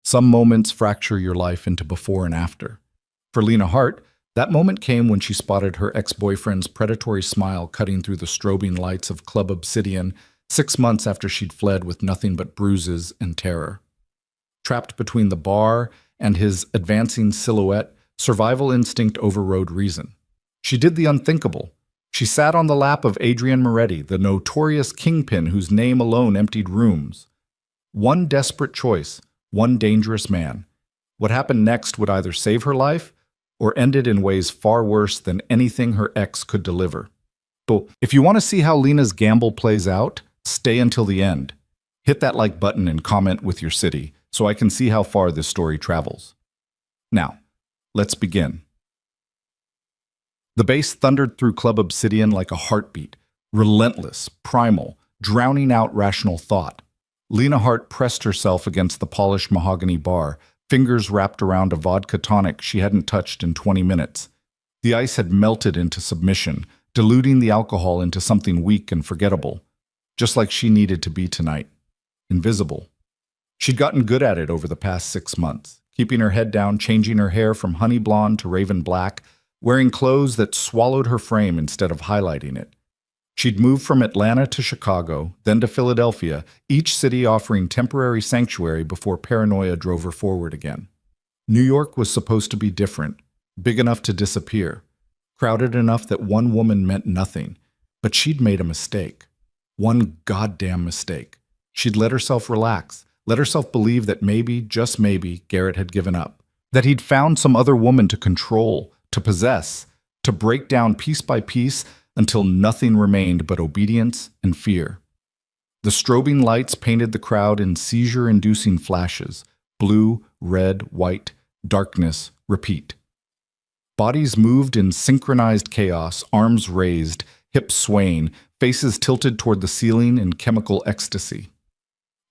Some moments fracture your life into before and after. For Lena Hart, that moment came when she spotted her ex-boyfriend's predatory smile cutting through the strobing lights of Club Obsidian 6 months after she'd fled with nothing but bruises and terror. Trapped between the bar and his advancing silhouette, survival instinct overrode reason. She did the unthinkable. She sat on the lap of Adrian Moretti, the notorious kingpin whose name alone emptied rooms. One desperate choice, one dangerous man. What happened next would either save her life or end it in ways far worse than anything her ex could deliver. So, if you want to see how Lena's gamble plays out, stay until the end. Hit that like button and comment with your city so I can see how far this story travels. Now, let's begin. The bass thundered through Club Obsidian like a heartbeat, relentless, primal, drowning out rational thought. Lena Hart pressed herself against the polished mahogany bar, fingers wrapped around a vodka tonic she hadn't touched in 20 minutes. The ice had melted into submission, diluting the alcohol into something weak and forgettable, just like she needed to be tonight. Invisible. She'd gotten good at it over the past 6 months, keeping her head down, changing her hair from honey blonde to raven black, wearing clothes that swallowed her frame instead of highlighting it. She'd moved from Atlanta to Chicago, then to Philadelphia, each city offering temporary sanctuary before paranoia drove her forward again. New York was supposed to be different, big enough to disappear, crowded enough that one woman meant nothing, but she'd made a mistake. One goddamn mistake. She'd let herself relax, let herself believe that maybe, just maybe, Garrett had given up, that he'd found some other woman to control, to possess, to break down piece by piece until nothing remained but obedience and fear. The strobing lights painted the crowd in seizure-inducing flashes, blue, red, white, darkness, repeat. Bodies moved in synchronized chaos, arms raised, hips swaying, faces tilted toward the ceiling in chemical ecstasy.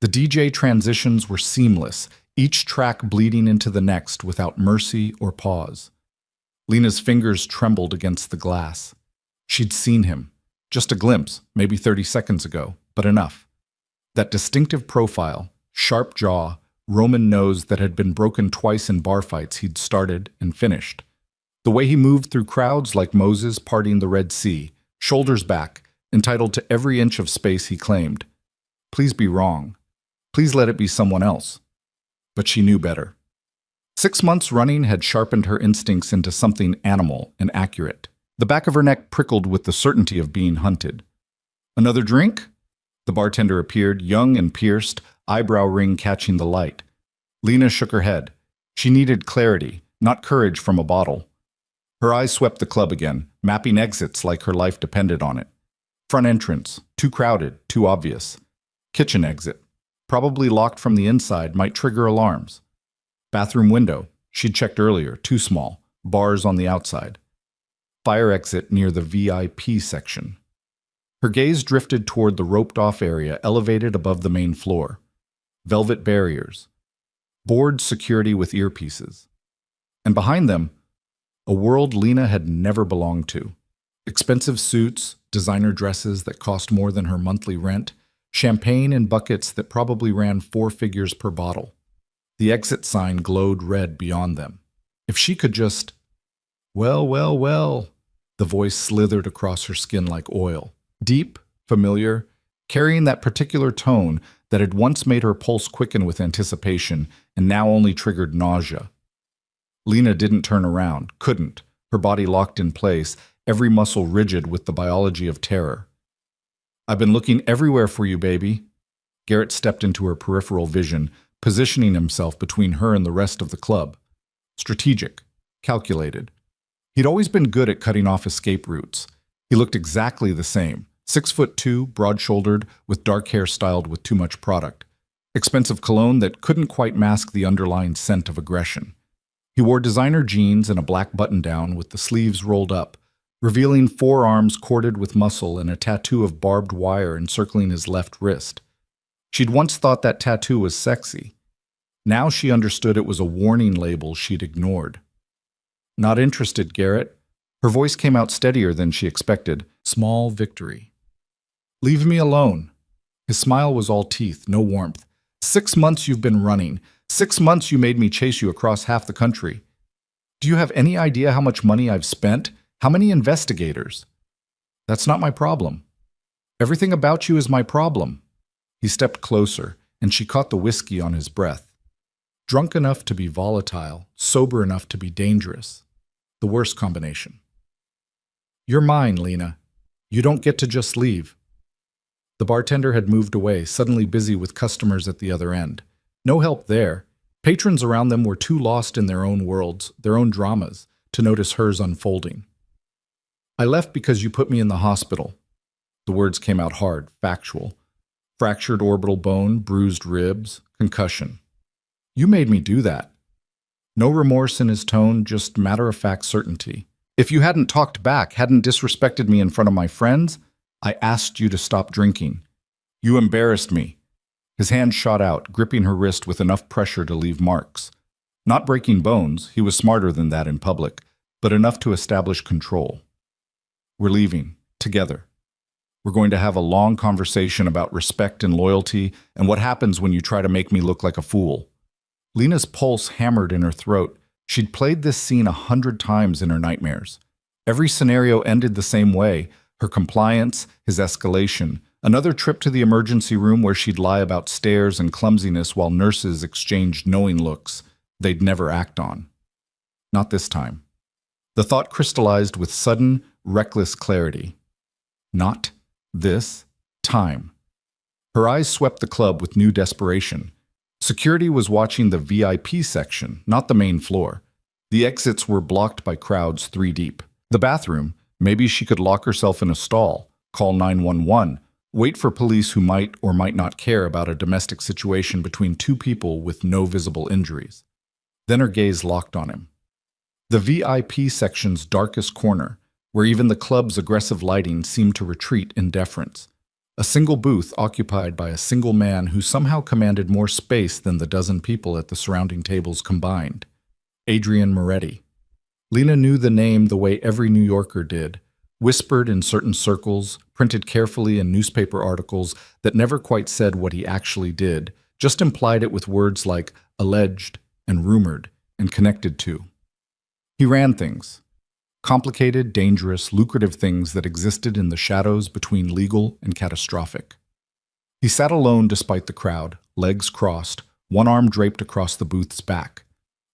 The DJ transitions were seamless, each track bleeding into the next without mercy or pause. Lena's fingers trembled against the glass. She'd seen him. Just a glimpse, maybe 30 seconds ago, but enough. That distinctive profile, sharp jaw, Roman nose that had been broken twice in bar fights he'd started and finished. The way he moved through crowds like Moses parting the Red Sea, shoulders back, entitled to every inch of space he claimed. Please be wrong. Please let it be someone else. But she knew better. 6 months running had sharpened her instincts into something animal and accurate. The back of her neck prickled with the certainty of being hunted. Another drink? The bartender appeared, young and pierced, eyebrow ring catching the light. Lena shook her head. She needed clarity, not courage from a bottle. Her eyes swept the club again, mapping exits like her life depended on it. Front entrance, too crowded, too obvious. Kitchen exit, probably locked from the inside, might trigger alarms. Bathroom window, she'd checked earlier, too small, bars on the outside. Fire exit near the VIP section. Her gaze drifted toward the roped-off area elevated above the main floor. Velvet barriers. Board security with earpieces. And behind them, a world Lena had never belonged to. Expensive suits, designer dresses that cost more than her monthly rent, champagne in buckets that probably ran 4 figures per bottle. The exit sign glowed red beyond them. If she could just... Well. The voice slithered across her skin like oil. Deep, familiar, carrying that particular tone that had once made her pulse quicken with anticipation and now only triggered nausea. Lena didn't turn around, couldn't, her body locked in place, every muscle rigid with the biology of terror. I've been looking everywhere for you, baby. Garrett stepped into her peripheral vision, positioning himself between her and the rest of the club. Strategic, calculated. He'd always been good at cutting off escape routes. He looked exactly the same, 6'2", broad-shouldered, with dark hair styled with too much product. Expensive cologne that couldn't quite mask the underlying scent of aggression. He wore designer jeans and a black button-down with the sleeves rolled up, revealing forearms corded with muscle and a tattoo of barbed wire encircling his left wrist. She'd once thought that tattoo was sexy. Now she understood it was a warning label she'd ignored. Not interested, Garrett. Her voice came out steadier than she expected. Small victory. Leave me alone. His smile was all teeth, no warmth. 6 months you've been running. 6 months you made me chase you across half the country. Do you have any idea how much money I've spent? How many investigators? That's not my problem. Everything about you is my problem. He stepped closer, and she caught the whiskey on his breath. Drunk enough to be volatile, sober enough to be dangerous. The worst combination. You're mine, Lena. You don't get to just leave. The bartender had moved away, suddenly busy with customers at the other end. No help there. Patrons around them were too lost in their own worlds, their own dramas, to notice hers unfolding. I left because you put me in the hospital. The words came out hard, factual. Fractured orbital bone, bruised ribs, concussion. You made me do that. No remorse in his tone, just matter-of-fact certainty. If you hadn't talked back, hadn't disrespected me in front of my friends, I asked you to stop drinking. You embarrassed me. His hand shot out, gripping her wrist with enough pressure to leave marks. Not breaking bones, he was smarter than that in public, but enough to establish control. We're leaving, together. We're going to have a long conversation about respect and loyalty and what happens when you try to make me look like a fool. Lena's pulse hammered in her throat. She'd played this scene 100 times in her nightmares. Every scenario ended the same way. Her compliance, his escalation, another trip to the emergency room where she'd lie about stares and clumsiness while nurses exchanged knowing looks they'd never act on. Not this time. The thought crystallized with sudden, reckless clarity. Not this time. Her eyes swept the club with new desperation. Security was watching the VIP section, not the main floor. The exits were blocked by crowds 3 deep. The bathroom, maybe she could lock herself in a stall, call 911, wait for police who might or might not care about a domestic situation between 2 people with no visible injuries. Then her gaze locked on him. The VIP section's darkest corner, where even the club's aggressive lighting seemed to retreat in deference. A single booth occupied by a single man who somehow commanded more space than the dozen people at the surrounding tables combined. Adrian Moretti. Lena knew the name the way every New Yorker did, whispered in certain circles, printed carefully in newspaper articles that never quite said what he actually did, just implied it with words like alleged and rumored and connected to. He ran things. Complicated, dangerous, lucrative things that existed in the shadows between legal and catastrophic. He sat alone despite the crowd, legs crossed, one arm draped across the booth's back.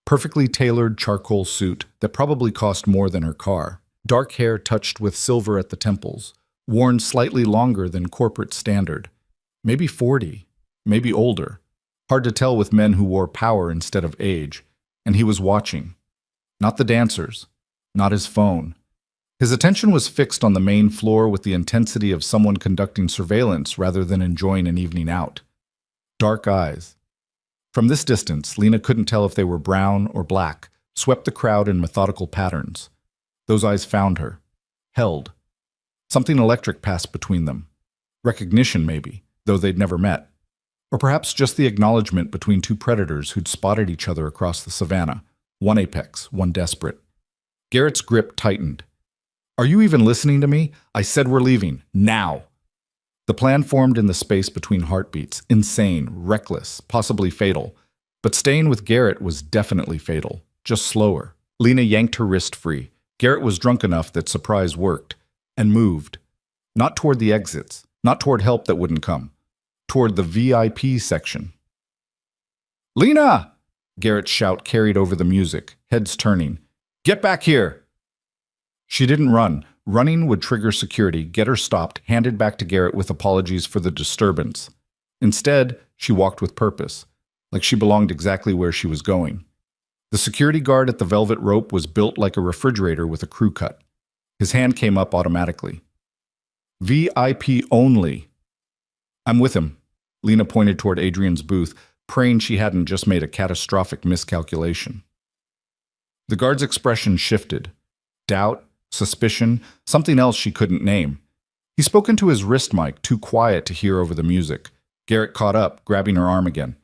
Perfectly tailored charcoal suit that probably cost more than her car. Dark hair touched with silver at the temples, worn slightly longer than corporate standard. Maybe 40, maybe older. Hard to tell with men who wore power instead of age. And he was watching. Not the dancers. Not his phone. His attention was fixed on the main floor with the intensity of someone conducting surveillance rather than enjoying an evening out. Dark eyes. From this distance, Lena couldn't tell if they were brown or black, swept the crowd in methodical patterns. Those eyes found her. Held. Something electric passed between them. Recognition, maybe, though they'd never met. Or perhaps just the acknowledgement between 2 predators who'd spotted each other across the savannah. One apex, one desperate. Garrett's grip tightened. Are you even listening to me? I said we're leaving. Now. The plan formed in the space between heartbeats. Insane, reckless, possibly fatal. But staying with Garrett was definitely fatal. Just slower. Lena yanked her wrist free. Garrett was drunk enough that surprise worked. And moved. Not toward the exits. Not toward help that wouldn't come. Toward the VIP section. Lena! Garrett's shout carried over the music, heads turning. Get back here! She didn't run. Running would trigger security, get her stopped, handed back to Garrett with apologies for the disturbance. Instead, she walked with purpose, like she belonged exactly where she was going. The security guard at the velvet rope was built like a refrigerator with a crew cut. His hand came up automatically. VIP only. I'm with him. Lena pointed toward Adrian's booth, praying she hadn't just made a catastrophic miscalculation. The guard's expression shifted. Doubt, suspicion, something else she couldn't name. He spoke into his wrist mic, too quiet to hear over the music. Garrett caught up, grabbing her arm again.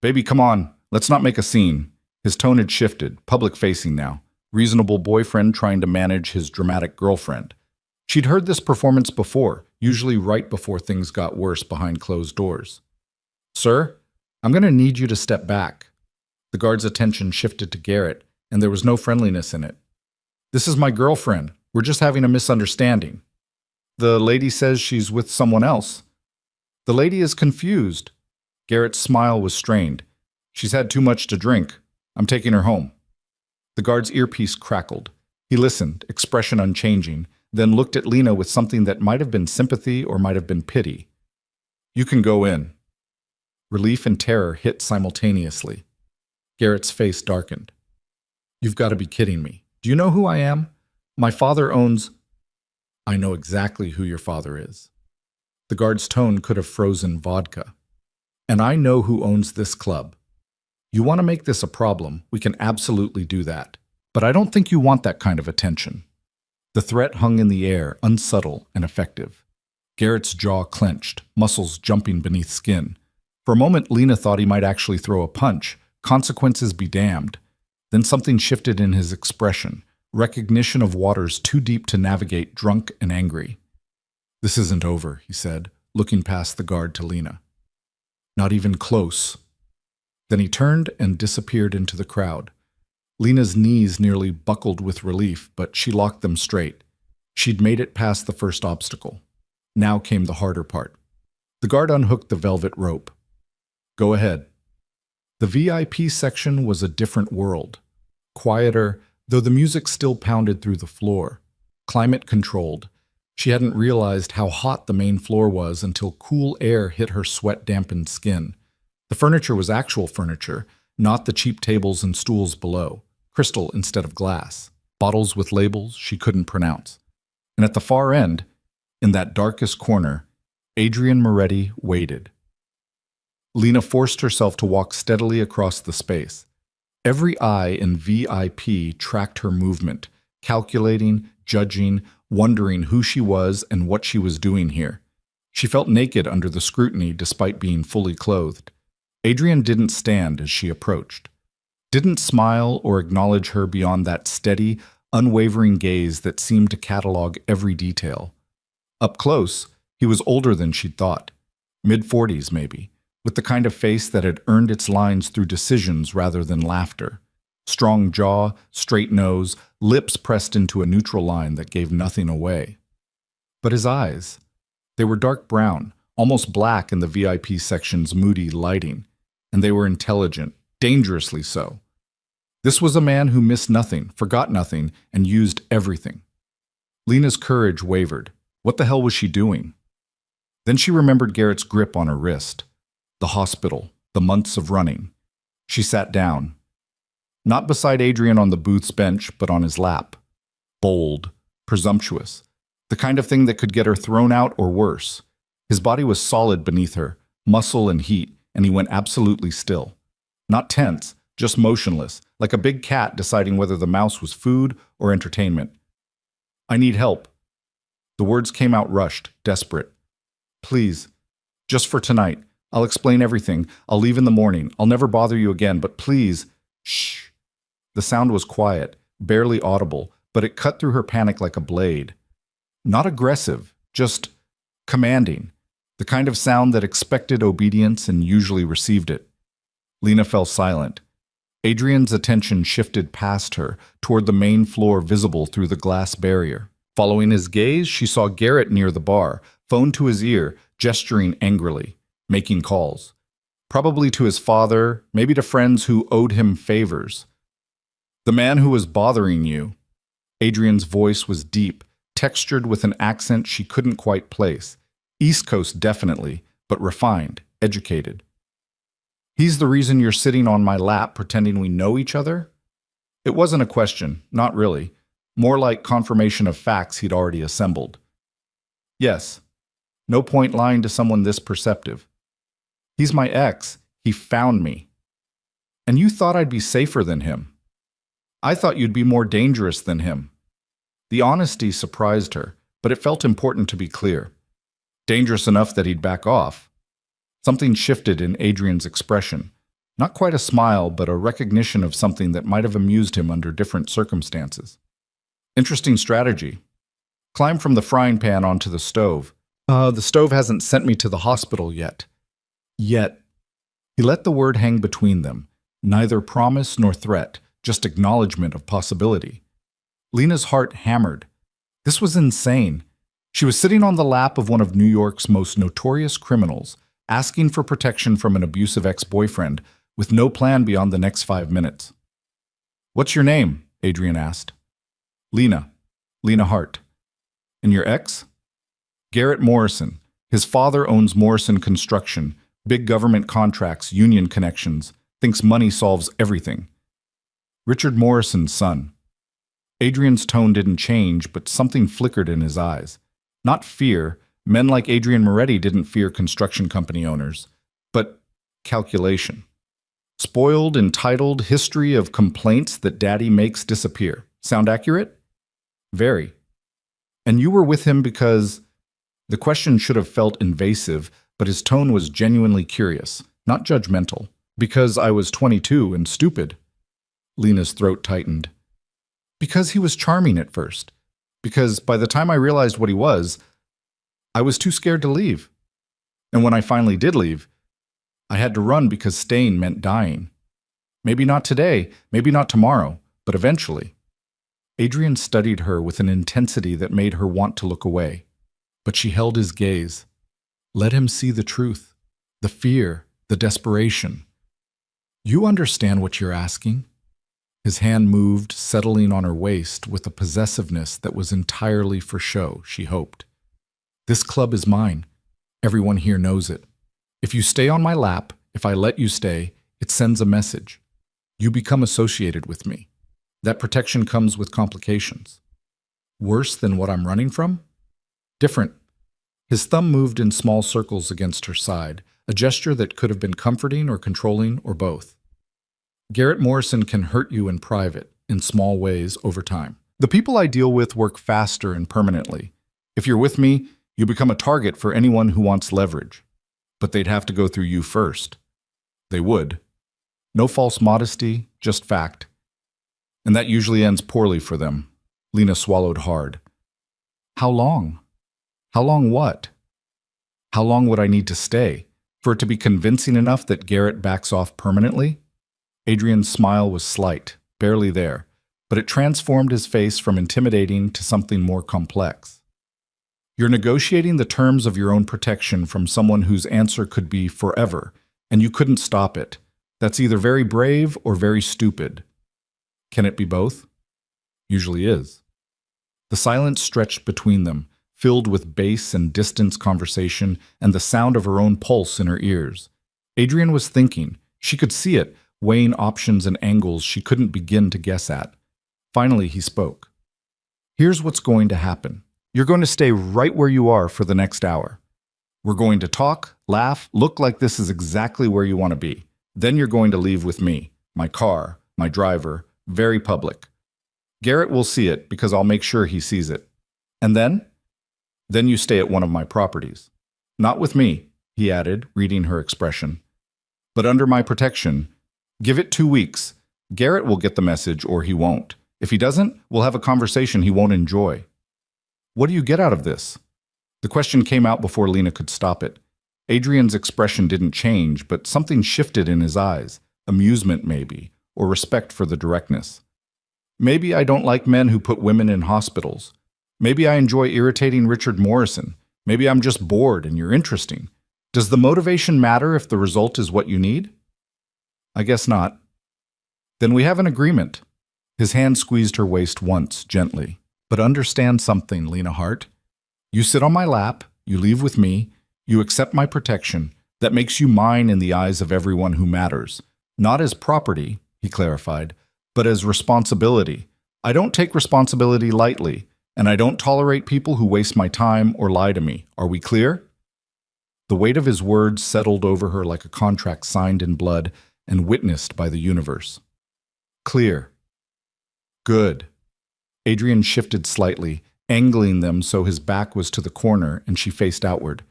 Baby, come on. Let's not make a scene. His tone had shifted, public-facing now. Reasonable boyfriend trying to manage his dramatic girlfriend. She'd heard this performance before, usually right before things got worse behind closed doors. Sir, I'm going to need you to step back. The guard's attention shifted to Garrett, and there was no friendliness in it. "This is my girlfriend. We're just having a misunderstanding." "The lady says she's with someone else." "The lady is confused." Garrett's smile was strained. "She's had too much to drink. I'm taking her home." The guard's earpiece crackled. He listened, expression unchanging, then looked at Lena with something that might have been sympathy or might have been pity. "You can go in." Relief and terror hit simultaneously. Garrett's face darkened. "You've got to be kidding me. Do you know who I am? My father owns—" "I know exactly who your father is." The guard's tone could have frozen vodka. "And I know who owns this club. You want to make this a problem, we can absolutely do that. But I don't think you want that kind of attention." The threat hung in the air, unsubtle and effective. Garrett's jaw clenched, muscles jumping beneath skin. For a moment, Lena thought he might actually throw a punch. Consequences be damned. Then something shifted in his expression, recognition of waters too deep to navigate, drunk and angry. "This isn't over," he said, looking past the guard to Lena. "Not even close." Then he turned and disappeared into the crowd. Lena's knees nearly buckled with relief, but she locked them straight. She'd made it past the first obstacle. Now came the harder part. The guard unhooked the velvet rope. "Go ahead." The VIP section was a different world. Quieter, though the music still pounded through the floor. Climate-controlled. She hadn't realized how hot the main floor was until cool air hit her sweat-dampened skin. The furniture was actual furniture, not the cheap tables and stools below. Crystal instead of glass. Bottles with labels she couldn't pronounce. And at the far end, in that darkest corner, Adrian Moretti waited. Lena forced herself to walk steadily across the space. Every eye in VIP tracked her movement, calculating, judging, wondering who she was and what she was doing here. She felt naked under the scrutiny despite being fully clothed. Adrian didn't stand as she approached. Didn't smile or acknowledge her beyond that steady, unwavering gaze that seemed to catalog every detail. Up close, he was older than she'd thought. Mid-40s, maybe, with the kind of face that had earned its lines through decisions rather than laughter. Strong jaw, straight nose, lips pressed into a neutral line that gave nothing away. But his eyes, they were dark brown, almost black in the VIP section's moody lighting, and they were intelligent, dangerously so. This was a man who missed nothing, forgot nothing, and used everything. Lena's courage wavered. What the hell was she doing? Then she remembered Garrett's grip on her wrist. The hospital, the months of running. She sat down. Not beside Adrian on the booth's bench, but on his lap. Bold, presumptuous, the kind of thing that could get her thrown out or worse. His body was solid beneath her, muscle and heat, and he went absolutely still. Not tense, just motionless, like a big cat deciding whether the mouse was food or entertainment. "I need help." The words came out rushed, desperate. "Please, just for tonight. I'll explain everything. I'll leave in the morning. I'll never bother you again, but please." "Shh." The sound was quiet, barely audible, but it cut through her panic like a blade. Not aggressive, just commanding. The kind of sound that expected obedience and usually received it. Lena fell silent. Adrian's attention shifted past her, toward the main floor visible through the glass barrier. Following his gaze, she saw Garrett near the bar, phone to his ear, gesturing angrily, making calls. Probably to his father, maybe to friends who owed him favors. "The man who was bothering you." Adrian's voice was deep, textured with an accent she couldn't quite place. East Coast definitely, but refined, educated. "He's the reason you're sitting on my lap pretending we know each other?" It wasn't a question, not really. More like confirmation of facts he'd already assembled. "Yes. No point lying to someone this perceptive. He's my ex. He found me. And you thought I'd be safer than him. I thought you'd be more dangerous than him." The honesty surprised her, but it felt important to be clear. Dangerous enough that he'd back off. Something shifted in Adrian's expression. Not quite a smile, but a recognition of something that might have amused him under different circumstances. Interesting strategy. Climb from the frying pan onto the stove. The stove hasn't sent me to the hospital yet. Yet. He let the word hang between them. Neither promise nor threat, just acknowledgement of possibility. Lena's heart hammered. This was insane. She was sitting on the lap of one of New York's most notorious criminals, asking for protection from an abusive ex-boyfriend, with no plan beyond the next 5 minutes. "What's your name?" Adrian asked. "Lena. Lena Hart." "And your ex?" "Garrett Morrison. His father owns Morrison Construction, big government contracts, union connections, thinks money solves everything." "Richard Morrison's son." Adrian's tone didn't change, but something flickered in his eyes. Not fear. Men like Adrian Moretti didn't fear construction company owners. But calculation. Spoiled, entitled, history of complaints that daddy makes disappear. Sound accurate? Very. "And you were with him because—" The question should have felt invasive, but his tone was genuinely curious, not judgmental. "Because I was 22 and stupid." Lena's throat tightened. "Because he was charming at first. Because by the time I realized what he was, I was too scared to leave. And when I finally did leave, I had to run because staying meant dying. Maybe not today, maybe not tomorrow, but eventually." Adrian studied her with an intensity that made her want to look away. But she held his gaze. Let him see the truth, the fear, the desperation. "You understand what you're asking?" His hand moved, settling on her waist with a possessiveness that was entirely for show, she hoped. "This club is mine. Everyone here knows it. If you stay on my lap, if I let you stay, it sends a message. You become associated with me. That protection comes with complications." "Worse than what I'm running from?" "Different." His thumb moved in small circles against her side, a gesture that could have been comforting or controlling or both. "Garrett Morrison can hurt you in private, in small ways, over time. The people I deal with work faster and permanently. If you're with me, you become a target for anyone who wants leverage. But they'd have to go through you first." "They would." No false modesty, just fact. "And that usually ends poorly for them." Lena swallowed hard. "How long?" "How long what?" "How long would I need to stay? For it to be convincing enough that Garrett backs off permanently?" Adrian's smile was slight, barely there, but it transformed his face from intimidating to something more complex. "You're negotiating the terms of your own protection from someone whose answer could be forever, and you couldn't stop it. That's either very brave or very stupid. Can it be both?" "Usually is." The silence stretched between them, filled with bass and distance conversation and the sound of her own pulse in her ears. Adrian was thinking. She could see it, weighing options and angles she couldn't begin to guess at. Finally, he spoke. "Here's what's going to happen. You're going to stay right where you are for the next hour. We're going to talk, laugh, look like this is exactly where you want to be. Then you're going to leave with me, my car, my driver, very public. Garrett will see it because I'll make sure he sees it. And then? Then you stay at one of my properties. Not with me," he added, reading her expression, "but under my protection. Give it 2 weeks. Garrett will get the message or he won't. If he doesn't, we'll have a conversation he won't enjoy." "What do you get out of this?" The question came out before Lena could stop it. Adrian's expression didn't change, but something shifted in his eyes. Amusement, maybe, or respect for the directness. "Maybe I don't like men who put women in hospitals. Maybe I enjoy irritating Richard Morrison. Maybe I'm just bored and you're interesting. Does the motivation matter if the result is what you need?" "I guess not." "Then we have an agreement." His hand squeezed her waist once, gently. "But understand something, Lena Hart. You sit on my lap, you leave with me, you accept my protection. That makes you mine in the eyes of everyone who matters. Not as property," he clarified, "but as responsibility. I don't take responsibility lightly, and I don't tolerate people who waste my time or lie to me. Are we clear?" The weight of his words settled over her like a contract signed in blood and witnessed by the universe. "Clear." "Good." Adrian shifted slightly, angling them so his back was to the corner and she faced outward.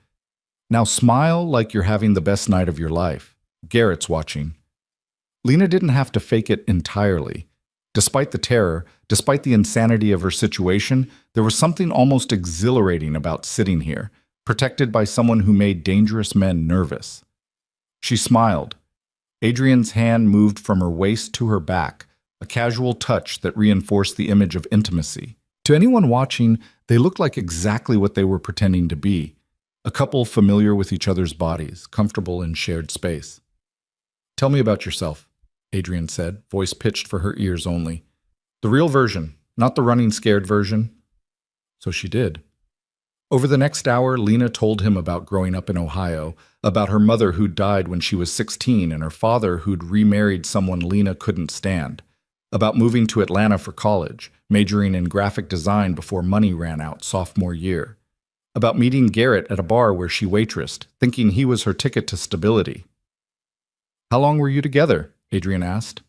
"Now smile like you're having the best night of your life. Garrett's watching." Lena didn't have to fake it entirely. Despite the terror, despite the insanity of her situation, there was something almost exhilarating about sitting here, protected by someone who made dangerous men nervous. She smiled. Adrian's hand moved from her waist to her back, a casual touch that reinforced the image of intimacy. To anyone watching, they looked like exactly what they were pretending to be, a couple familiar with each other's bodies, comfortable in shared space. "Tell me about yourself," Adrian said, voice pitched for her ears only. "The real version, not the running scared version." So she did. Over the next hour, Lena told him about growing up in Ohio, about her mother who'd died when she was 16 and her father who'd remarried someone Lena couldn't stand, about moving to Atlanta for college, majoring in graphic design before money ran out sophomore year, about meeting Garrett at a bar where she waitressed, thinking he was her ticket to stability. "How long were you together?" Adrian asked.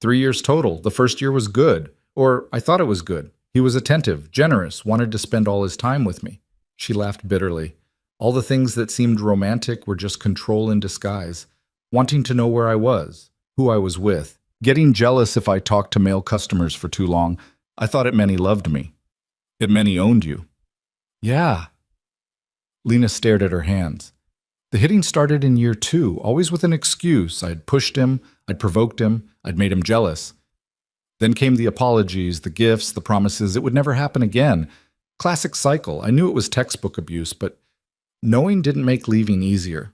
3 years total. The first year was good, or I thought it was good. He was attentive, generous, wanted to spend all his time with me." She laughed bitterly. All the things that seemed romantic were just control in disguise, wanting to know where I was, who I was with, getting jealous if I talked to male customers for too long. I thought it meant he loved me. It meant he owned you. "Yeah." Lena stared at her hands. "The hitting started in year 2, always with an excuse. I'd pushed him, I'd provoked him, I'd made him jealous. Then came the apologies, the gifts, the promises it would never happen again. Classic cycle. I knew it was textbook abuse, but knowing didn't make leaving easier."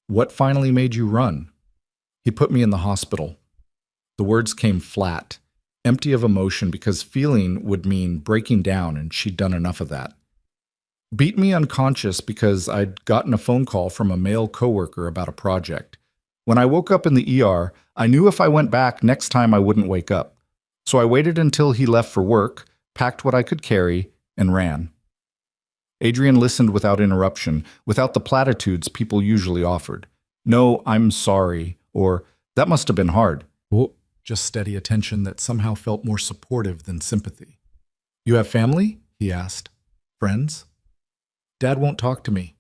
"What finally made you run?" "He put me in the hospital." The words came flat, empty of emotion, because feeling would mean breaking down, and she'd done enough of that. "Beat me unconscious because I'd gotten a phone call from a male coworker about a project. When I woke up in the ER, I knew if I went back next time I wouldn't wake up. So I waited until he left for work, packed what I could carry, and ran." Adrian listened without interruption, without the platitudes people usually offered. "No, I'm sorry," or "that must have been hard." Oh, just steady attention that somehow felt more supportive than sympathy. "You have family?" he asked. "Friends?" "Dad won't talk to me.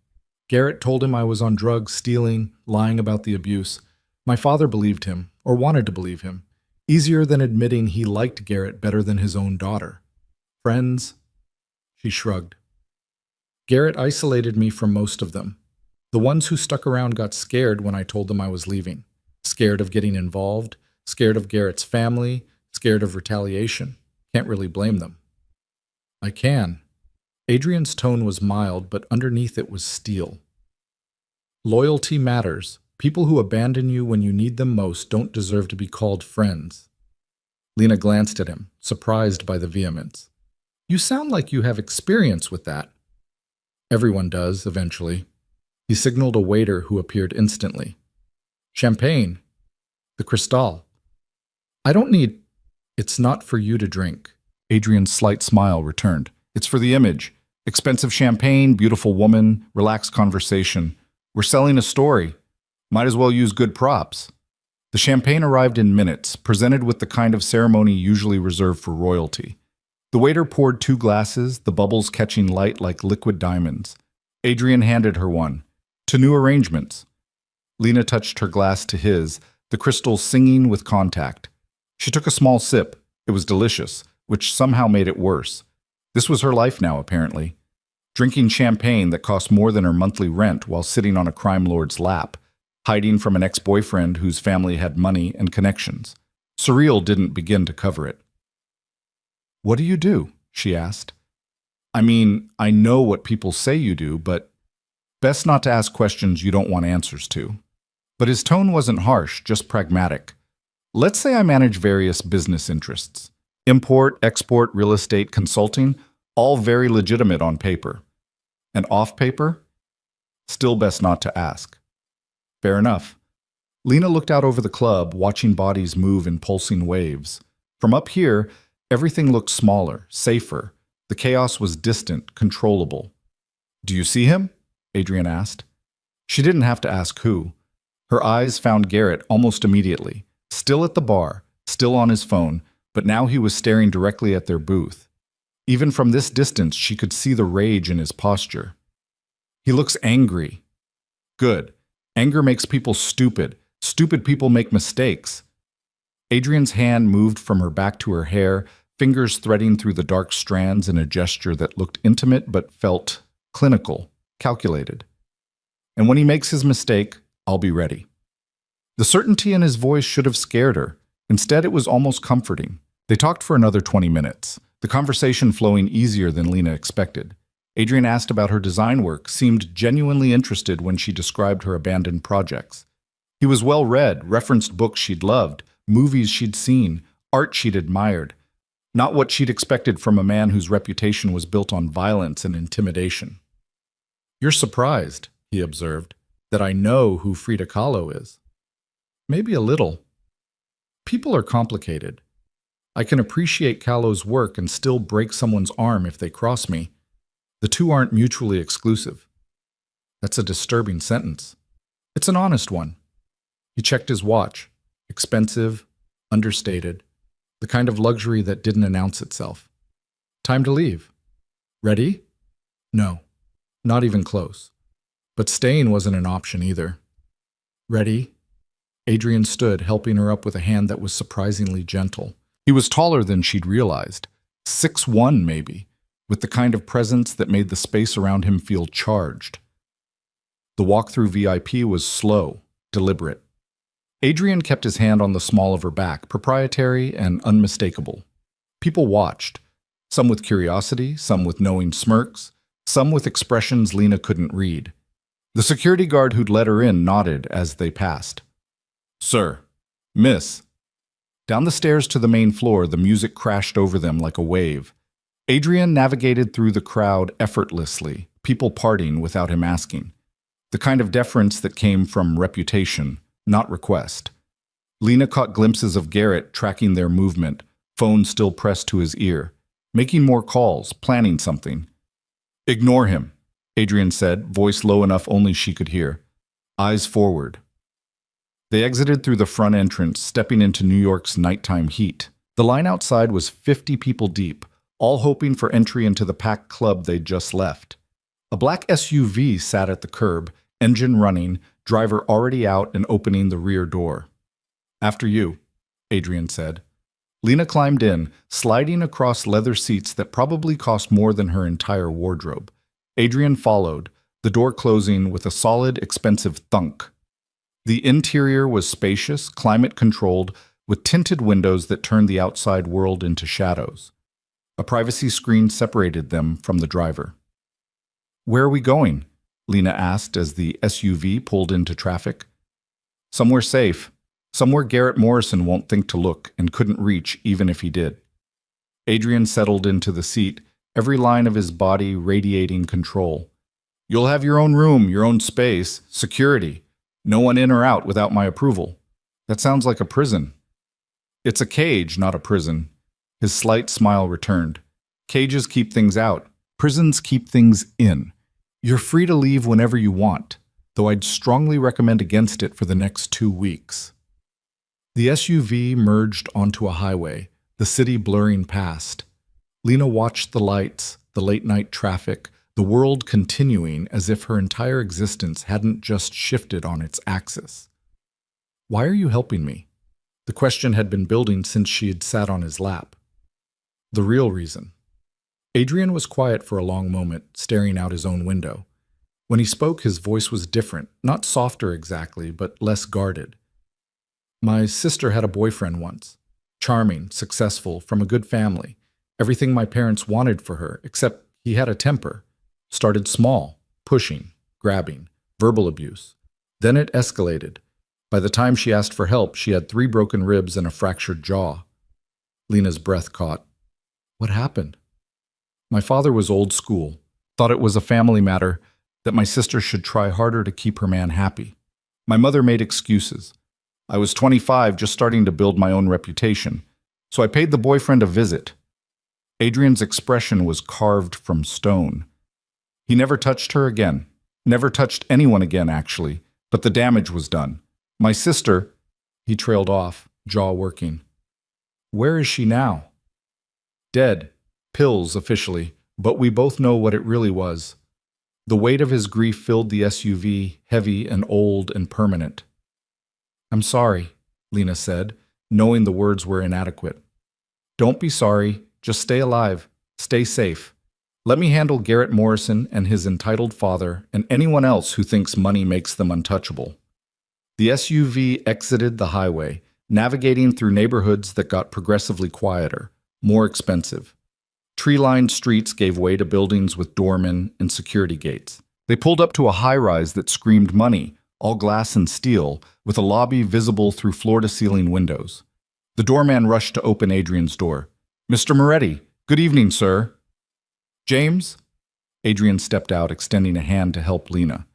Garrett told him I was on drugs, stealing, lying about the abuse. My father believed him, or wanted to believe him. Easier than admitting he liked Garrett better than his own daughter. Friends?" She shrugged. "Garrett isolated me from most of them. The ones who stuck around got scared when I told them I was leaving. Scared of getting involved, scared of Garrett's family, scared of retaliation. Can't really blame them." "I can." Adrian's tone was mild, but underneath it was steel. "Loyalty matters. People who abandon you when you need them most don't deserve to be called friends." Lena glanced at him, surprised by the vehemence. "You sound like you have experience with that." "Everyone does, eventually." He signaled a waiter who appeared instantly. "Champagne." "The Cristal." "I don't need—" "It's not for you to drink." Adrian's slight smile returned. "It's for the image. Expensive champagne, beautiful woman, relaxed conversation. We're selling a story. Might as well use good props." The champagne arrived in minutes, presented with the kind of ceremony usually reserved for royalty. The waiter poured 2 glasses, the bubbles catching light like liquid diamonds. Adrian handed her one. "To new arrangements." Lena touched her glass to his, the crystal singing with contact. She took a small sip. It was delicious, which somehow made it worse. This was her life now, apparently. Drinking champagne that cost more than her monthly rent while sitting on a crime lord's lap, hiding from an ex-boyfriend whose family had money and connections. Surreal didn't begin to cover it. "What do you do?" she asked. "I mean, I know what people say you do, but best not to ask questions you don't want answers to." But his tone wasn't harsh, just pragmatic. "Let's say I manage various business interests. Import, export, real estate, consulting, all very legitimate on paper. And off paper? Still best not to ask." "Fair enough." Lena looked out over the club, watching bodies move in pulsing waves. From up here, everything looked smaller, safer. The chaos was distant, controllable. "Do you see him?" Adrian asked. She didn't have to ask who. Her eyes found Garrett almost immediately, still at the bar, still on his phone, but now he was staring directly at their booth. Even from this distance, she could see the rage in his posture. "He looks angry." "Good. Anger makes people stupid. Stupid people make mistakes." Adrian's hand moved from her back to her hair, fingers threading through the dark strands in a gesture that looked intimate but felt clinical, calculated. "And when he makes his mistake, I'll be ready." The certainty in his voice should have scared her. Instead, it was almost comforting. They talked for another 20 minutes, the conversation flowing easier than Lena expected. Adrian asked about her design work, seemed genuinely interested when she described her abandoned projects. He was well-read, referenced books she'd loved, movies she'd seen, art she'd admired. Not what she'd expected from a man whose reputation was built on violence and intimidation. "You're surprised," he observed, "that I know who Frida Kahlo is." "Maybe a little. People are complicated. I can appreciate Kahlo's work and still break someone's arm if they cross me. The two aren't mutually exclusive." That's a disturbing sentence. It's an honest one. He checked his watch. Expensive, understated, the kind of luxury that didn't announce itself. "Time to leave." "Ready?" "No, not even close." But staying wasn't an option either. "Ready?" Adrian stood, helping her up with a hand that was surprisingly gentle. He was taller than she'd realized. 6'1", maybe, with the kind of presence that made the space around him feel charged. The walk through VIP was slow, deliberate. Adrian kept his hand on the small of her back, proprietary and unmistakable. People watched, some with curiosity, some with knowing smirks, some with expressions Lena couldn't read. The security guard who'd let her in nodded as they passed. "Sir, Miss." Down the stairs to the main floor, the music crashed over them like a wave. Adrian navigated through the crowd effortlessly, people parting without him asking. The kind of deference that came from reputation, not request. Lena caught glimpses of Garrett tracking their movement, phone still pressed to his ear, making more calls, planning something. "Ignore him," Adrian said, voice low enough only she could hear. Eyes forward. They exited through the front entrance, stepping into New York's nighttime heat. The line outside was 50 people deep, all hoping for entry into the packed club they'd just left. A black SUV sat at the curb, engine running, driver already out and opening the rear door. "After you," Adrian said. Lena climbed in, sliding across leather seats that probably cost more than her entire wardrobe. Adrian followed, the door closing with a solid, expensive thunk. The interior was spacious, climate-controlled, with tinted windows that turned the outside world into shadows. A privacy screen separated them from the driver. "Where are we going?" Lena asked as the SUV pulled into traffic. "Somewhere safe. Somewhere Garrett Morrison won't think to look and couldn't reach even if he did." Adrian settled into the seat, every line of his body radiating control. "You'll have your own room, your own space, security. No one in or out without my approval. That sounds like a prison." "It's a cage, not a prison." His slight smile returned. "Cages keep things out. Prisons keep things in. You're free to leave whenever you want, though I'd strongly recommend against it for the next 2 weeks. The SUV merged onto a highway, the city blurring past. Lena watched the lights, the late-night traffic, the world continuing as if her entire existence hadn't just shifted on its axis. "Why are you helping me?" The question had been building since she had sat on his lap. The real reason. Adrian was quiet for a long moment, staring out his own window. When he spoke, his voice was different, not softer exactly, but less guarded. "My sister had a boyfriend once. Charming, successful, from a good family. Everything my parents wanted for her, except he had a temper. Started small, pushing, grabbing, verbal abuse. Then it escalated. By the time she asked for help, she had 3 broken ribs and a fractured jaw." Lena's breath caught. "What happened?" "My father was old school, thought it was a family matter, that my sister should try harder to keep her man happy. My mother made excuses. I was 25, just starting to build my own reputation, so I paid the boyfriend a visit." Adrian's expression was carved from stone. He never touched her again. Never touched anyone again, actually, but the damage was done. My sister, he trailed off, jaw working. "Where is she now?" "Dead. Pills, officially, but we both know what it really was." The weight of his grief filled the SUV, heavy and old and permanent. "I'm sorry," Lena said, knowing the words were inadequate. "Don't be sorry. Just stay alive. Stay safe. Let me handle Garrett Morrison and his entitled father and anyone else who thinks money makes them untouchable." The SUV exited the highway, navigating through neighborhoods that got progressively quieter, more expensive. Tree-lined streets gave way to buildings with doormen and security gates. They pulled up to a high-rise that screamed money, all glass and steel, with a lobby visible through floor-to-ceiling windows. The doorman rushed to open Adrian's door. "Mr. Moretti, good evening, sir." "James?" Adrian stepped out, extending a hand to help Lena.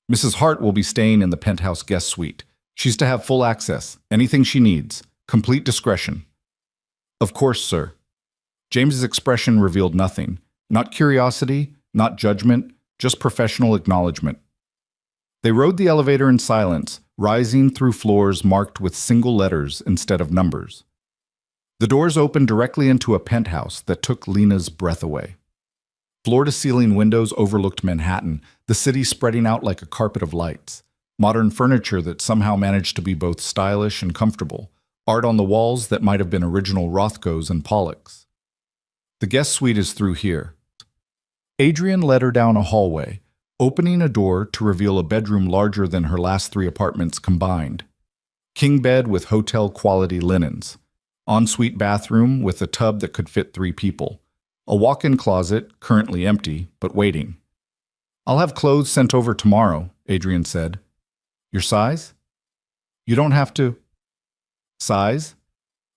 "Mrs. Hart will be staying in the penthouse guest suite. She's to have full access, anything she needs, complete discretion." "Of course, sir." James's expression revealed nothing. Not curiosity, not judgment, just professional acknowledgement. They rode the elevator in silence, rising through floors marked with single letters instead of numbers. The doors opened directly into a penthouse that took Lena's breath away. Floor-to-ceiling windows overlooked Manhattan, the city spreading out like a carpet of lights. Modern furniture that somehow managed to be both stylish and comfortable. Art on the walls that might have been original Rothkos and Pollocks. "The guest suite is through here." Adrian led her down a hallway, opening a door to reveal a bedroom larger than her last 3 apartments combined. King bed with hotel-quality linens. Ensuite bathroom with a tub that could fit 3 people. A walk-in closet, currently empty, but waiting. "I'll have clothes sent over tomorrow," Adrian said. "Your size?" "You don't have to." "Size?"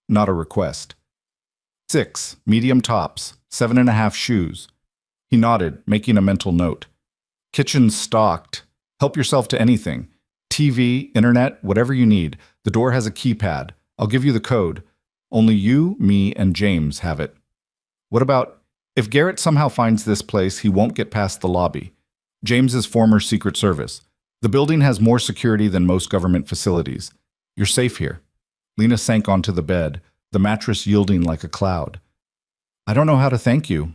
Not a request. 6, medium tops, 7.5 shoes. He nodded, making a mental note. "Kitchen's stocked. Help yourself to anything. TV, internet, whatever you need. The door has a keypad. I'll give you the code. Only you, me, and James have it." "What about, if Garrett somehow finds this place, he won't get past the lobby. James's former Secret Service. The building has more security than most government facilities. You're safe here." Lena sank onto the bed, the mattress yielding like a cloud. "I don't know how to thank you."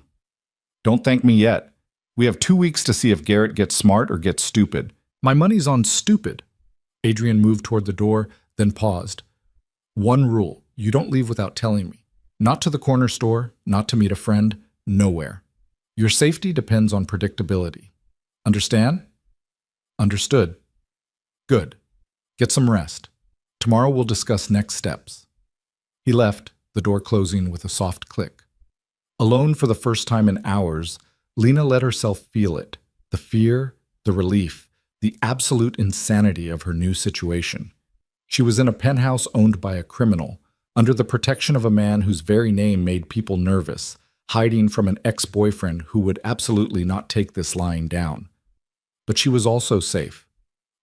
"Don't thank me yet. We have 2 weeks to see if Garrett gets smart or gets stupid." "My money's on stupid." Adrian moved toward the door, then paused. "One rule, you don't leave without telling me. Not to the corner store, not to meet a friend, nowhere. Your safety depends on predictability. Understand?" "Understood." "Good. Get some rest. Tomorrow we'll discuss next steps." He left, the door closing with a soft click. Alone for the first time in hours, Lena let herself feel it, the fear, the relief, the absolute insanity of her new situation. She was in a penthouse owned by a criminal, under the protection of a man whose very name made people nervous, hiding from an ex-boyfriend who would absolutely not take this lying down. But she was also safe.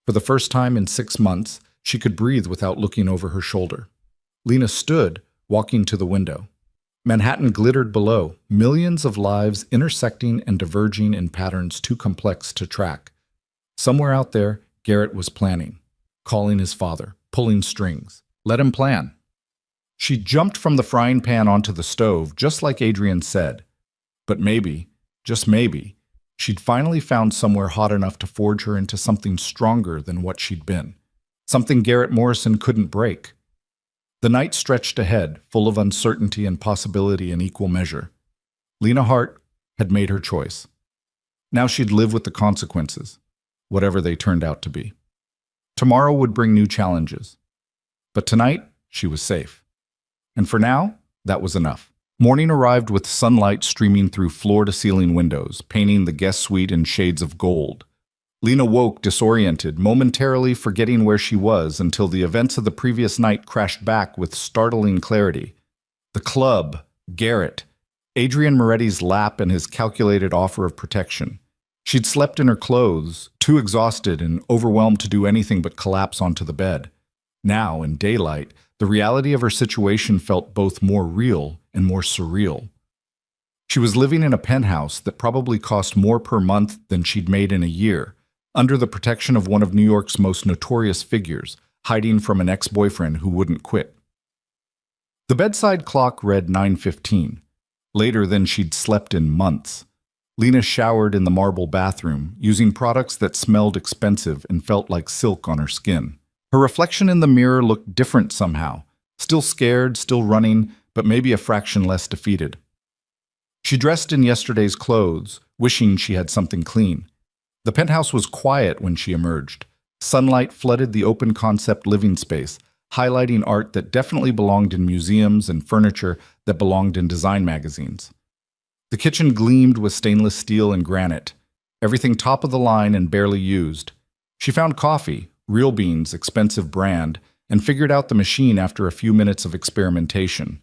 For the first time in 6 months, she could breathe without looking over her shoulder. Lena stood, walking to the window. Manhattan glittered below, millions of lives intersecting and diverging in patterns too complex to track. Somewhere out there, Garrett was planning, calling his father, pulling strings. Let him plan. She jumped from the frying pan onto the stove, just like Adrian said. But maybe, just maybe, she'd finally found somewhere hot enough to forge her into something stronger than what she'd been. Something Garrett Morrison couldn't break. The night stretched ahead, full of uncertainty and possibility in equal measure. Lena Hart had made her choice. Now she'd live with the consequences, whatever they turned out to be. Tomorrow would bring new challenges. But tonight, she was safe. And for now, that was enough. Morning arrived with sunlight streaming through floor-to-ceiling windows, painting the guest suite in shades of gold. Lena woke disoriented, momentarily forgetting where she was until the events of the previous night crashed back with startling clarity. The club, Garrett, Adrian Moretti's lap and his calculated offer of protection. She'd slept in her clothes, too exhausted and overwhelmed to do anything but collapse onto the bed. Now, in daylight, the reality of her situation felt both more real and more surreal. She was living in a penthouse that probably cost more per month than she'd made in a year, under the protection of one of New York's most notorious figures, hiding from an ex-boyfriend who wouldn't quit. The bedside clock read 9:15, later than she'd slept in months. Lena showered in the marble bathroom, using products that smelled expensive and felt like silk on her skin. Her reflection in the mirror looked different somehow, still scared, still running, but maybe a fraction less defeated. She dressed in yesterday's clothes, wishing she had something clean. The penthouse was quiet when she emerged. Sunlight flooded the open-concept living space, highlighting art that definitely belonged in museums and furniture that belonged in design magazines. The kitchen gleamed with stainless steel and granite, everything top of the line and barely used. She found coffee, real beans, expensive brand, and figured out the machine after a few minutes of experimentation.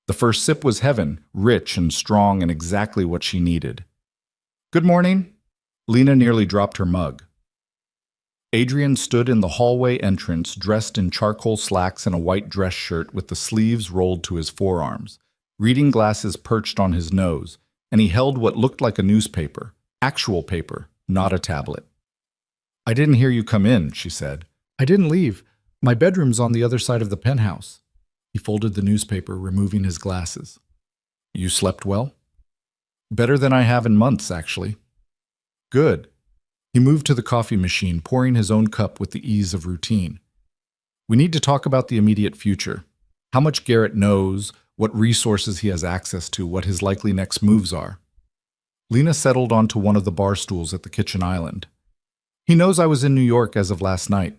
The first sip was heaven, rich and strong and exactly what she needed. "Good morning." Lena nearly dropped her mug. Adrian stood in the hallway entrance, dressed in charcoal slacks and a white dress shirt with the sleeves rolled to his forearms, reading glasses perched on his nose, and he held what looked like a newspaper, actual paper, not a tablet. "I didn't hear you come in," she said. "I didn't leave. My bedroom's on the other side of the penthouse." He folded the newspaper, removing his glasses. "You slept well?" "Better than I have in months, actually." "Good." He moved to the coffee machine, pouring his own cup with the ease of routine. "We need to talk about the immediate future. How much Garrett knows, what resources he has access to, what his likely next moves are." Lena settled onto one of the bar stools at the kitchen island. "He knows I was in New York as of last night.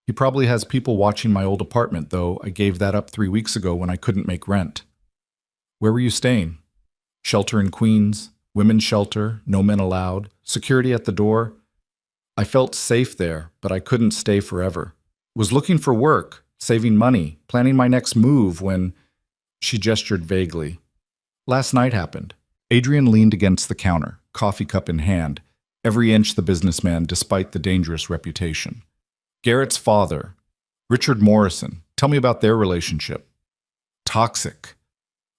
He probably has people watching my old apartment, though I gave that up 3 weeks ago when I couldn't make rent." "Where were you staying?" "Shelter in Queens, women's shelter, no men allowed, security at the door. I felt safe there, but I couldn't stay forever. Was looking for work, saving money, planning my next move when..." She gestured vaguely. "Last night happened." Adrian leaned against the counter, coffee cup in hand, every inch the businessman despite the dangerous reputation. "Garrett's father, Richard Morrison. Tell me about their relationship." "Toxic.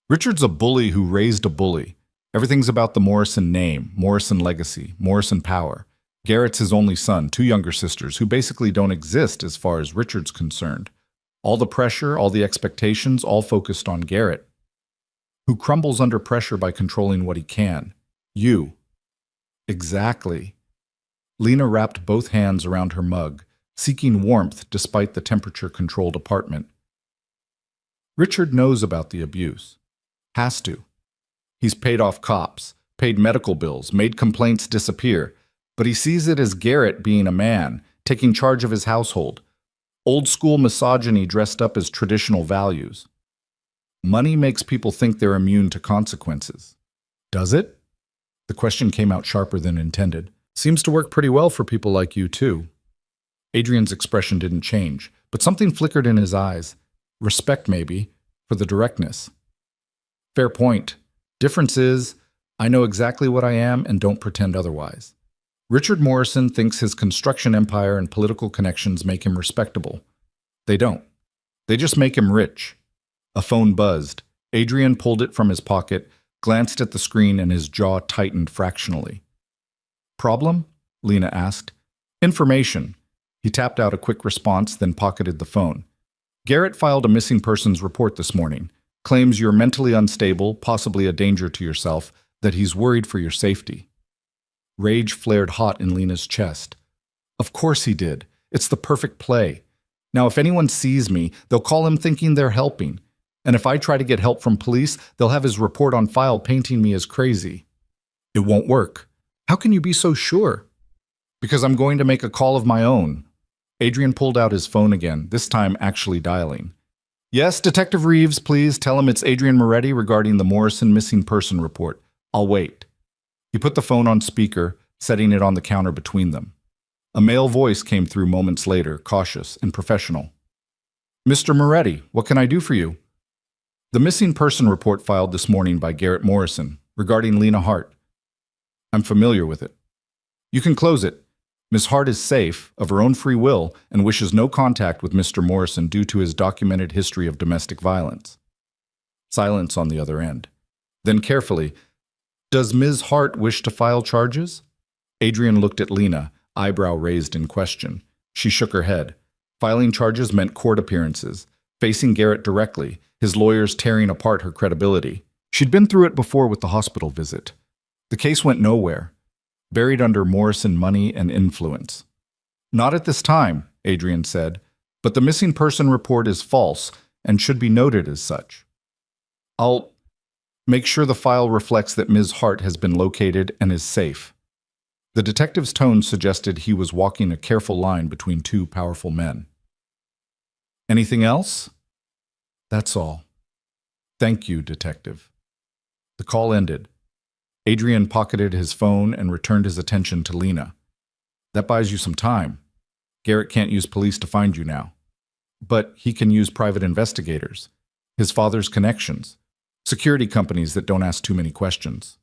Richard's a bully who raised a bully. Everything's about the Morrison name, Morrison legacy, Morrison power. Garrett's his only son, 2 younger sisters, who basically don't exist as far as Richard's concerned. All the pressure, all the expectations, all focused on Garrett, who crumbles under pressure by controlling what he can. You." "Exactly." Lena wrapped both hands around her mug, seeking warmth despite the temperature-controlled apartment. "Richard knows about the abuse. Has to. He's paid off cops, paid medical bills, made complaints disappear, but he sees it as Garrett being a man, taking charge of his household. Old-school misogyny dressed up as traditional values. Money makes people think they're immune to consequences. Does it?" The question came out sharper than intended. "Seems to work pretty well for people like you, too." Adrian's expression didn't change, but something flickered in his eyes. Respect, maybe, for the directness. "Fair point. Difference is, I know exactly what I am and don't pretend otherwise. Richard Morrison thinks his construction empire and political connections make him respectable. They don't. They just make him rich." A phone buzzed. Adrian pulled it from his pocket, glanced at the screen, and his jaw tightened fractionally. "Problem?" Lena asked. "Information." He tapped out a quick response, then pocketed the phone. "Garrett filed a missing persons report this morning. Claims you're mentally unstable, possibly a danger to yourself, that he's worried for your safety." Rage flared hot in Lena's chest. "Of course he did. It's the perfect play. Now if anyone sees me, they'll call him thinking they're helping. And if I try to get help from police, they'll have his report on file painting me as crazy. It won't work." "How can you be so sure?" "Because I'm going to make a call of my own." Adrian pulled out his phone again, this time actually dialing. "Yes, Detective Reeves, please tell him it's Adrian Moretti regarding the Morrison missing person report. I'll wait." He put the phone on speaker, setting it on the counter between them. A male voice came through moments later, cautious and professional. "Mr. Moretti, what can I do for you?" "The missing person report filed this morning by Garrett Morrison, regarding Lena Hart." "I'm familiar with it." "You can close it. Miss Hart is safe, of her own free will, and wishes no contact with Mr. Morrison due to his documented history of domestic violence." Silence on the other end. Then carefully, "Does Ms. Hart wish to file charges?" Adrian looked at Lena, eyebrow raised in question. She shook her head. Filing charges meant court appearances, facing Garrett directly, his lawyers tearing apart her credibility. She'd been through it before with the hospital visit. The case went nowhere, buried under Morrison money and influence. "Not at this time," Adrian said, "but the missing person report is false and should be noted as such. I'll make sure the file reflects that Ms. Hart has been located and is safe." The detective's tone suggested he was walking a careful line between two powerful men. Anything else? That's all. Thank you, detective. The call ended. Adrian pocketed his phone and returned his attention to Lena. That buys you some time. Garrett can't use police to find you now. But he can use private investigators, his father's connections, security companies that don't ask too many questions.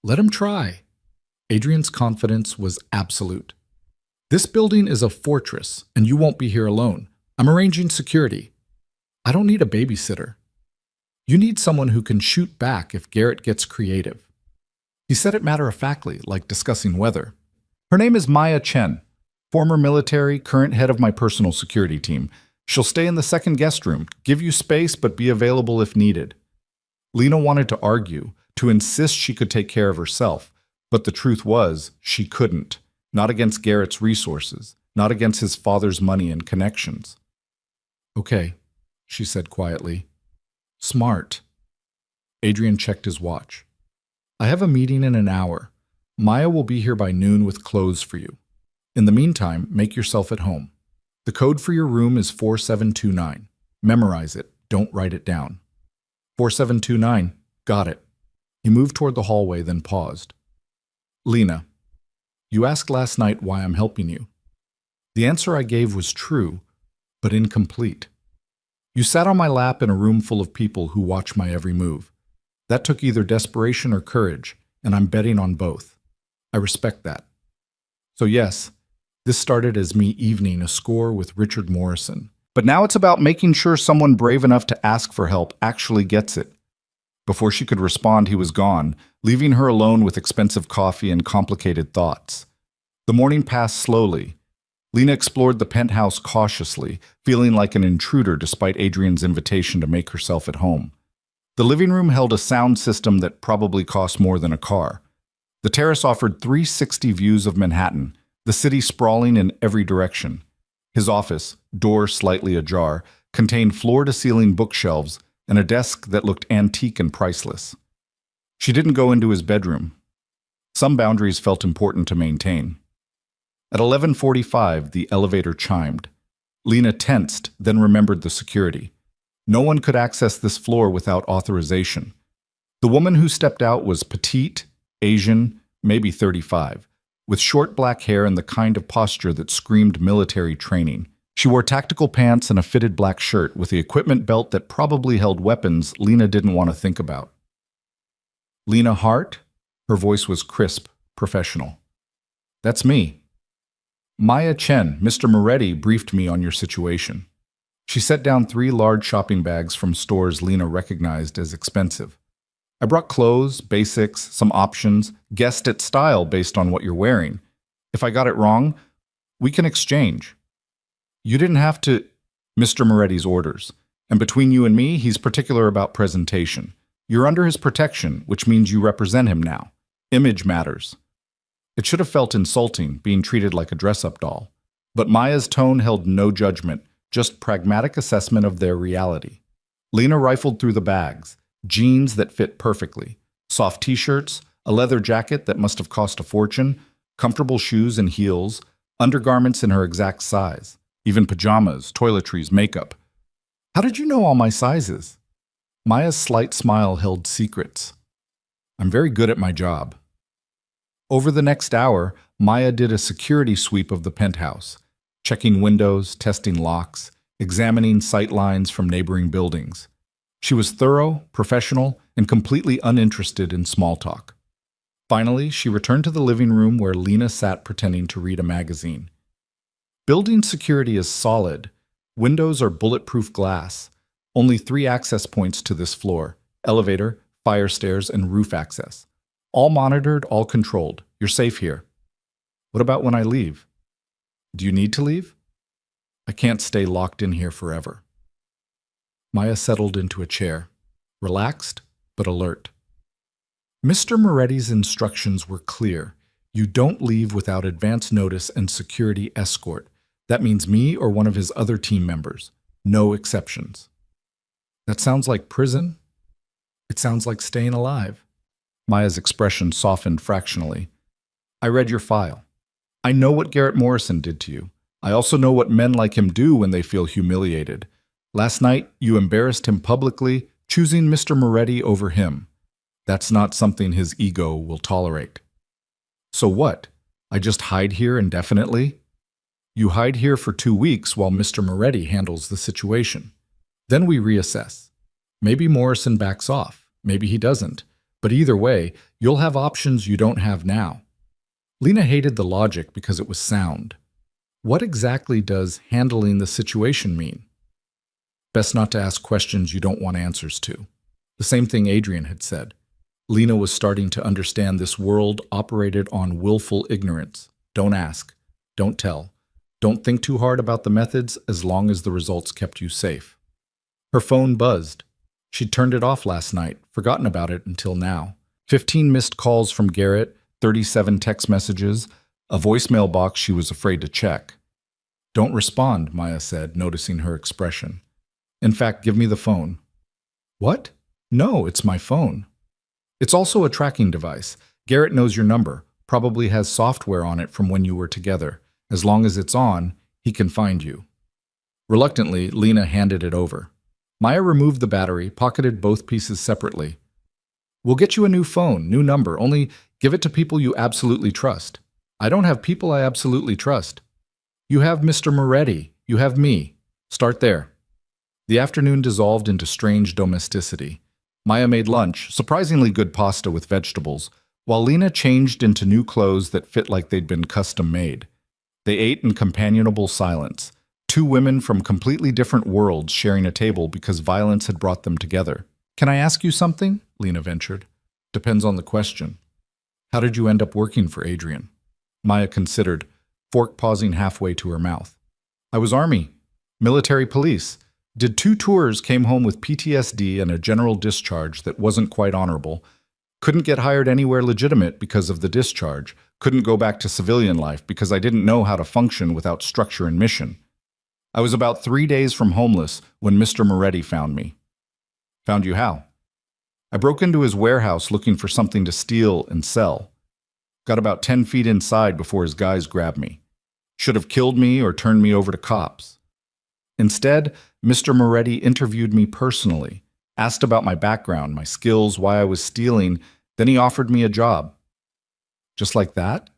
Let him try. Adrian's confidence was absolute. This building is a fortress, and you won't be here alone. I'm arranging security. I don't need a babysitter. You need someone who can shoot back if Garrett gets creative. He said it matter-of-factly, like discussing weather. Her name is Maya Chen, former military, current head of my personal security team. She'll stay in the second guest room, give you space, but be available if needed. Lena wanted to argue, to insist she could take care of herself, but the truth was she couldn't. Not against Garrett's resources, not against his father's money and connections. Okay, she said quietly. Smart. Adrian checked his watch. I have a meeting in an hour. Maya will be here by noon with clothes for you. In the meantime, make yourself at home. The code for your room is 4729. Memorize it. Don't write it down. 4729. Got it. He moved toward the hallway, then paused. Lena, you asked last night why I'm helping you. The answer I gave was true, but incomplete. You sat on my lap in a room full of people who watch my every move. That took either desperation or courage, and I'm betting on both. I respect that. So yes, this started as me evening a score with Richard Morrison. But now it's about making sure someone brave enough to ask for help actually gets it. Before she could respond, he was gone, leaving her alone with expensive coffee and complicated thoughts. The morning passed slowly. Lena explored the penthouse cautiously, feeling like an intruder despite Adrian's invitation to make herself at home. The living room held a sound system that probably cost more than a car. The terrace offered 360 views of Manhattan, the city sprawling in every direction. His office, door slightly ajar, contained floor-to-ceiling bookshelves and a desk that looked antique and priceless. She didn't go into his bedroom. Some boundaries felt important to maintain. At 11:45, the elevator chimed. Lena tensed, then remembered the security. No one could access this floor without authorization. The woman who stepped out was petite, Asian, maybe 35, with short black hair and the kind of posture that screamed military training. She wore tactical pants and a fitted black shirt with the equipment belt that probably held weapons Lena didn't want to think about. Lena Hart? Her voice was crisp, professional. That's me. Maya Chen, Mr. Moretti briefed me on your situation. She set down 3 large shopping bags from stores Lena recognized as expensive. I brought clothes, basics, some options, guessed at style based on what you're wearing. If I got it wrong, we can exchange. You didn't have to. Mr. Moretti's orders. And between you and me, he's particular about presentation. You're under his protection, which means you represent him now. Image matters. It should have felt insulting, being treated like a dress-up doll. But Maya's tone held no judgment, just pragmatic assessment of their reality. Lena rifled through the bags. Jeans that fit perfectly, soft t-shirts, a leather jacket that must have cost a fortune, comfortable shoes and heels, undergarments in her exact size, even pajamas, toiletries, makeup. How did you know all my sizes? Maya's slight smile held secrets. I'm very good at my job. Over the next hour, Maya did a security sweep of the penthouse, checking windows, testing locks, examining sight lines from neighboring buildings. She was thorough, professional, and completely uninterested in small talk. Finally, she returned to the living room where Lena sat pretending to read a magazine. Building security is solid. Windows are bulletproof glass. Only 3 access points to this floor: elevator, fire stairs, and roof access. All monitored, all controlled. You're safe here. What about when I leave? Do you need to leave? I can't stay locked in here forever. Maya settled into a chair, relaxed but alert. Mr. Moretti's instructions were clear. You don't leave without advance notice and security escort. That means me or one of his other team members. No exceptions. That sounds like prison. It sounds like staying alive. Maya's expression softened fractionally. I read your file. I know what Garrett Morrison did to you. I also know what men like him do when they feel humiliated. Last night, you embarrassed him publicly, choosing Mr. Moretti over him. That's not something his ego will tolerate. So what? I just hide here indefinitely? You hide here for 2 weeks while Mr. Moretti handles the situation. Then we reassess. Maybe Morrison backs off. Maybe he doesn't. But either way, you'll have options you don't have now. Lena hated the logic because it was sound. What exactly does handling the situation mean? Best not to ask questions you don't want answers to. The same thing Adrian had said. Lena was starting to understand this world operated on willful ignorance. Don't ask. Don't tell. Don't think too hard about the methods as long as the results kept you safe. Her phone buzzed. She'd turned it off last night, forgotten about it until now. 15 missed calls from Garrett, 37 text messages, a voicemail box she was afraid to check. Don't respond, Maya said, noticing her expression. In fact, give me the phone. What? No, it's my phone. It's also a tracking device. Garrett knows your number, probably has software on it from when you were together. As long as it's on, he can find you. Reluctantly, Lena handed it over. Maya removed the battery, pocketed both pieces separately. We'll get you a new phone, new number, only give it to people you absolutely trust. I don't have people I absolutely trust. You have Mr. Moretti. You have me. Start there. The afternoon dissolved into strange domesticity. Maya made lunch, surprisingly good pasta with vegetables, while Lena changed into new clothes that fit like they'd been custom-made. They ate in companionable silence, two women from completely different worlds sharing a table because violence had brought them together. Can I ask you something? Lena ventured. Depends on the question. How did you end up working for Adrian? Maya considered, fork pausing halfway to her mouth. I was Army, military police. Did 2 tours, came home with PTSD and a general discharge that wasn't quite honorable. Couldn't get hired anywhere legitimate because of the discharge. Couldn't go back to civilian life because I didn't know how to function without structure and mission. I was about 3 days from homeless when Mr. Moretti found me. Found you how? I broke into his warehouse looking for something to steal and sell. Got about 10 feet inside before his guys grabbed me. Should have killed me or turned me over to cops. Instead, Mr. Moretti interviewed me personally, asked about my background, my skills, why I was stealing, then he offered me a job. Just like that?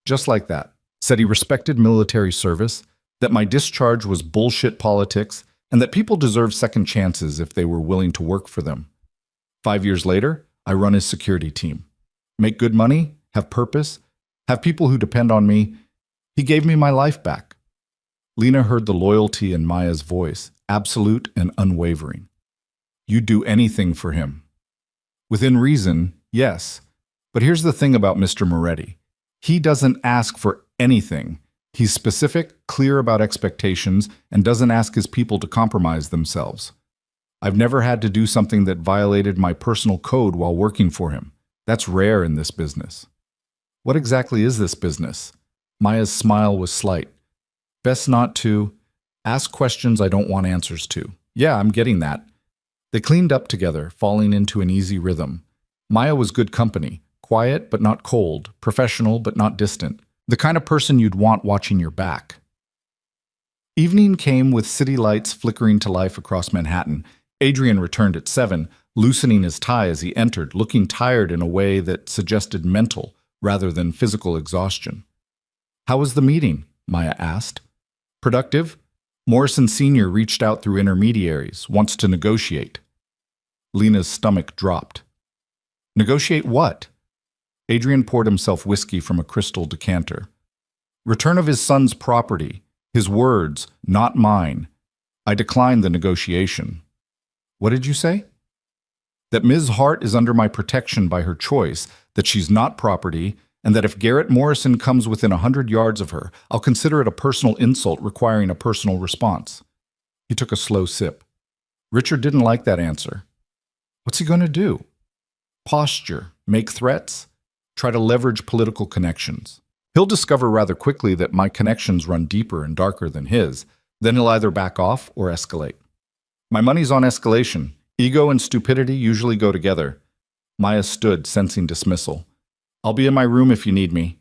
Just like that. Said he respected military service, that my discharge was bullshit politics, and that people deserve second chances if they were willing to work for them. 5 years later, I run his security team. Make good money, have purpose, have people who depend on me. He gave me my life back. Lena heard the loyalty in Maya's voice, absolute and unwavering. You'd do anything for him. Within reason, yes. But here's the thing about Mr. Moretti. He doesn't ask for anything. He's specific, clear about expectations, and doesn't ask his people to compromise themselves. I've never had to do something that violated my personal code while working for him. That's rare in this business. What exactly is this business? Maya's smile was slight. Best not to ask questions I don't want answers to. Yeah, I'm getting that. They cleaned up together, falling into an easy rhythm. Maya was good company, quiet but not cold, professional but not distant, the kind of person you'd want watching your back. Evening came with city lights flickering to life across Manhattan. Adrian returned at 7, loosening his tie as he entered, looking tired in a way that suggested mental rather than physical exhaustion. How was the meeting? Maya asked. Productive? Morrison Sr. reached out through intermediaries, wants to negotiate. Lena's stomach dropped. Negotiate what? Adrian poured himself whiskey from a crystal decanter. Return of his son's property. His words, not mine. I declined the negotiation. What did you say? That Ms. Hart is under my protection by her choice, that she's not property, and that if Garrett Morrison comes within 100 yards of her, I'll consider it a personal insult requiring a personal response. He took a slow sip. Richard didn't like that answer. What's he going to do? Posture, make threats, try to leverage political connections. He'll discover rather quickly that my connections run deeper and darker than his. Then he'll either back off or escalate. My money's on escalation. Ego and stupidity usually go together. Maya stood, sensing dismissal. I'll be in my room if you need me.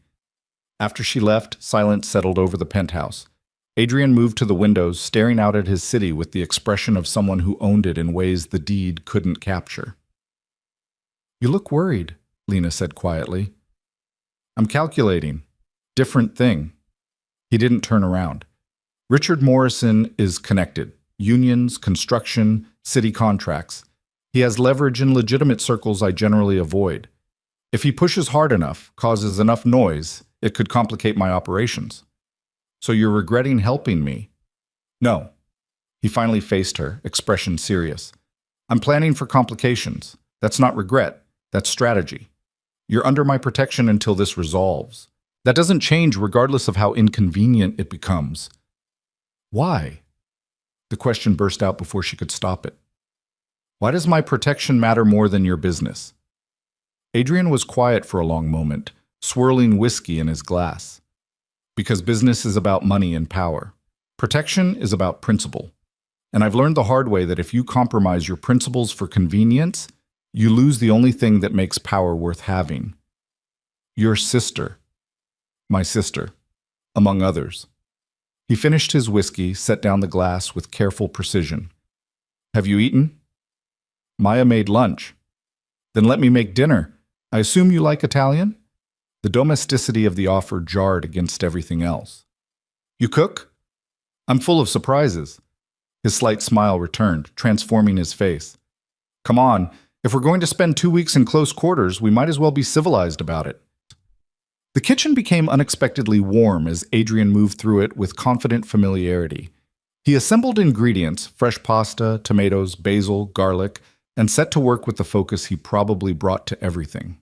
After she left, silence settled over the penthouse. Adrian moved to the windows, staring out at his city with the expression of someone who owned it in ways the deed couldn't capture. You look worried, Lena said quietly. I'm calculating. Different thing. He didn't turn around. Richard Morrison is connected. Unions, construction, city contracts. He has leverage in legitimate circles I generally avoid. If he pushes hard enough, causes enough noise, it could complicate my operations. So you're regretting helping me? No. He finally faced her, expression serious. I'm planning for complications. That's not regret. That's strategy. You're under my protection until this resolves. That doesn't change regardless of how inconvenient it becomes. Why? The question burst out before she could stop it. Why does my protection matter more than your business? Adrian was quiet for a long moment, swirling whiskey in his glass. Because business is about money and power. Protection is about principle. And I've learned the hard way that if you compromise your principles for convenience, you lose the only thing that makes power worth having. Your sister. My sister. Among others. He finished his whiskey, set down the glass with careful precision. Have you eaten? Maya made lunch. Then let me make dinner. I assume you like Italian? The domesticity of the offer jarred against everything else. You cook? I'm full of surprises. His slight smile returned, transforming his face. Come on, if we're going to spend 2 weeks in close quarters, we might as well be civilized about it. The kitchen became unexpectedly warm as Adrian moved through it with confident familiarity. He assembled ingredients, fresh pasta, tomatoes, basil, garlic, and set to work with the focus he probably brought to everything.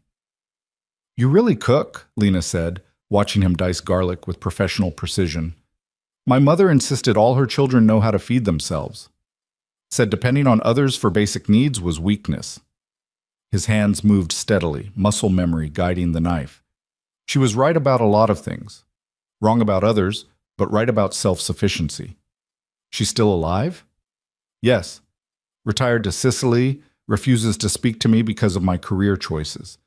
You really cook, Lena said, watching him dice garlic with professional precision. My mother insisted all her children know how to feed themselves. Said depending on others for basic needs was weakness. His hands moved steadily, muscle memory guiding the knife. She was right about a lot of things. Wrong about others, but right about self-sufficiency. She's still alive? Yes. Retired to Sicily, refuses to speak to me because of my career choices.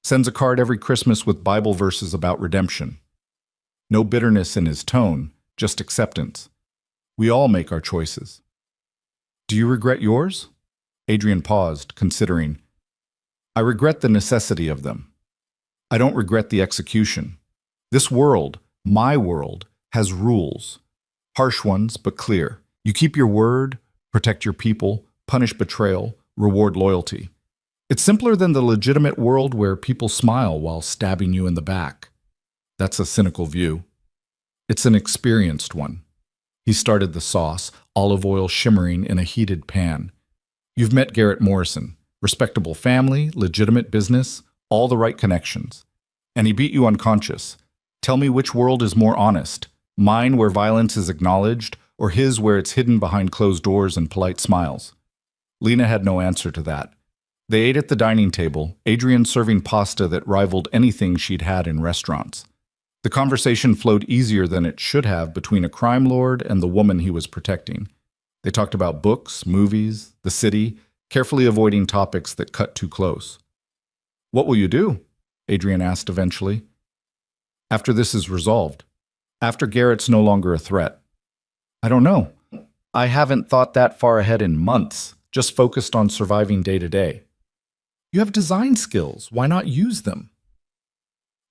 Sends a card every Christmas with Bible verses about redemption. No bitterness in his tone, just acceptance. We all make our choices. Do you regret yours? Adrian paused, considering. I regret the necessity of them. I don't regret the execution. This world, my world, has rules. Harsh ones, but clear. You keep your word, protect your people, punish betrayal, reward loyalty. It's simpler than the legitimate world where people smile while stabbing you in the back. That's a cynical view. It's an experienced one. He started the sauce, olive oil shimmering in a heated pan. You've met Garrett Morrison. Respectable family, legitimate business, all the right connections. And he beat you unconscious. Tell me which world is more honest, mine where violence is acknowledged, or his where it's hidden behind closed doors and polite smiles. Lena had no answer to that. They ate at the dining table, Adrian serving pasta that rivaled anything she'd had in restaurants. The conversation flowed easier than it should have between a crime lord and the woman he was protecting. They talked about books, movies, the city, carefully avoiding topics that cut too close. What will you do? Adrian asked eventually. After this is resolved. After Garrett's no longer a threat. I don't know. I haven't thought that far ahead in months, just focused on surviving day to day. You have design skills. Why not use them?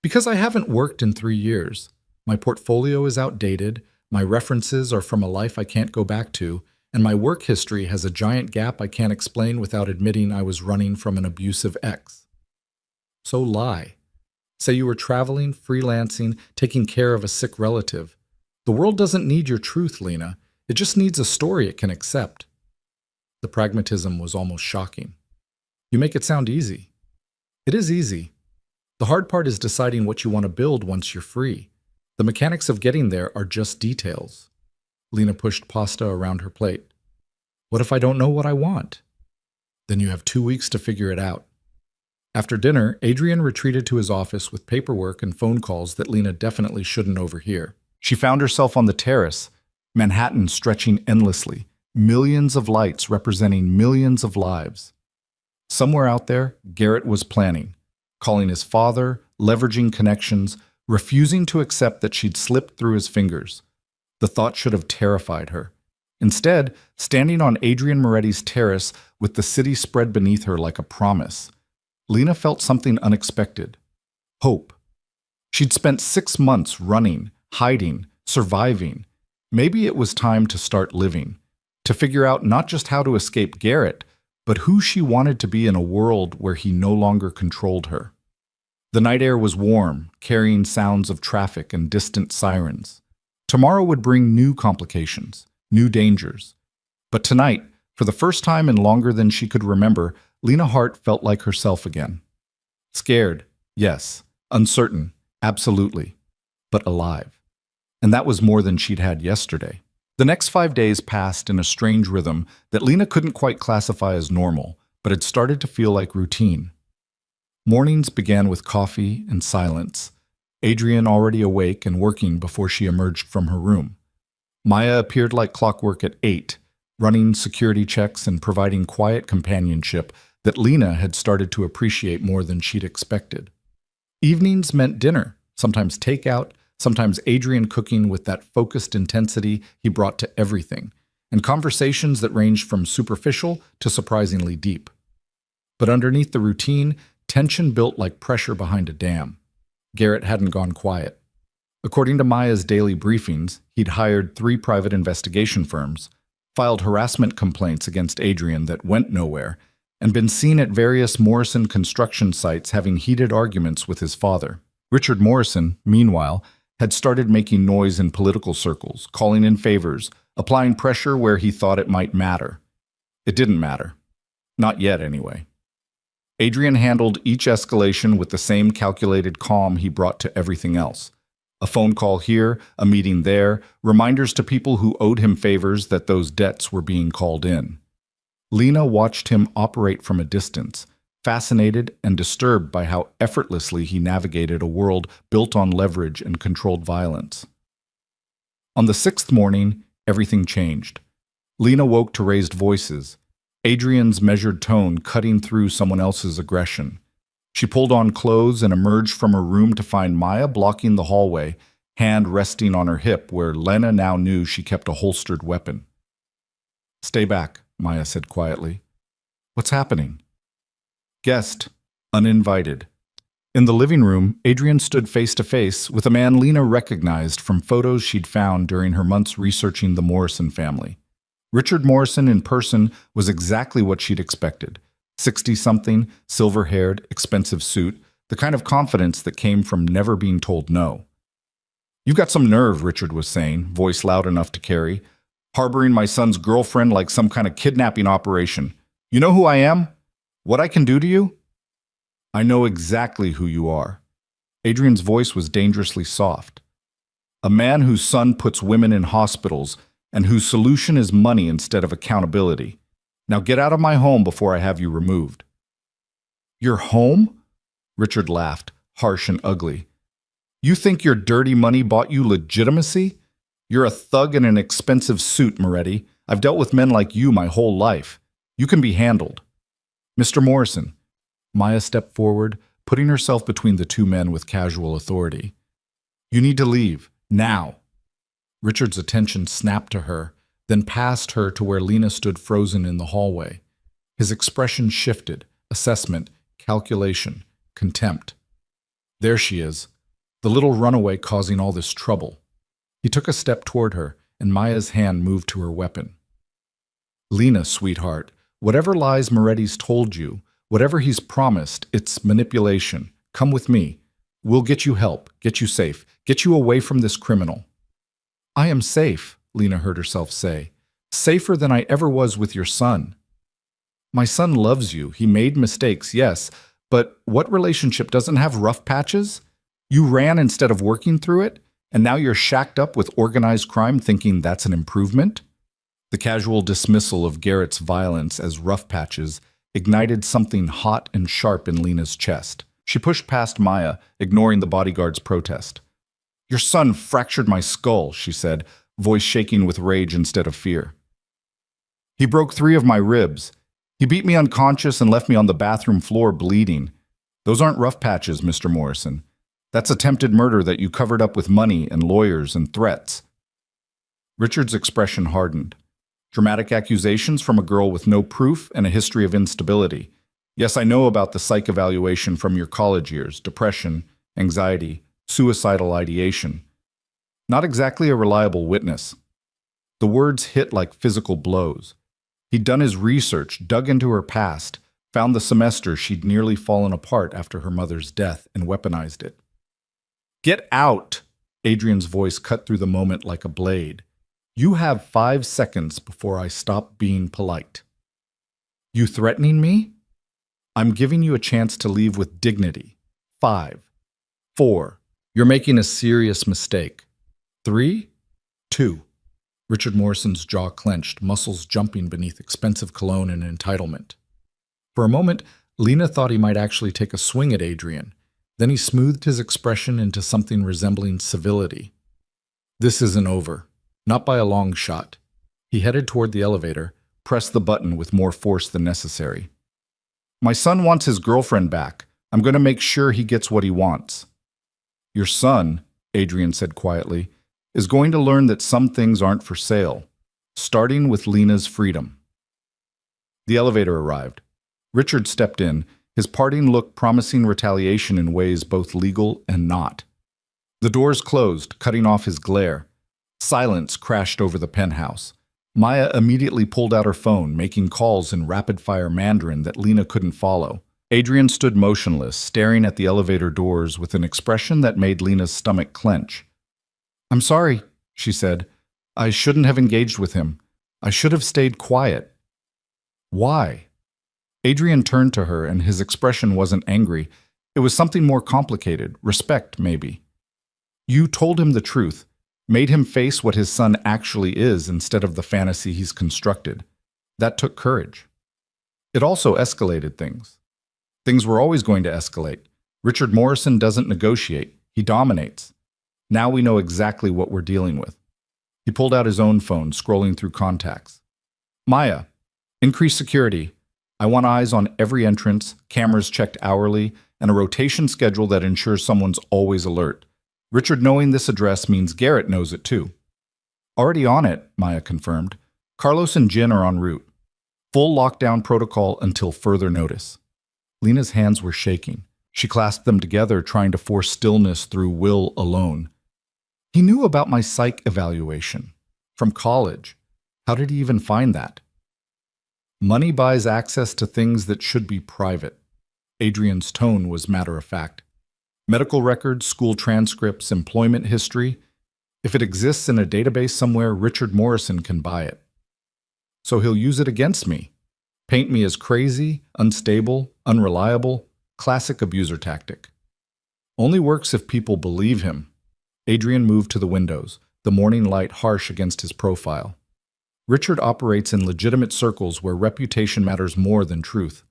Because I haven't worked in 3 years. My portfolio is outdated, my references are from a life I can't go back to, and my work history has a giant gap I can't explain without admitting I was running from an abusive ex. So lie. Say you were traveling, freelancing, taking care of a sick relative. The world doesn't need your truth, Lena. It just needs a story it can accept. The pragmatism was almost shocking. You make it sound easy. It is easy. The hard part is deciding what you want to build once you're free. The mechanics of getting there are just details. Lena pushed pasta around her plate. What if I don't know what I want? Then you have 2 weeks to figure it out. After dinner, Adrian retreated to his office with paperwork and phone calls that Lena definitely shouldn't overhear. She found herself on the terrace, Manhattan stretching endlessly, millions of lights representing millions of lives. Somewhere out there, Garrett was planning, calling his father, leveraging connections, refusing to accept that she'd slipped through his fingers. The thought should have terrified her. Instead, standing on Adrian Moretti's terrace with the city spread beneath her like a promise, Lena felt something unexpected. Hope. She'd spent 6 months running, hiding, surviving. Maybe it was time to start living, to figure out not just how to escape Garrett, but who she wanted to be in a world where he no longer controlled her. The night air was warm, carrying sounds of traffic and distant sirens. Tomorrow would bring new complications, new dangers. But tonight, for the first time in longer than she could remember, Lena Hart felt like herself again. Scared, yes. Uncertain, absolutely. But alive. And that was more than she'd had yesterday. The next 5 days passed in a strange rhythm that Lena couldn't quite classify as normal, but had started to feel like routine. Mornings began with coffee and silence, Adrian already awake and working before she emerged from her room. Maya appeared like clockwork at 8, running security checks and providing quiet companionship that Lena had started to appreciate more than she'd expected. Evenings meant dinner, sometimes takeout, sometimes Adrian cooking with that focused intensity he brought to everything, and conversations that ranged from superficial to surprisingly deep. But underneath the routine, tension built like pressure behind a dam. Garrett hadn't gone quiet. According to Maya's daily briefings, he'd hired 3 private investigation firms, filed harassment complaints against Adrian that went nowhere, and been seen at various Morrison construction sites having heated arguments with his father. Richard Morrison, meanwhile, had started making noise in political circles, calling in favors, applying pressure where he thought it might matter. It didn't matter. Not yet, anyway. Adrian handled each escalation with the same calculated calm he brought to everything else. A phone call here, a meeting there, reminders to people who owed him favors that those debts were being called in. Lena watched him operate from a distance, fascinated and disturbed by how effortlessly he navigated a world built on leverage and controlled violence. On the 6th morning, everything changed. Lena woke to raised voices, Adrian's measured tone cutting through someone else's aggression. She pulled on clothes and emerged from her room to find Maya blocking the hallway, hand resting on her hip where Lena now knew she kept a holstered weapon. "Stay back," Maya said quietly. "What's happening?" Guest, uninvited. In the living room, Adrian stood face to face with a man Lena recognized from photos she'd found during her months researching the Morrison family. Richard Morrison in person was exactly what she'd expected. 60-something, silver-haired, expensive suit, the kind of confidence that came from never being told no. "You've got some nerve," Richard was saying, voice loud enough to carry, "harboring my son's girlfriend like some kind of kidnapping operation. You know who I am? What I can do to you?" "I know exactly who you are." Adrian's voice was dangerously soft. "A man whose son puts women in hospitals and whose solution is money instead of accountability. Now get out of my home before I have you removed." "Your home?" Richard laughed, harsh and ugly. "You think your dirty money bought you legitimacy? You're a thug in an expensive suit, Moretti. I've dealt with men like you my whole life. You can be handled." "Mr. Morrison." Maya stepped forward, putting herself between the 2 men with casual authority. "You need to leave, now." Richard's attention snapped to her, then passed her to where Lena stood frozen in the hallway. His expression shifted, assessment, calculation, contempt. "There she is, the little runaway causing all this trouble." He took a step toward her, and Maya's hand moved to her weapon. "Lena, sweetheart, whatever lies Moretti's told you, whatever he's promised, it's manipulation. Come with me. We'll get you help, get you safe, get you away from this criminal." "I am safe," Lena heard herself say. "Safer than I ever was with your son." "My son loves you. He made mistakes, yes, but what relationship doesn't have rough patches? You ran instead of working through it, and now you're shacked up with organized crime thinking that's an improvement?" The casual dismissal of Garrett's violence as rough patches ignited something hot and sharp in Lena's chest. She pushed past Maya, ignoring the bodyguard's protest. "Your son fractured my skull," she said, voice shaking with rage instead of fear. "He broke 3 of my ribs. He beat me unconscious and left me on the bathroom floor bleeding. Those aren't rough patches, Mr. Morrison. That's attempted murder that you covered up with money and lawyers and threats. Richard's expression hardened. Dramatic accusations from a girl with no proof and a history of instability. Yes, I know about the psych evaluation from your college years, depression, anxiety, suicidal ideation. Not exactly a reliable witness. The words hit like physical blows. He'd done his research, dug into her past, found the semester she'd nearly fallen apart after her mother's death, and weaponized it. Get out! Adrian's voice cut through the moment like a blade. You have 5 seconds before I stop being polite. You threatening me? I'm giving you a chance to leave with dignity. 5, 4. You're making a serious mistake. 3, 2. Richard Morrison's jaw clenched, muscles jumping beneath expensive cologne and entitlement. For a moment, Lena thought he might actually take a swing at Adrian. Then he smoothed his expression into something resembling civility. This isn't over. Not by a long shot. He headed toward the elevator, pressed the button with more force than necessary. My son wants his girlfriend back. I'm going to make sure he gets what he wants. Your son, Adrian said quietly, is going to learn that some things aren't for sale, starting with Lena's freedom. The elevator arrived. Richard stepped in, his parting look promising retaliation in ways both legal and not. The doors closed, cutting off his glare. Silence crashed over the penthouse. Maya immediately pulled out her phone, making calls in rapid-fire Mandarin that Lena couldn't follow. Adrian stood motionless, staring at the elevator doors with an expression that made Lena's stomach clench. I'm sorry, she said. I shouldn't have engaged with him. I should have stayed quiet. Why? Adrian turned to her, and his expression wasn't angry. It was something more complicated, respect, maybe. You told him the truth. Made him face what his son actually is instead of the fantasy he's constructed. That took courage. It also escalated things. Things were always going to escalate. Richard Morrison doesn't negotiate. He dominates. Now we know exactly what we're dealing with. He pulled out his own phone, scrolling through contacts. Maya, increase security. I want eyes on every entrance, cameras checked hourly, and a rotation schedule that ensures someone's always alert. Richard knowing this address means Garrett knows it too. Already on it, Maya confirmed. Carlos and Jin are en route. Full lockdown protocol until further notice. Lena's hands were shaking. She clasped them together, trying to force stillness through will alone. He knew about my psych evaluation. From college. How did he even find that? Money buys access to things that should be private. Adrian's tone was matter-of-fact. Medical records, school transcripts, employment history. If it exists in a database somewhere, Richard Morrison can buy it. So he'll use it against me. Paint me as crazy, unstable, unreliable, classic abuser tactic. Only works if people believe him. Adrian moved to the windows, the morning light harsh against his profile. Richard operates in legitimate circles where reputation matters more than truth.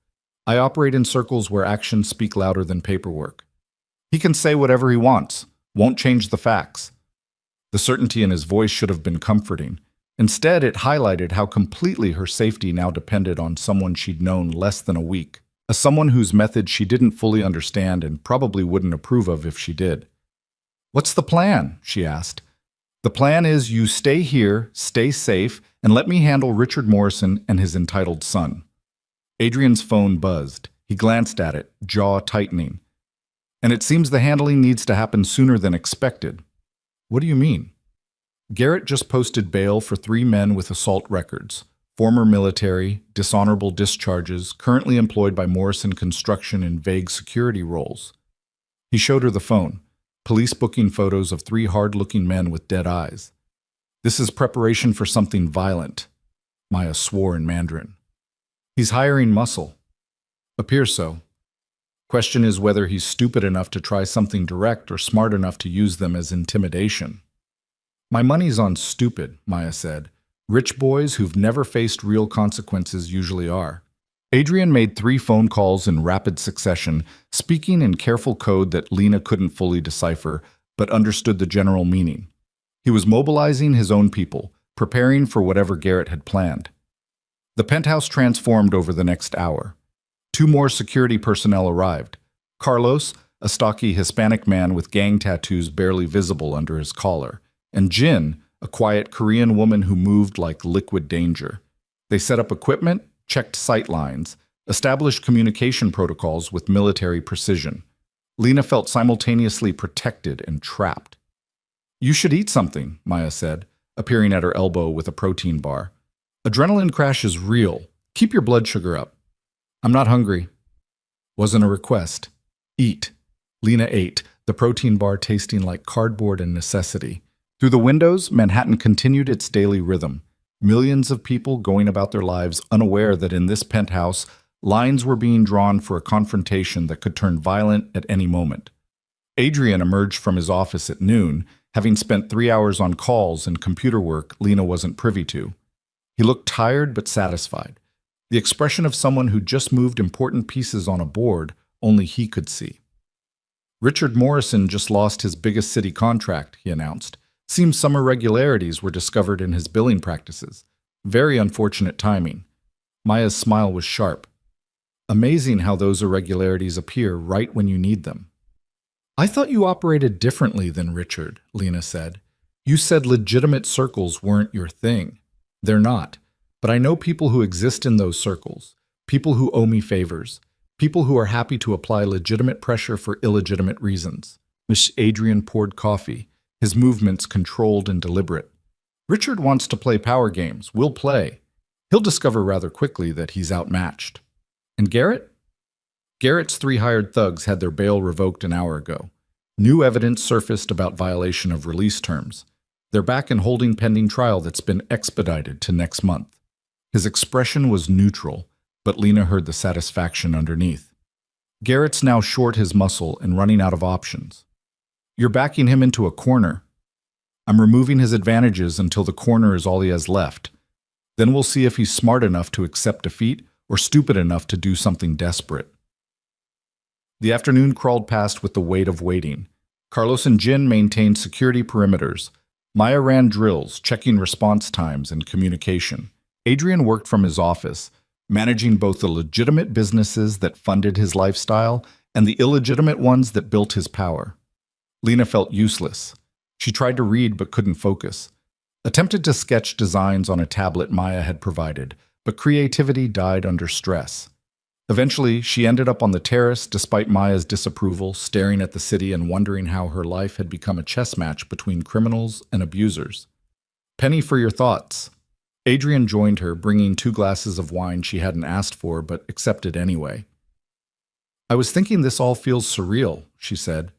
I operate in circles where actions speak louder than paperwork. He can say whatever he wants, won't change the facts. The certainty in his voice should have been comforting. Instead, it highlighted how completely her safety now depended on someone she'd known less than a week, someone whose methods she didn't fully understand and probably wouldn't approve of if she did. What's the plan? She asked. The plan is you stay here, stay safe, and let me handle Richard Morrison and his entitled son. Adrian's phone buzzed. He glanced at it, jaw tightening. And it seems the handling needs to happen sooner than expected. What do you mean? Garrett just posted bail for 3 men with assault records, former military, dishonorable discharges, currently employed by Morrison Construction in vague security roles. He showed her the phone, police booking photos of 3 hard-looking men with dead eyes. This is preparation for something violent, Maya swore in Mandarin. He's hiring muscle. Appears so. Question is whether he's stupid enough to try something direct or smart enough to use them as intimidation. My money's on stupid, Maya said. Rich boys who've never faced real consequences usually are. Adrian made 3 phone calls in rapid succession, speaking in careful code that Lena couldn't fully decipher, but understood the general meaning. He was mobilizing his own people, preparing for whatever Garrett had planned. The penthouse transformed over the next hour. 2 more security personnel arrived. Carlos, a stocky Hispanic man with gang tattoos barely visible under his collar, and Jin, a quiet Korean woman who moved like liquid danger. They set up equipment, checked sight lines, established communication protocols with military precision. Lena felt simultaneously protected and trapped. "You should eat something," Maya said, appearing at her elbow with a protein bar. "Adrenaline crash is real. Keep your blood sugar up." "I'm not hungry." Wasn't a request. Eat. Lena ate, the protein bar tasting like cardboard and necessity. Through the windows, Manhattan continued its daily rhythm. Millions of people going about their lives unaware that in this penthouse, lines were being drawn for a confrontation that could turn violent at any moment. Adrian emerged from his office at noon, having spent 3 hours on calls and computer work Lena wasn't privy to. He looked tired but satisfied, the expression of someone who just moved important pieces on a board only he could see. "Richard Morrison just lost his biggest city contract," he announced. "Seems some irregularities were discovered in his billing practices. Very unfortunate timing." Maya's smile was sharp. "Amazing how those irregularities appear right when you need them." "I thought you operated differently than Richard," Lena said. "You said legitimate circles weren't your thing. They're not. But I know people who exist in those circles, people who owe me favors, people who are happy to apply legitimate pressure for illegitimate reasons." Miss Adrian poured coffee, his movements controlled and deliberate. "Richard wants to play power games. We'll play. He'll discover rather quickly that he's outmatched." "And Garrett?" "Garrett's 3 hired thugs had their bail revoked an hour ago. New evidence surfaced about violation of release terms. They're back in holding pending trial that's been expedited to next month." His expression was neutral, but Lena heard the satisfaction underneath. "Garrett's now short his muscle and running out of options. You're backing him into a corner. I'm removing his advantages until the corner is all he has left. Then we'll see if he's smart enough to accept defeat or stupid enough to do something desperate." The afternoon crawled past with the weight of waiting. Carlos and Jin maintained security perimeters. Maya ran drills, checking response times and communication. Adrian worked from his office, managing both the legitimate businesses that funded his lifestyle and the illegitimate ones that built his power. Lena felt useless. She tried to read but couldn't focus. Attempted to sketch designs on a tablet Maya had provided, but creativity died under stress. Eventually, she ended up on the terrace despite Maya's disapproval, staring at the city and wondering how her life had become a chess match between criminals and abusers. "Penny for your thoughts." Adrian joined her, bringing 2 glasses of wine she hadn't asked for but accepted anyway. "I was thinking this all feels surreal," she said.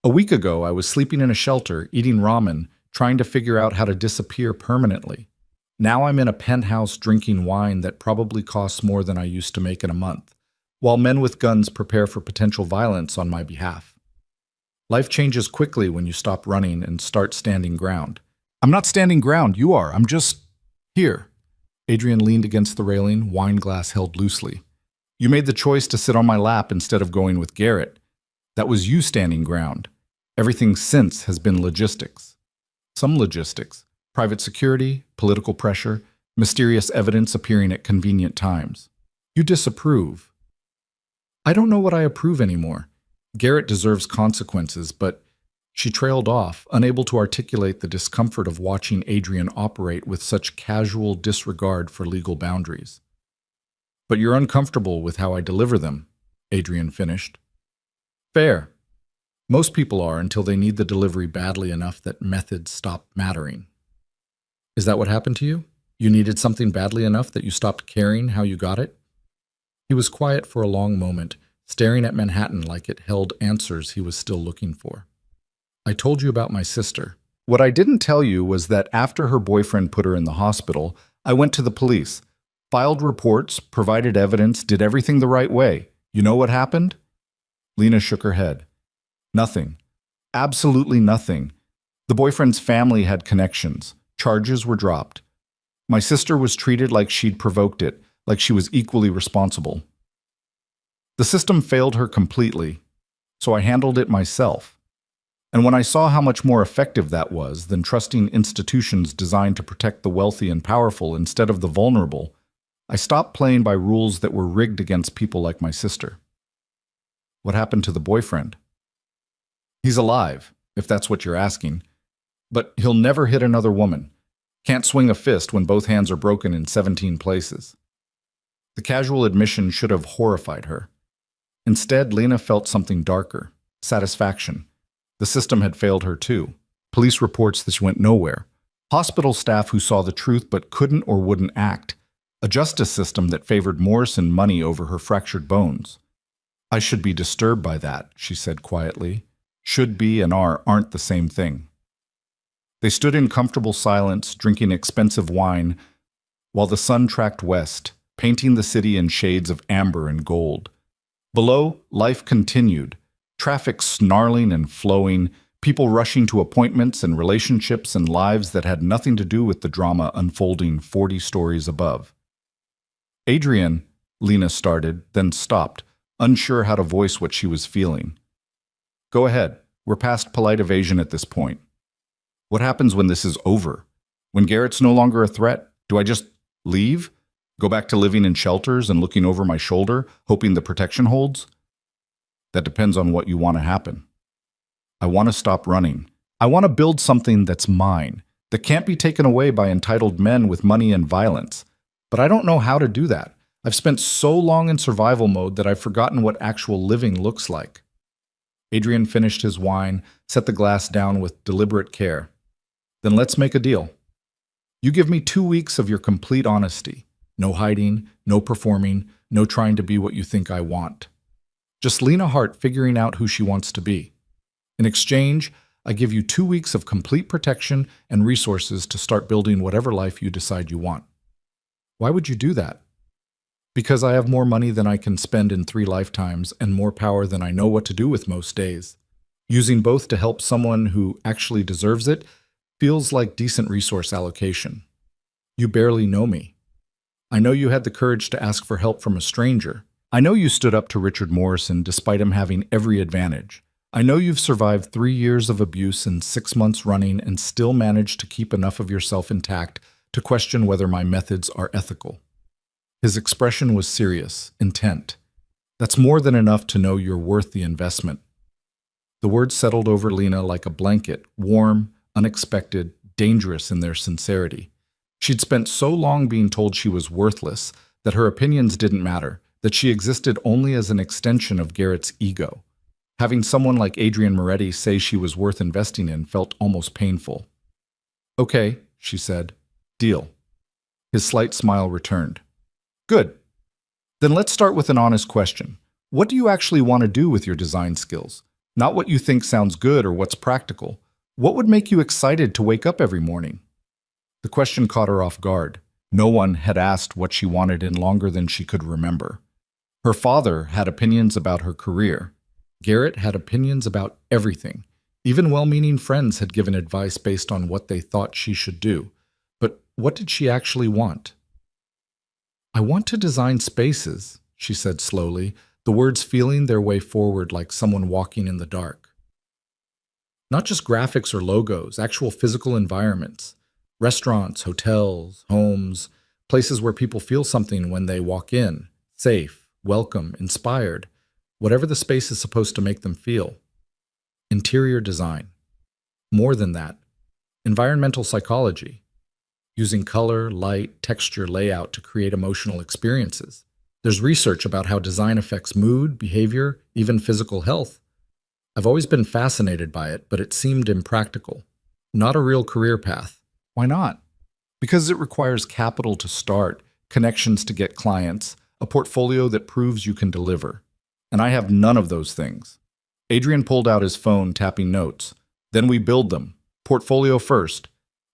"A week ago, I was sleeping in a shelter, eating ramen, trying to figure out how to disappear permanently. Now I'm in a penthouse drinking wine that probably costs more than I used to make in a month, while men with guns prepare for potential violence on my behalf. Life changes quickly when you stop running and start standing ground." "I'm not standing ground, you are. I'm just here." Adrian leaned against the railing, wine glass held loosely. "You made the choice to sit on my lap instead of going with Garrett. That was you standing ground. Everything since has been logistics." "Some logistics. Private security, political pressure, mysterious evidence appearing at convenient times. You disapprove." "I don't know what I approve anymore. Garrett deserves consequences, but..." She trailed off, unable to articulate the discomfort of watching Adrian operate with such casual disregard for legal boundaries. "But you're uncomfortable with how I deliver them," Adrian finished. "Fair. Most people are until they need the delivery badly enough that methods stop mattering." "Is that what happened to you? You needed something badly enough that you stopped caring how you got it?" He was quiet for a long moment, staring at Manhattan like it held answers he was still looking for. "I told you about my sister. What I didn't tell you was that after her boyfriend put her in the hospital, I went to the police, filed reports, provided evidence, did everything the right way. You know what happened?" Lena shook her head. "Nothing. Absolutely nothing. The boyfriend's family had connections. Charges were dropped. My sister was treated like she'd provoked it, like she was equally responsible. The system failed her completely, so I handled it myself. And when I saw how much more effective that was than trusting institutions designed to protect the wealthy and powerful instead of the vulnerable, I stopped playing by rules that were rigged against people like my sister." What happened to the boyfriend? He's alive, if that's what you're asking. But he'll never hit another woman. Can't swing a fist when both hands are broken in 17 places. The casual admission should have horrified her. Instead, Lena felt something darker, satisfaction. The system had failed her too. Police reports that she went nowhere. Hospital staff who saw the truth but couldn't or wouldn't act. A justice system that favored Morrison money over her fractured bones. I should be disturbed by that, she said quietly. Should be and aren't the same thing. They stood in comfortable silence, drinking expensive wine, while the sun tracked west, painting the city in shades of amber and gold. Below, life continued, traffic snarling and flowing, people rushing to appointments and relationships and lives that had nothing to do with the drama unfolding 40 stories above. Adrian, Lena started, then stopped, unsure how to voice what she was feeling. Go ahead, we're past polite evasion at this point. What happens when this is over? When Garrett's no longer a threat? Do I just leave? Go back to living in shelters and looking over my shoulder, hoping the protection holds? That depends on what you want to happen. I want to stop running. I want to build something that's mine, that can't be taken away by entitled men with money and violence. But I don't know how to do that. I've spent so long in survival mode that I've forgotten what actual living looks like. Adrian finished his wine, set the glass down with deliberate care. Then let's make a deal. You give me 2 weeks of your complete honesty. No hiding, no performing, no trying to be what you think I want. Just Lena Hart figuring out who she wants to be. In exchange, I give you 2 weeks of complete protection and resources to start building whatever life you decide you want. Why would you do that? Because I have more money than I can spend in 3 lifetimes and more power than I know what to do with most days. Using both to help someone who actually deserves it feels like decent resource allocation. You barely know me. I know you had the courage to ask for help from a stranger. I know you stood up to Richard Morrison despite him having every advantage. I know you've survived 3 years of abuse and 6 months running and still managed to keep enough of yourself intact to question whether my methods are ethical. His expression was serious, intent. That's more than enough to know you're worth the investment. The words settled over Lena like a blanket, warm, unexpected, dangerous in their sincerity. She'd spent so long being told she was worthless, that her opinions didn't matter, that she existed only as an extension of Garrett's ego. Having someone like Adrian Moretti say she was worth investing in felt almost painful. Okay, she said. Deal. His slight smile returned. Good. Then let's start with an honest question. What do you actually want to do with your design skills? Not what you think sounds good or what's practical. What would make you excited to wake up every morning? The question caught her off guard. No one had asked what she wanted in longer than she could remember. Her father had opinions about her career. Garrett had opinions about everything. Even well-meaning friends had given advice based on what they thought she should do. But what did she actually want? I want to design spaces, she said slowly, the words feeling their way forward like someone walking in the dark. Not just graphics or logos, actual physical environments. Restaurants, hotels, homes, places where people feel something when they walk in, safe, welcome, inspired, whatever the space is supposed to make them feel. Interior design. More than that, environmental psychology. Using color, light, texture, layout to create emotional experiences. There's research about how design affects mood, behavior, even physical health. I've always been fascinated by it, but it seemed impractical. Not a real career path. Why not? Because it requires capital to start, connections to get clients, a portfolio that proves you can deliver. And I have none of those things. Adrian pulled out his phone, tapping notes. Then we build them. Portfolio first.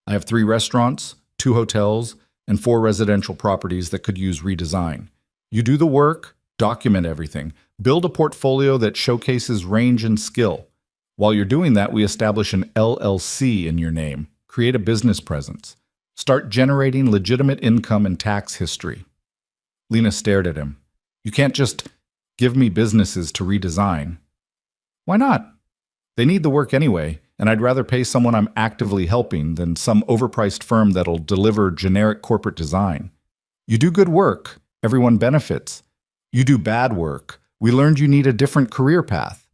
I have 3 restaurants, 2 hotels, and 4 residential properties that could use redesign. You do the work, document everything, build a portfolio that showcases range and skill. While you're doing that, we establish an LLC in your name, create a business presence, start generating legitimate income and tax history. Lena stared at him. You can't just give me businesses to redesign. Why not? They need the work anyway, and I'd rather pay someone I'm actively helping than some overpriced firm that'll deliver generic corporate design. You do good work, everyone benefits. You do bad work, We learned you need a different career path.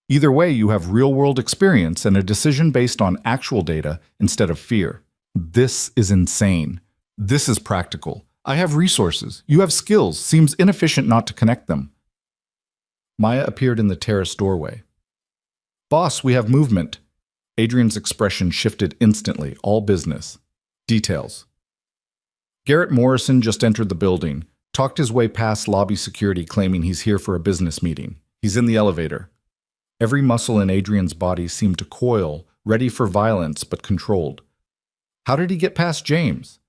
Either way, you have real-world experience and a decision based on actual data instead of fear. This is insane. This is practical. I have resources. You have skills. Seems inefficient not to connect them. Maya appeared in the terrace doorway. Boss, we have movement. Adrian's expression shifted instantly, all business. Details. Garrett Morrison just entered the building, talked his way past lobby security claiming he's here for a business meeting. He's in the elevator. Every muscle in Adrian's body seemed to coil, ready for violence but controlled. How did he get past James?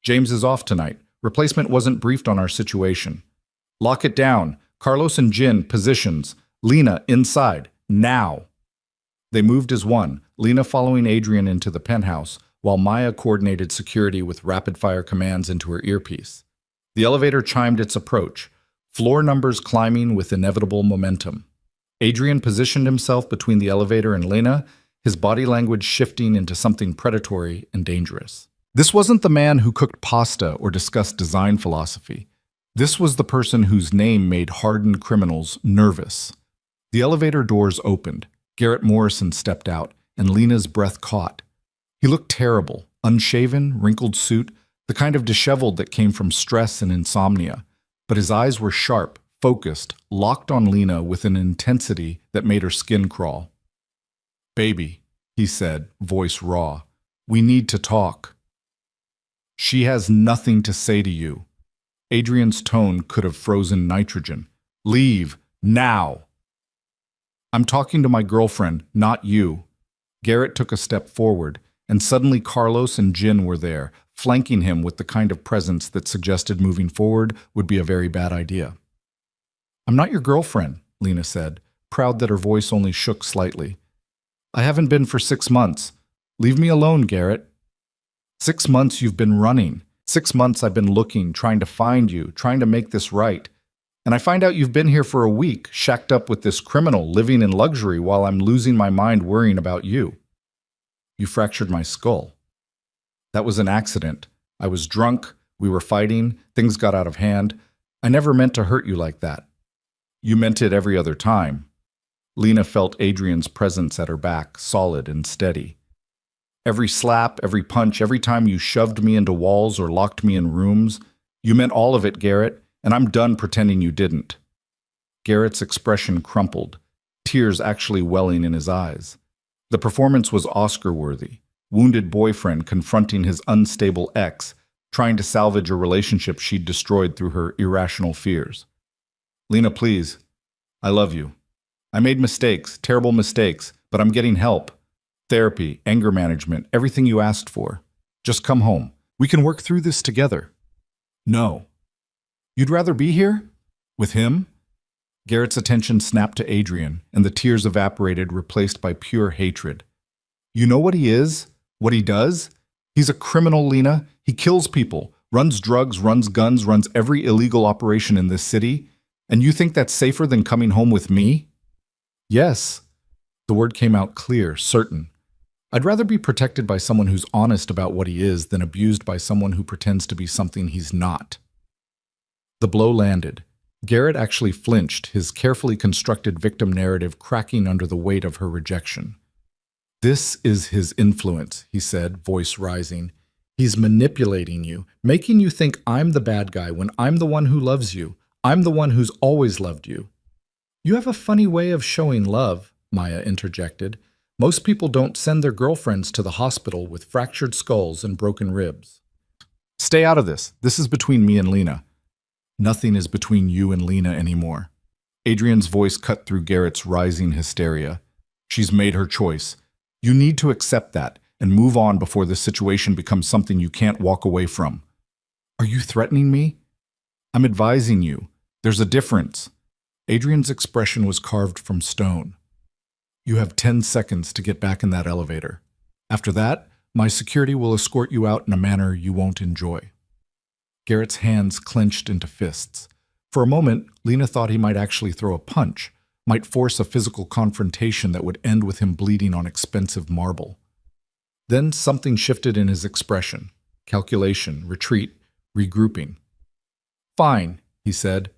James is off tonight. Replacement wasn't briefed on our situation. Lock it down. Carlos and Jin, positions. Lena, inside. Now. They moved as one, Lena following Adrian into the penthouse, while Maya coordinated security with rapid-fire commands into her earpiece. The elevator chimed its approach, floor numbers climbing with inevitable momentum. Adrian positioned himself between the elevator and Lena, his body language shifting into something predatory and dangerous. This wasn't the man who cooked pasta or discussed design philosophy. This was the person whose name made hardened criminals nervous. The elevator doors opened. Garrett Morrison stepped out, and Lena's breath caught. He looked terrible, unshaven, wrinkled suit, the kind of disheveled that came from stress and insomnia. But his eyes were sharp, focused, locked on Lena with an intensity that made her skin crawl. "Baby," he said, voice raw, "we need to talk." "She has nothing to say to you." Adrian's tone could have frozen nitrogen. "Leave, now." "I'm talking to my girlfriend, not you." Garrett took a step forward, and suddenly Carlos and Jin were there, flanking him with the kind of presence that suggested moving forward would be a very bad idea. "I'm not your girlfriend," Lena said, proud that her voice only shook slightly. "I haven't been for 6 months. Leave me alone, Garrett." 6 months you've been running. 6 months I've been looking, trying to find you, trying to make this right. And I find out you've been here for a week, shacked up with this criminal, living in luxury while I'm losing my mind worrying about you. You fractured my skull. That was an accident. I was drunk, we were fighting, things got out of hand. I never meant to hurt you like that. You meant it every other time. Lena felt Adrian's presence at her back, solid and steady. Every slap, every punch, every time you shoved me into walls or locked me in rooms, you meant all of it, Garrett, and I'm done pretending you didn't. Garrett's expression crumpled, tears actually welling in his eyes. The performance was Oscar-worthy. Wounded boyfriend confronting his unstable ex, trying to salvage a relationship she'd destroyed through her irrational fears. "Lena, please. I love you. I made mistakes, terrible mistakes, but I'm getting help. Therapy, anger management, everything you asked for. Just come home. We can work through this together." "No." "You'd rather be here? With him?" Garrett's attention snapped to Adrian, and the tears evaporated, replaced by pure hatred. "You know what he is? What he does? He's a criminal, Lena. He kills people, runs drugs, runs guns, runs every illegal operation in this city. And you think that's safer than coming home with me?" "Yes." The word came out clear, certain. "I'd rather be protected by someone who's honest about what he is than abused by someone who pretends to be something he's not." The blow landed. Garrett actually flinched, his carefully constructed victim narrative cracking under the weight of her rejection. "This is his influence," he said, voice rising. "He's manipulating you, making you think I'm the bad guy when I'm the one who loves you. I'm the one who's always loved you." "You have a funny way of showing love," Maya interjected. "Most people don't send their girlfriends to the hospital with fractured skulls and broken ribs." "Stay out of this. This is between me and Lena." "Nothing is between you and Lena anymore." Adrian's voice cut through Garrett's rising hysteria. "She's made her choice. You need to accept that and move on before this situation becomes something you can't walk away from." "Are you threatening me?" "I'm advising you. There's a difference." Adrian's expression was carved from stone. "You have 10 seconds to get back in that elevator. After that, my security will escort you out in a manner you won't enjoy." Garrett's hands clenched into fists. For a moment, Lena thought he might actually throw a punch, might force a physical confrontation that would end with him bleeding on expensive marble. Then something shifted in his expression. Calculation, retreat, regrouping. "Fine," he said.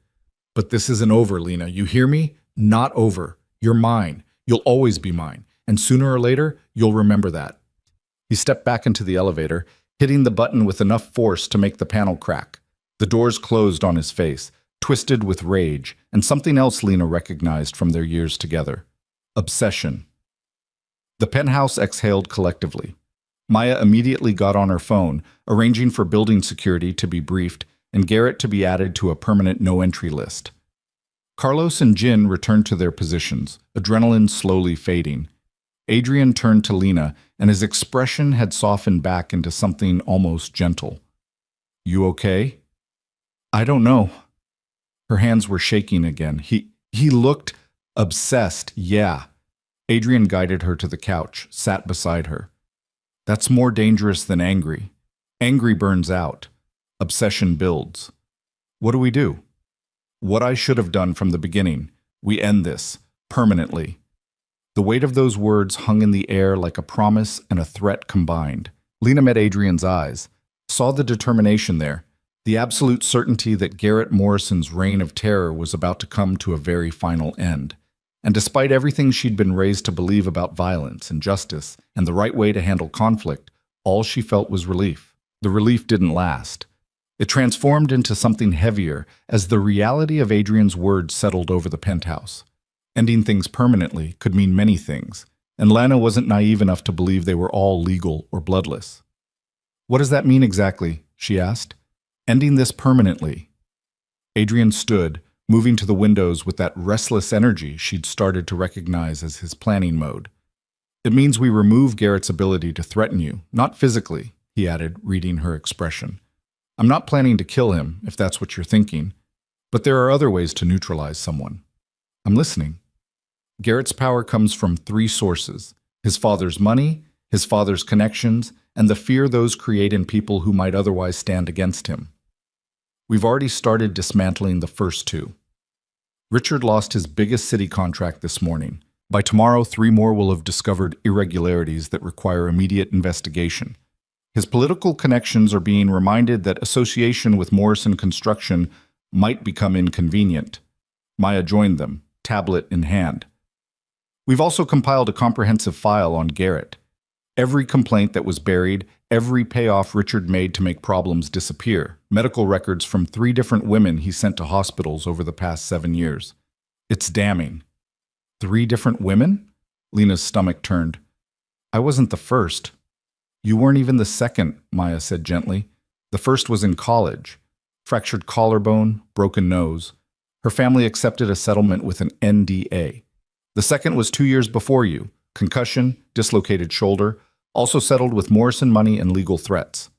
But this isn't over, Lena. You hear me? Not over. You're mine. You'll always be mine. And sooner or later, you'll remember that. He stepped back into the elevator, hitting the button with enough force to make the panel crack. The doors closed on his face, twisted with rage, and something else Lena recognized from their years together. Obsession. The penthouse exhaled collectively. Maya immediately got on her phone, arranging for building security to be briefed and Garrett to be added to a permanent no-entry list. Carlos and Jin returned to their positions, adrenaline slowly fading. Adrian turned to Lena, and his expression had softened back into something almost gentle. "You okay?" "I don't know." Her hands were shaking again. He looked obsessed, yeah. Adrian guided her to the couch, sat beside her. "That's more dangerous than angry. Angry burns out. Obsession builds. What do we do?" "What I should have done from the beginning. We end this. Permanently." The weight of those words hung in the air like a promise and a threat combined. Lena met Adrian's eyes, saw the determination there, the absolute certainty that Garrett Morrison's reign of terror was about to come to a very final end. And despite everything she'd been raised to believe about violence and justice and the right way to handle conflict, all she felt was relief. The relief didn't last. It transformed into something heavier as the reality of Adrian's words settled over the penthouse. Ending things permanently could mean many things, and Lana wasn't naive enough to believe they were all legal or bloodless. "What does that mean exactly?" she asked. "Ending this permanently." Adrian stood, moving to the windows with that restless energy she'd started to recognize as his planning mode. "It means we remove Garrett's ability to threaten you, not physically," he added, reading her expression. "I'm not planning to kill him, if that's what you're thinking, but there are other ways to neutralize someone." "I'm listening." "Garrett's power comes from 3 sources: his father's money, his father's connections, and the fear those create in people who might otherwise stand against him. We've already started dismantling the first 2. Richard lost his biggest city contract this morning. By tomorrow, 3 more will have discovered irregularities that require immediate investigation. His political connections are being reminded that association with Morrison Construction might become inconvenient. Maya joined them, tablet in hand. We've also compiled a comprehensive file on Garrett. Every complaint that was buried, every payoff Richard made to make problems disappear, medical records from 3 different women he sent to hospitals over the past 7 years. It's damning. 3 different women? Lena's stomach turned. "I wasn't the first." "You weren't even the second," Maya said gently. "The first was in college. Fractured collarbone, broken nose. Her family accepted a settlement with an NDA. The second was 2 years before you. Concussion, dislocated shoulder, also settled with Morrison money and legal threats."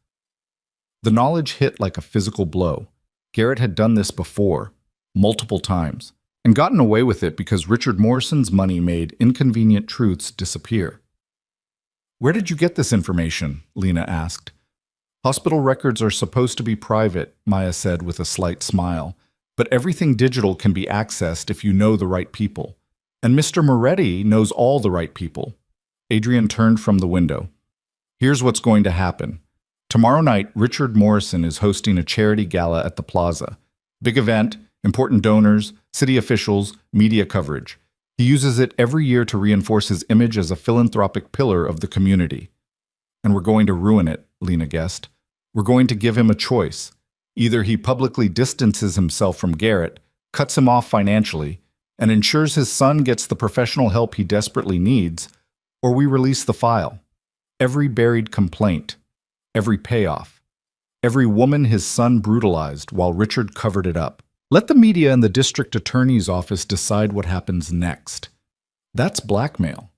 The knowledge hit like a physical blow. Garrett had done this before, multiple times, and gotten away with it because Richard Morrison's money made inconvenient truths disappear. "Where did you get this information?" Lena asked. "Hospital records are supposed to be private," Maya said with a slight smile, "but everything digital can be accessed if you know the right people. And Mr. Moretti knows all the right people." Adrian turned from the window. "Here's what's going to happen. Tomorrow night, Richard Morrison is hosting a charity gala at the plaza. Big event, important donors, city officials, media coverage. He uses it every year to reinforce his image as a philanthropic pillar of the community. And we're going to ruin it," Lena guessed. "We're going to give him a choice. Either he publicly distances himself from Garrett, cuts him off financially, and ensures his son gets the professional help he desperately needs, or we release the file. Every buried complaint, every payoff, every woman his son brutalized while Richard covered it up. Let the media and the district attorney's office decide what happens next. That's blackmail.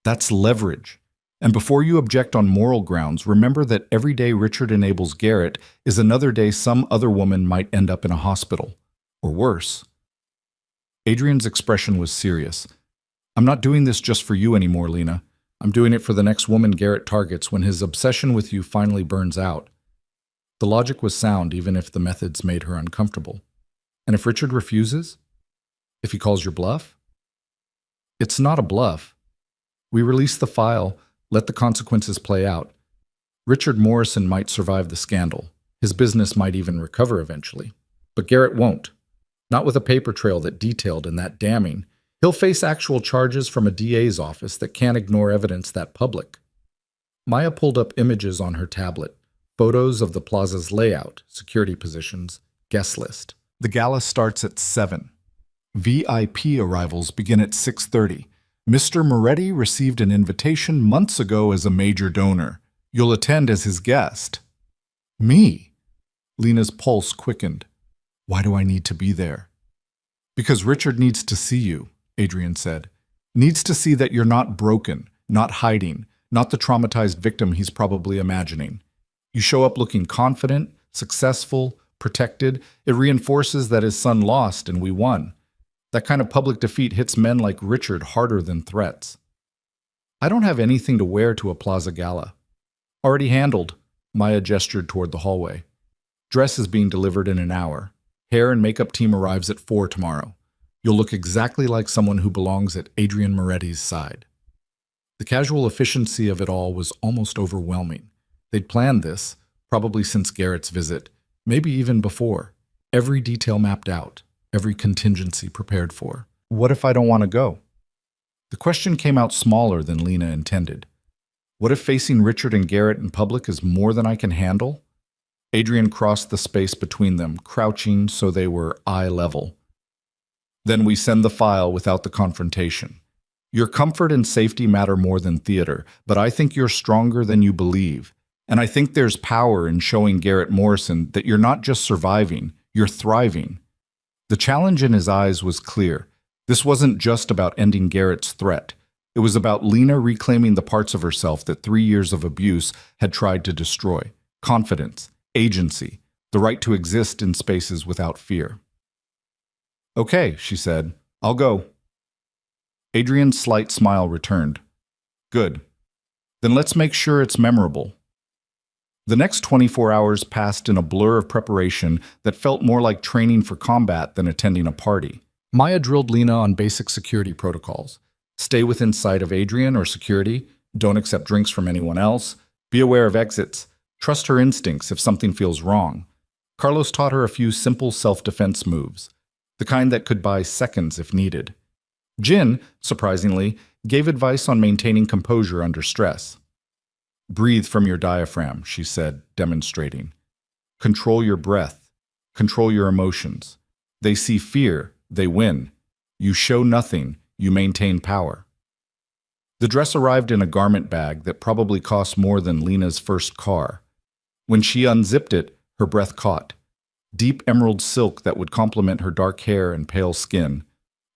That's leverage. And before you object on moral grounds, remember that every day Richard enables Garrett is another day some other woman might end up in a hospital, or worse." Adrian's expression was serious. "I'm not doing this just for you anymore, Lena. I'm doing it for the next woman Garrett targets when his obsession with you finally burns out." The logic was sound, even if the methods made her uncomfortable. "And if Richard refuses? If he calls your bluff?" "It's not a bluff. We release the file, let the consequences play out. Richard Morrison might survive the scandal. His business might even recover eventually. But Garrett won't. Not with a paper trail that detailed and that damning. He'll face actual charges from a DA's office that can't ignore evidence that public. Maya pulled up images on her tablet, photos of the plaza's layout, security positions, guest list. The gala starts at 7. VIP arrivals begin at 6:30. Mr. Moretti received an invitation months ago as a major donor. You'll attend as his guest. Me? Lena's pulse quickened. Why do I need to be there? Because Richard needs to see you, Adrian said. Needs to see that you're not broken, not hiding, not the traumatized victim he's probably imagining. You show up looking confident, successful, protected. It reinforces that his son lost and we won. That kind of public defeat hits men like Richard harder than threats. I don't have anything to wear to a plaza gala. Already handled, Maya gestured toward the hallway. Dress is being delivered in an hour. Hair and makeup team arrives at 4 tomorrow. You'll look exactly like someone who belongs at Adrian Moretti's side. The casual efficiency of it all was almost overwhelming. They'd planned this, probably since Garrett's visit, maybe even before. Every detail mapped out, every contingency prepared for. What if I don't want to go? The question came out smaller than Lena intended. What if facing Richard and Garrett in public is more than I can handle? Adrian crossed the space between them, crouching so they were eye level. Then we send the file without the confrontation. Your comfort and safety matter more than theater, but I think you're stronger than you believe. And I think there's power in showing Garrett Morrison that you're not just surviving, you're thriving. The challenge in his eyes was clear. This wasn't just about ending Garrett's threat. It was about Lena reclaiming the parts of herself that 3 years of abuse had tried to destroy. Confidence, agency, the right to exist in spaces without fear. Okay, she said. I'll go. Adrian's slight smile returned. Good. Then let's make sure it's memorable. The next 24 hours passed in a blur of preparation that felt more like training for combat than attending a party. Maya drilled Lena on basic security protocols. Stay within sight of Adrian or security. Don't accept drinks from anyone else. Be aware of exits. Trust her instincts if something feels wrong. Carlos taught her a few simple self-defense moves, the kind that could buy seconds if needed. Jin, surprisingly, gave advice on maintaining composure under stress. Breathe from your diaphragm, she said, demonstrating. Control your breath. Control your emotions. They see fear, they win. You show nothing, you maintain power. The dress arrived in a garment bag that probably cost more than Lena's first car. When she unzipped it, her breath caught. Deep emerald silk that would complement her dark hair and pale skin.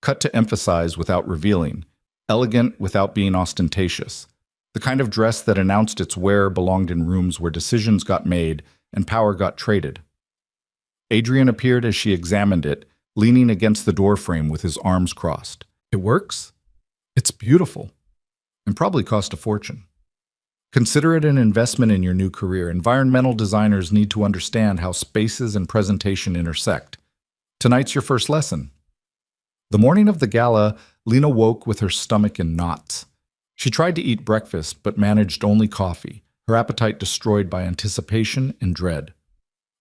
Cut to emphasize without revealing. Elegant without being ostentatious. The kind of dress that announced its wearer belonged in rooms where decisions got made and power got traded. Adrian appeared as she examined it, leaning against the doorframe with his arms crossed. It works? It's beautiful. And probably cost a fortune. Consider it an investment in your new career. Environmental designers need to understand how spaces and presentation intersect. Tonight's your first lesson. The morning of the gala, Lena woke with her stomach in knots. She tried to eat breakfast, but managed only coffee, her appetite destroyed by anticipation and dread.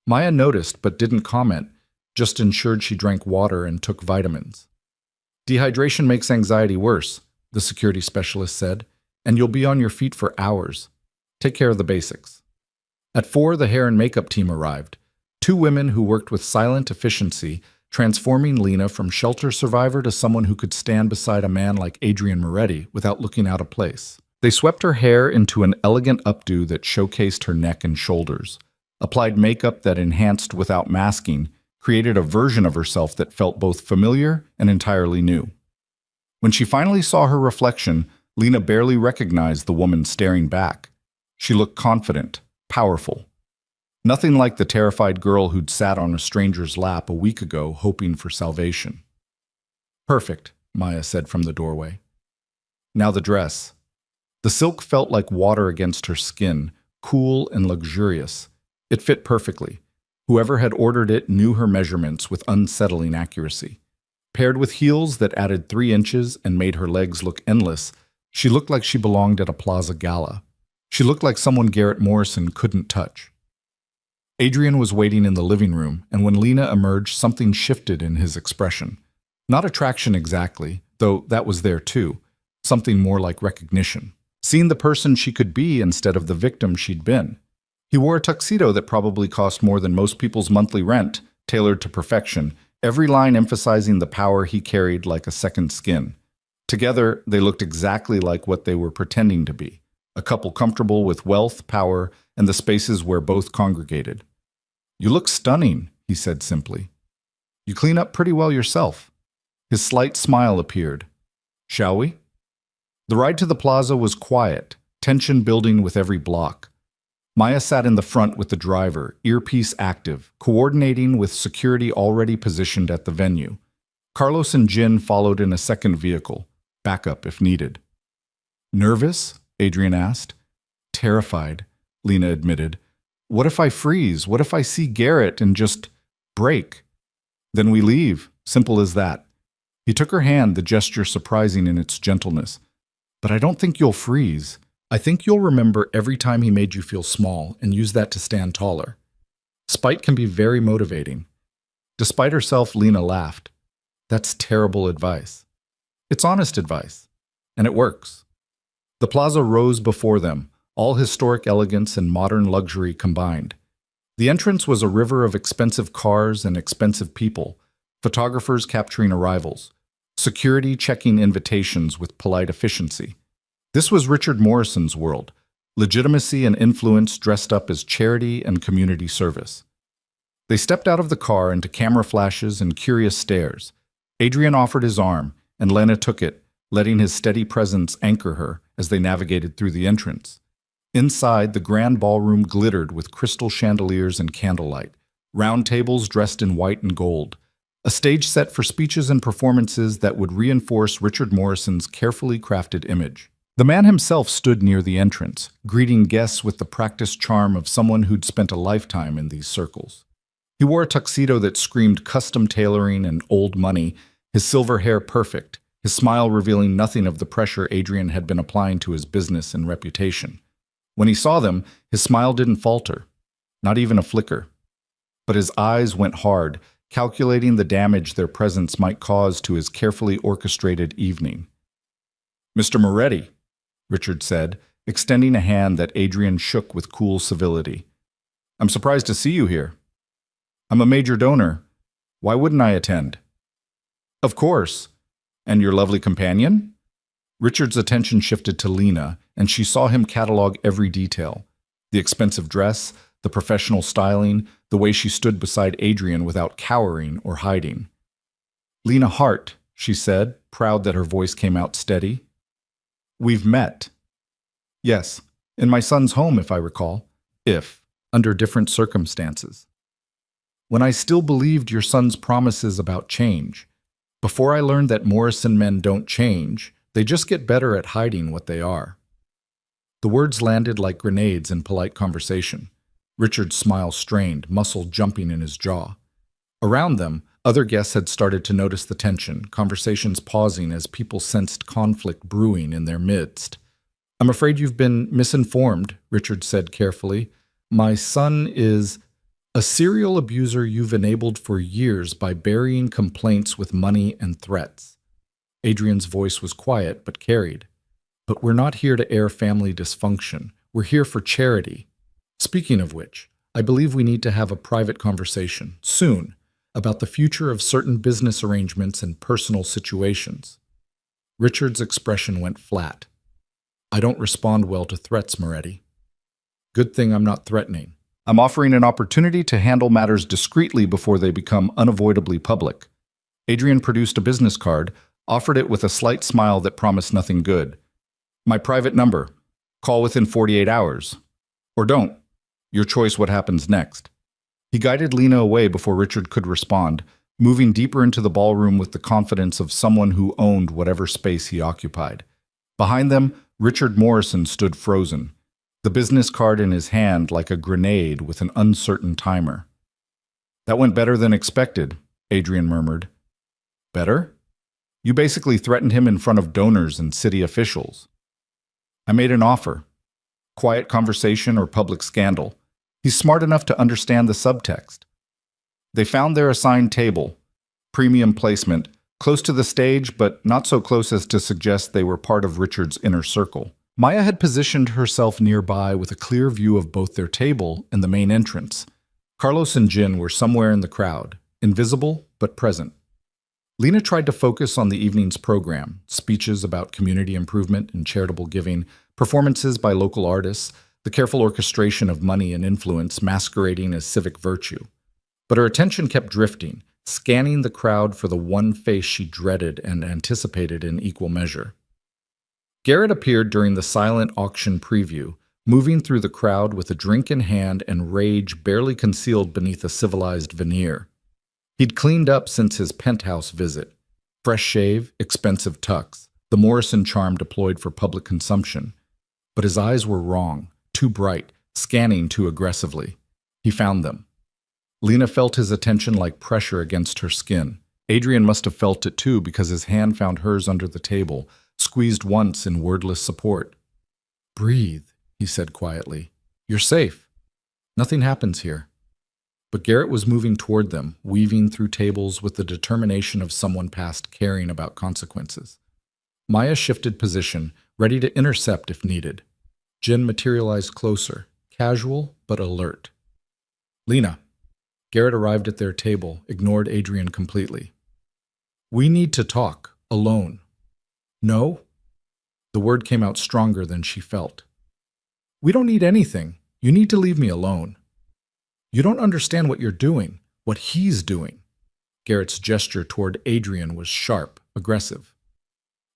Maya noticed, but didn't comment, just ensured she drank water and took vitamins. Dehydration makes anxiety worse, the security specialist said, and you'll be on your feet for hours. Take care of the basics. At 4, the hair and makeup team arrived. 2 women who worked with silent efficiency, transforming Lena from shelter survivor to someone who could stand beside a man like Adrian Moretti without looking out of place. They swept her hair into an elegant updo that showcased her neck and shoulders, applied makeup that enhanced without masking, created a version of herself that felt both familiar and entirely new. When she finally saw her reflection, Lena barely recognized the woman staring back. She looked confident, powerful. Nothing like the terrified girl who'd sat on a stranger's lap a week ago hoping for salvation. Perfect, Maya said from the doorway. Now the dress. The silk felt like water against her skin, cool and luxurious. It fit perfectly. Whoever had ordered it knew her measurements with unsettling accuracy. Paired with heels that added 3 inches and made her legs look endless, she looked like she belonged at a plaza gala. She looked like someone Garrett Morrison couldn't touch. Adrian was waiting in the living room, and when Lena emerged, something shifted in his expression. Not attraction exactly, though that was there too. Something more like recognition. Seeing the person she could be instead of the victim she'd been. He wore a tuxedo that probably cost more than most people's monthly rent, tailored to perfection, every line emphasizing the power he carried like a second skin. Together, they looked exactly like what they were pretending to be, a couple comfortable with wealth, power, and the spaces where both congregated. "You look stunning," he said simply. "You clean up pretty well yourself." His slight smile appeared. "Shall we?" The ride to the plaza was quiet, tension building with every block. Maya sat in the front with the driver, earpiece active, coordinating with security already positioned at the venue. Carlos and Jin followed in a second vehicle, backup if needed. "Nervous?" Adrian asked. "Terrified," Lena admitted. "What if I freeze? What if I see Garrett and just break?" "Then we leave. Simple as that." He took her hand, the gesture surprising in its gentleness. "But I don't think you'll freeze. I think you'll remember every time he made you feel small and use that to stand taller." Spite can be very motivating. Despite herself, Lena laughed. "That's terrible advice." "It's honest advice. And it works." The plaza rose before them, all historic elegance and modern luxury combined. The entrance was a river of expensive cars and expensive people, photographers capturing arrivals, security checking invitations with polite efficiency. This was Richard Morrison's world, legitimacy and influence dressed up as charity and community service. They stepped out of the car into camera flashes and curious stares. Adrian offered his arm, and Lena took it, letting his steady presence anchor her as they navigated through the entrance. Inside, the grand ballroom glittered with crystal chandeliers and candlelight, round tables dressed in white and gold, a stage set for speeches and performances that would reinforce Richard Morrison's carefully crafted image. The man himself stood near the entrance, greeting guests with the practiced charm of someone who'd spent a lifetime in these circles. He wore a tuxedo that screamed custom tailoring and old money, his silver hair perfect, his smile revealing nothing of the pressure Adrian had been applying to his business and reputation. When he saw them, his smile didn't falter, not even a flicker. But his eyes went hard, calculating the damage their presence might cause to his carefully orchestrated evening. "Mr. Moretti," Richard said, extending a hand that Adrian shook with cool civility. "I'm surprised to see you here." "I'm a major donor. Why wouldn't I attend?" "Of course. And your lovely companion?" Richard's attention shifted to Lena, and she saw him catalog every detail. The expensive dress, the professional styling, the way she stood beside Adrian without cowering or hiding. "Lena Hart," she said, proud that her voice came out steady. "We've met." "Yes, in my son's home, if I recall. Under different circumstances. When I still believed your son's promises about change. Before I learned that Morrison men don't change, they just get better at hiding what they are." The words landed like grenades in polite conversation. Richard's smile strained, muscle jumping in his jaw. Around them, other guests had started to notice the tension, conversations pausing as people sensed conflict brewing in their midst. "I'm afraid you've been misinformed," Richard said carefully. "My son is a serial abuser you've enabled for years by burying complaints with money and threats." Adrian's voice was quiet but carried. "But we're not here to air family dysfunction. We're here for charity. Speaking of which, I believe we need to have a private conversation, soon, about the future of certain business arrangements and personal situations." Richard's expression went flat. "I don't respond well to threats, Moretti." "Good thing I'm not threatening. I'm offering an opportunity to handle matters discreetly before they become unavoidably public." Adrian produced a business card, offered it with a slight smile that promised nothing good. "My private number. Call within 48 hours. Or don't. Your choice what happens next." He guided Lena away before Richard could respond, moving deeper into the ballroom with the confidence of someone who owned whatever space he occupied. Behind them, Richard Morrison stood frozen, the business card in his hand like a grenade with an uncertain timer. "That went better than expected," Adrian murmured. "Better? You basically threatened him in front of donors and city officials." "I made an offer. Quiet conversation or public scandal. He's smart enough to understand the subtext. They found their assigned table, premium placement, close to the stage, but not so close as to suggest they were part of Richard's inner circle. Maya had positioned herself nearby with a clear view of both their table and the main entrance. Carlos and Jin were somewhere in the crowd, invisible but present. Lena tried to focus on the evening's program, speeches about community improvement and charitable giving, performances by local artists, the careful orchestration of money and influence masquerading as civic virtue. But her attention kept drifting, scanning the crowd for the one face she dreaded and anticipated in equal measure. Garrett appeared during the silent auction preview, moving through the crowd with a drink in hand and rage barely concealed beneath a civilized veneer. He'd cleaned up since his penthouse visit. Fresh shave, expensive tux, the Morrison charm deployed for public consumption. But his eyes were wrong, too bright, scanning too aggressively. He found them. Lena felt his attention like pressure against her skin. Adrian must have felt it too because his hand found hers under the table, squeezed once in wordless support. "Breathe," he said quietly. "You're safe. Nothing happens here." But Garrett was moving toward them, weaving through tables with the determination of someone past caring about consequences. Maya shifted position, ready to intercept if needed. Jin materialized closer, casual but alert. "Lena." Garrett arrived at their table, ignored Adrian completely. "We need to talk, alone." "No?" The word came out stronger than she felt. "We don't need anything. You need to leave me alone." "You don't understand what you're doing, what he's doing." Garrett's gesture toward Adrian was sharp, aggressive.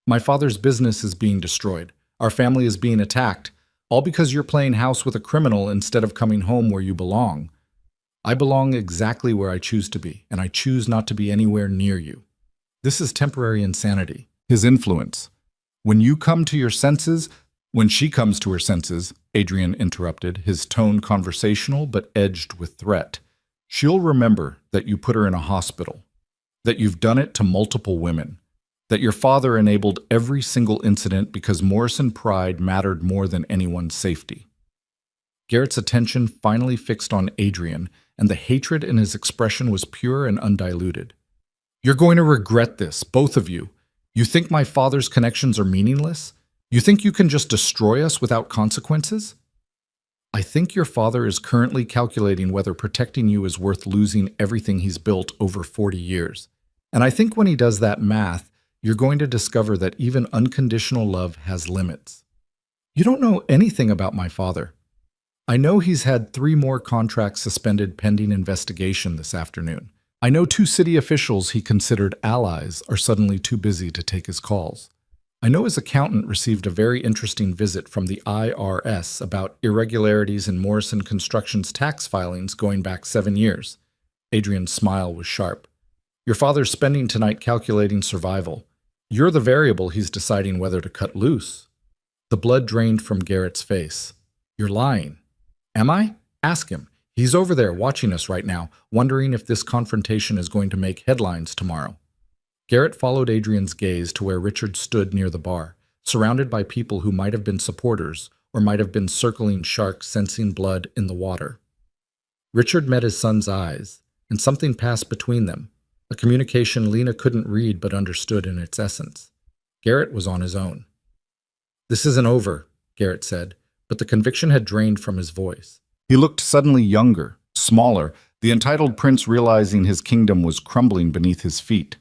"My father's business is being destroyed. Our family is being attacked, all because you're playing house with a criminal instead of coming home where you belong. I belong exactly where I choose to be, and I choose not to be anywhere near you. This is temporary insanity." His influence. "When you come to your senses, when she comes to her senses," Adrian interrupted, his tone conversational but edged with threat, "she'll remember that you put her in a hospital, that you've done it to multiple women, that your father enabled every single incident because Morrison pride mattered more than anyone's safety." Garrett's attention finally fixed on Adrian, and the hatred in his expression was pure and undiluted. "You're going to regret this, both of you. You think my father's connections are meaningless? You think you can just destroy us without consequences? I think your father is currently calculating whether protecting you is worth losing everything he's built over 40 years. And I think when he does that math, you're going to discover that even unconditional love has limits. You don't know anything about my father. I know he's had 3 more contracts suspended pending investigation this afternoon. I know 2 city officials he considered allies are suddenly too busy to take his calls. I know his accountant received a very interesting visit from the IRS about irregularities in Morrison Construction's tax filings going back 7 years. Adrian's smile was sharp. Your father's spending tonight calculating survival. You're the variable he's deciding whether to cut loose. The blood drained from Garrett's face. You're lying. Am I? Ask him. He's over there watching us right now, wondering if this confrontation is going to make headlines tomorrow. Garrett followed Adrian's gaze to where Richard stood near the bar, surrounded by people who might have been supporters or might have been circling sharks sensing blood in the water. Richard met his son's eyes, and something passed between them, a communication Lena couldn't read but understood in its essence. Garrett was on his own. "This isn't over," Garrett said, but the conviction had drained from his voice. He looked suddenly younger, smaller, the entitled prince realizing his kingdom was crumbling beneath his feet.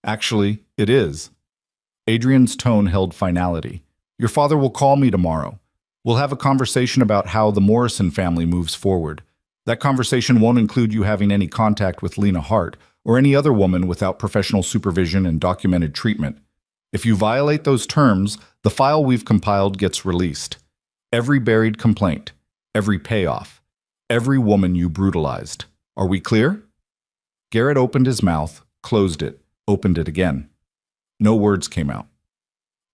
"Actually, it is." Adrian's tone held finality. "Your father will call me tomorrow. We'll have a conversation about how the Morrison family moves forward. That conversation won't include you having any contact with Lena Hart or any other woman without professional supervision and documented treatment. If you violate those terms, the file we've compiled gets released. Every buried complaint, every payoff, every woman you brutalized. Are we clear?" Garrett opened his mouth, closed it, opened it again. No words came out.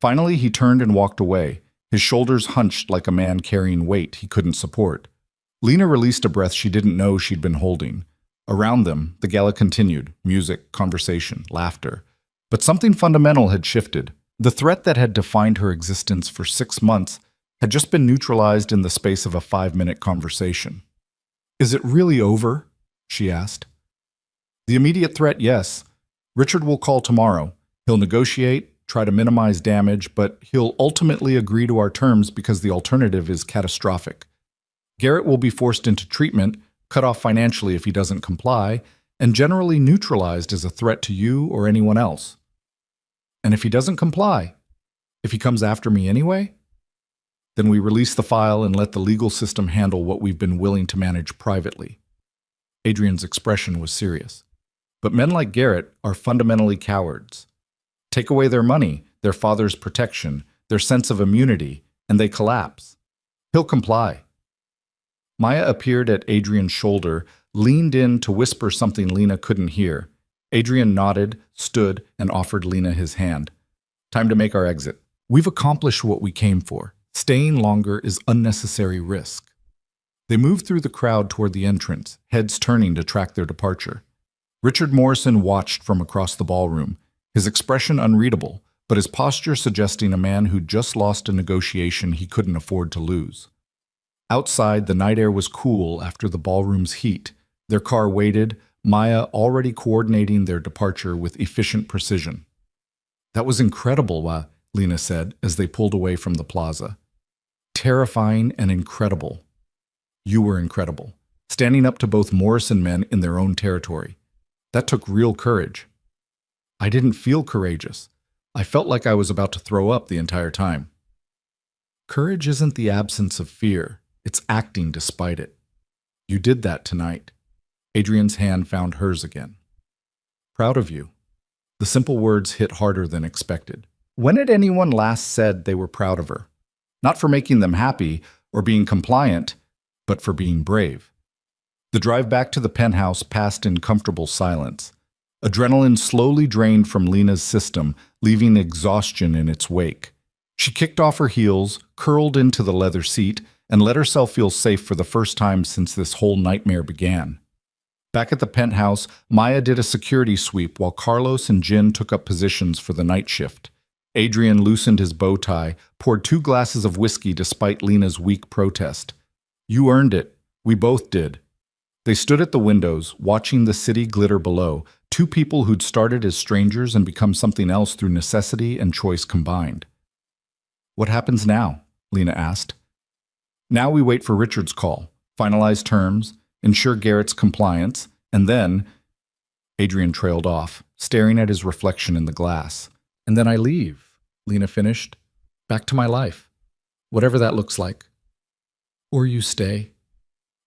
Finally, he turned and walked away, his shoulders hunched like a man carrying weight he couldn't support. Lena released a breath she didn't know she'd been holding. Around them, the gala continued, music, conversation, laughter. But something fundamental had shifted. The threat that had defined her existence for 6 months had just been neutralized in the space of a 5-minute conversation. Is it really over? She asked. The immediate threat, yes. Richard will call tomorrow. He'll negotiate, try to minimize damage, but he'll ultimately agree to our terms because the alternative is catastrophic. Garrett will be forced into treatment, cut off financially if he doesn't comply, and generally neutralized as a threat to you or anyone else. And if he doesn't comply, if he comes after me anyway, then we release the file and let the legal system handle what we've been willing to manage privately. Adrian's expression was serious. But men like Garrett are fundamentally cowards. Take away their money, their father's protection, their sense of immunity, and they collapse. He'll comply. Maya appeared at Adrian's shoulder, leaned in to whisper something Lena couldn't hear. Adrian nodded, stood, and offered Lena his hand. Time to make our exit. We've accomplished what we came for. Staying longer is unnecessary risk. They moved through the crowd toward the entrance, heads turning to track their departure. Richard Morrison watched from across the ballroom, his expression unreadable, but his posture suggesting a man who'd just lost a negotiation he couldn't afford to lose. Outside, the night air was cool after the ballroom's heat. Their car waited, Maya already coordinating their departure with efficient precision. That was incredible, Lena said as they pulled away from the plaza. Terrifying and incredible. You were incredible, standing up to both Morrison men in their own territory. That took real courage. I didn't feel courageous. I felt like I was about to throw up the entire time. Courage isn't the absence of fear. It's acting despite it. You did that tonight. Adrian's hand found hers again. Proud of you. The simple words hit harder than expected. When had anyone last said they were proud of her? Not for making them happy or being compliant, but for being brave. The drive back to the penthouse passed in comfortable silence. Adrenaline slowly drained from Lena's system, leaving exhaustion in its wake. She kicked off her heels, curled into the leather seat, and let herself feel safe for the first time since this whole nightmare began. Back at the penthouse, Maya did a security sweep while Carlos and Jin took up positions for the night shift. Adrian loosened his bow tie, poured 2 glasses of whiskey despite Lena's weak protest. You earned it. We both did. They stood at the windows, watching the city glitter below, 2 people who'd started as strangers and become something else through necessity and choice combined. What happens now? Lena asked. Now we wait for Richard's call, finalize terms, ensure Garrett's compliance, and then… Adrian trailed off, staring at his reflection in the glass. And then I leave, Lena finished. Back to my life. Whatever that looks like. Or you stay.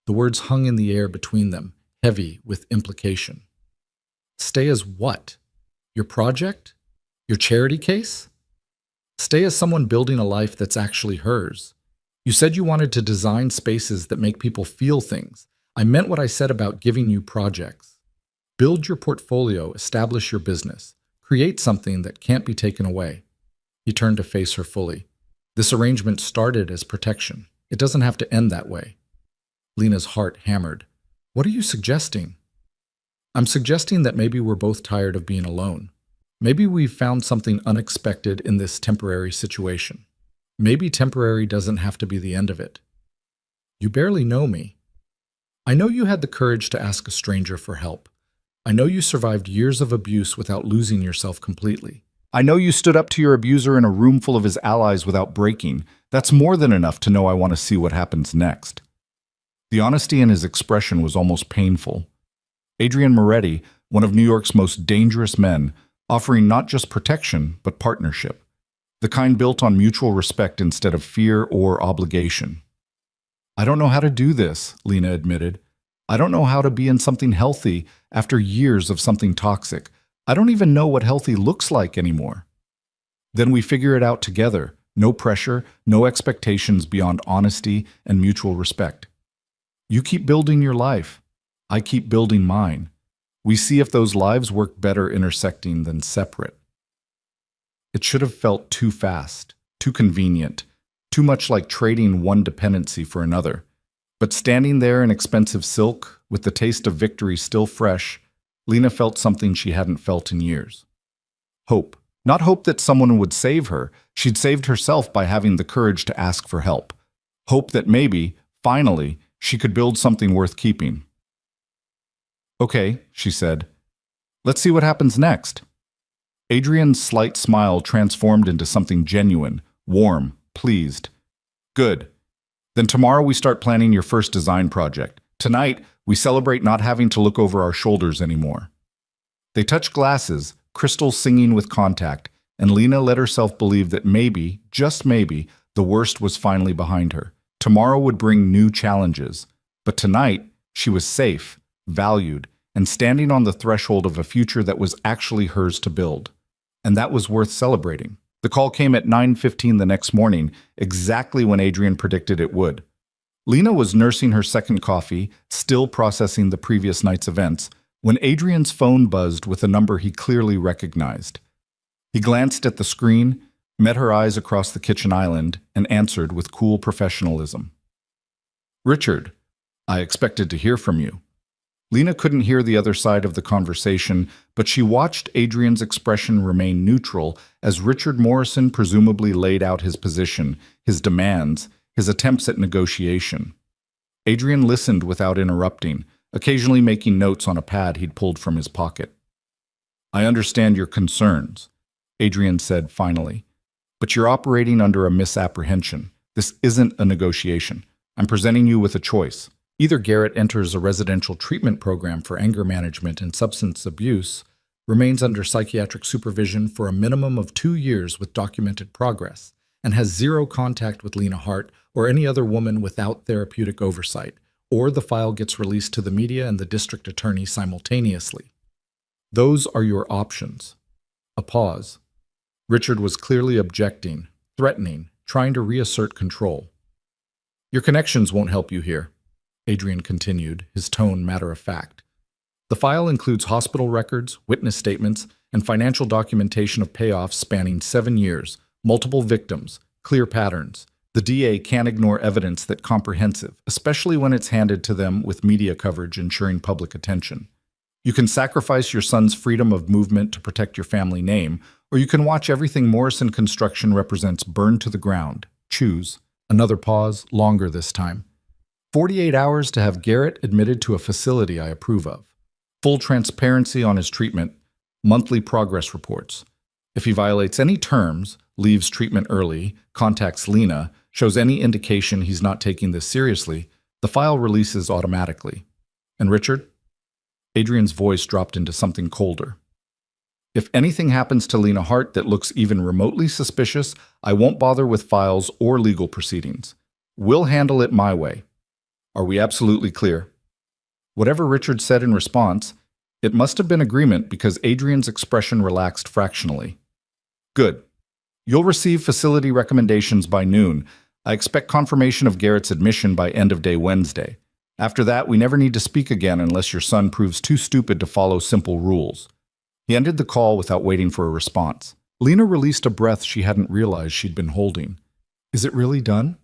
The words hung in the air between them, heavy with implication. Stay as what? Your project? Your charity case? Stay as someone building a life that's actually hers. You said you wanted to design spaces that make people feel things. I meant what I said about giving you projects. Build your portfolio, establish your business. Create something that can't be taken away. He turned to face her fully. This arrangement started as protection. It doesn't have to end that way. Lena's heart hammered. What are you suggesting? I'm suggesting that maybe we're both tired of being alone. Maybe we've found something unexpected in this temporary situation. Maybe temporary doesn't have to be the end of it. You barely know me. I know you had the courage to ask a stranger for help. I know you survived years of abuse without losing yourself completely. I know you stood up to your abuser in a room full of his allies without breaking. That's more than enough to know I want to see what happens next. The honesty in his expression was almost painful. Adrian Moretti, one of New York's most dangerous men, offering not just protection, but partnership. The kind built on mutual respect instead of fear or obligation. I don't know how to do this, Lena admitted. I don't know how to be in something healthy after years of something toxic. I don't even know what healthy looks like anymore. Then we figure it out together. No pressure, no expectations beyond honesty and mutual respect. You keep building your life. I keep building mine. We see if those lives work better intersecting than separate. It should have felt too fast, too convenient, too much like trading one dependency for another. But standing there in expensive silk, with the taste of victory still fresh, Lena felt something she hadn't felt in years. Hope. Not hope that someone would save her. She'd saved herself by having the courage to ask for help. Hope that maybe, finally, she could build something worth keeping. "Okay," she said. "Let's see what happens next." Adrian's slight smile transformed into something genuine, warm, pleased. "Good. Then tomorrow we start planning your first design project. Tonight, we celebrate not having to look over our shoulders anymore." They touched glasses, crystals singing with contact, and Lena let herself believe that maybe, just maybe, the worst was finally behind her. Tomorrow would bring new challenges. But tonight, she was safe, valued, and standing on the threshold of a future that was actually hers to build. And that was worth celebrating. The call came at 9:15 the next morning, exactly when Adrian predicted it would. Lena was nursing her second coffee, still processing the previous night's events, when Adrian's phone buzzed with a number he clearly recognized. He glanced at the screen, met her eyes across the kitchen island, and answered with cool professionalism. "Richard, I expected to hear from you." Lena couldn't hear the other side of the conversation, but she watched Adrian's expression remain neutral as Richard Morrison presumably laid out his position, his demands, his attempts at negotiation. Adrian listened without interrupting, occasionally making notes on a pad he'd pulled from his pocket. "I understand your concerns," Adrian said finally, "but you're operating under a misapprehension. This isn't a negotiation. I'm presenting you with a choice. Either Garrett enters a residential treatment program for anger management and substance abuse, remains under psychiatric supervision for a minimum of 2 years with documented progress, and has zero contact with Lena Hart or any other woman without therapeutic oversight, or the file gets released to the media and the district attorney simultaneously. Those are your options." A pause. Richard was clearly objecting, threatening, trying to reassert control. "Your connections won't help you here," Adrian continued, his tone matter-of-fact. "The file includes hospital records, witness statements, and financial documentation of payoffs spanning 7 years, multiple victims, clear patterns. The DA can't ignore evidence that's comprehensive, especially when it's handed to them with media coverage ensuring public attention. You can sacrifice your son's freedom of movement to protect your family name, or you can watch everything Morrison Construction represents burned to the ground. Choose." Another pause, longer this time. 48 hours to have Garrett admitted to a facility I approve of. Full transparency on his treatment, monthly progress reports. If he violates any terms, leaves treatment early, contacts Lena, shows any indication he's not taking this seriously, the file releases automatically. And Richard? Adrian's voice dropped into something colder. "If anything happens to Lena Hart that looks even remotely suspicious, I won't bother with files or legal proceedings. We'll handle it my way. Are we absolutely clear?" Whatever Richard said in response, it must have been agreement because Adrian's expression relaxed fractionally. "Good. You'll receive facility recommendations by noon. I expect confirmation of Garrett's admission by end of day Wednesday. After that, we never need to speak again unless your son proves too stupid to follow simple rules." He ended the call without waiting for a response. Lena released a breath she hadn't realized she'd been holding. Is it really done?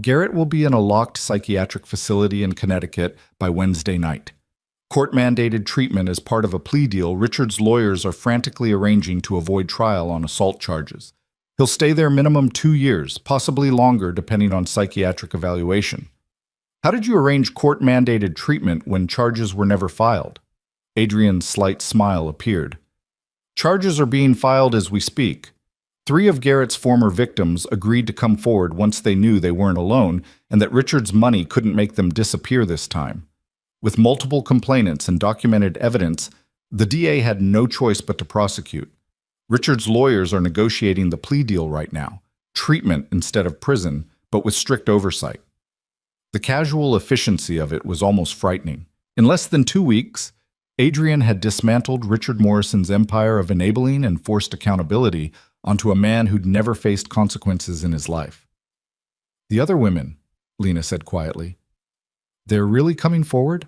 Garrett will be in a locked psychiatric facility in Connecticut by Wednesday night. Court-mandated treatment as part of a plea deal Richard's lawyers are frantically arranging to avoid trial on assault charges. He'll stay there minimum 2 years, possibly longer depending on psychiatric evaluation. How did you arrange court-mandated treatment when charges were never filed? Adrian's slight smile appeared. Charges are being filed as we speak. 3 of Garrett's former victims agreed to come forward once they knew they weren't alone and that Richard's money couldn't make them disappear this time. With multiple complainants and documented evidence, the DA had no choice but to prosecute. Richard's lawyers are negotiating the plea deal right now, treatment instead of prison, but with strict oversight. The casual efficiency of it was almost frightening. In less than 2 weeks, Adrian had dismantled Richard Morrison's empire of enabling and forced accountability onto a man who'd never faced consequences in his life. The other women, Lena said quietly, they're really coming forward?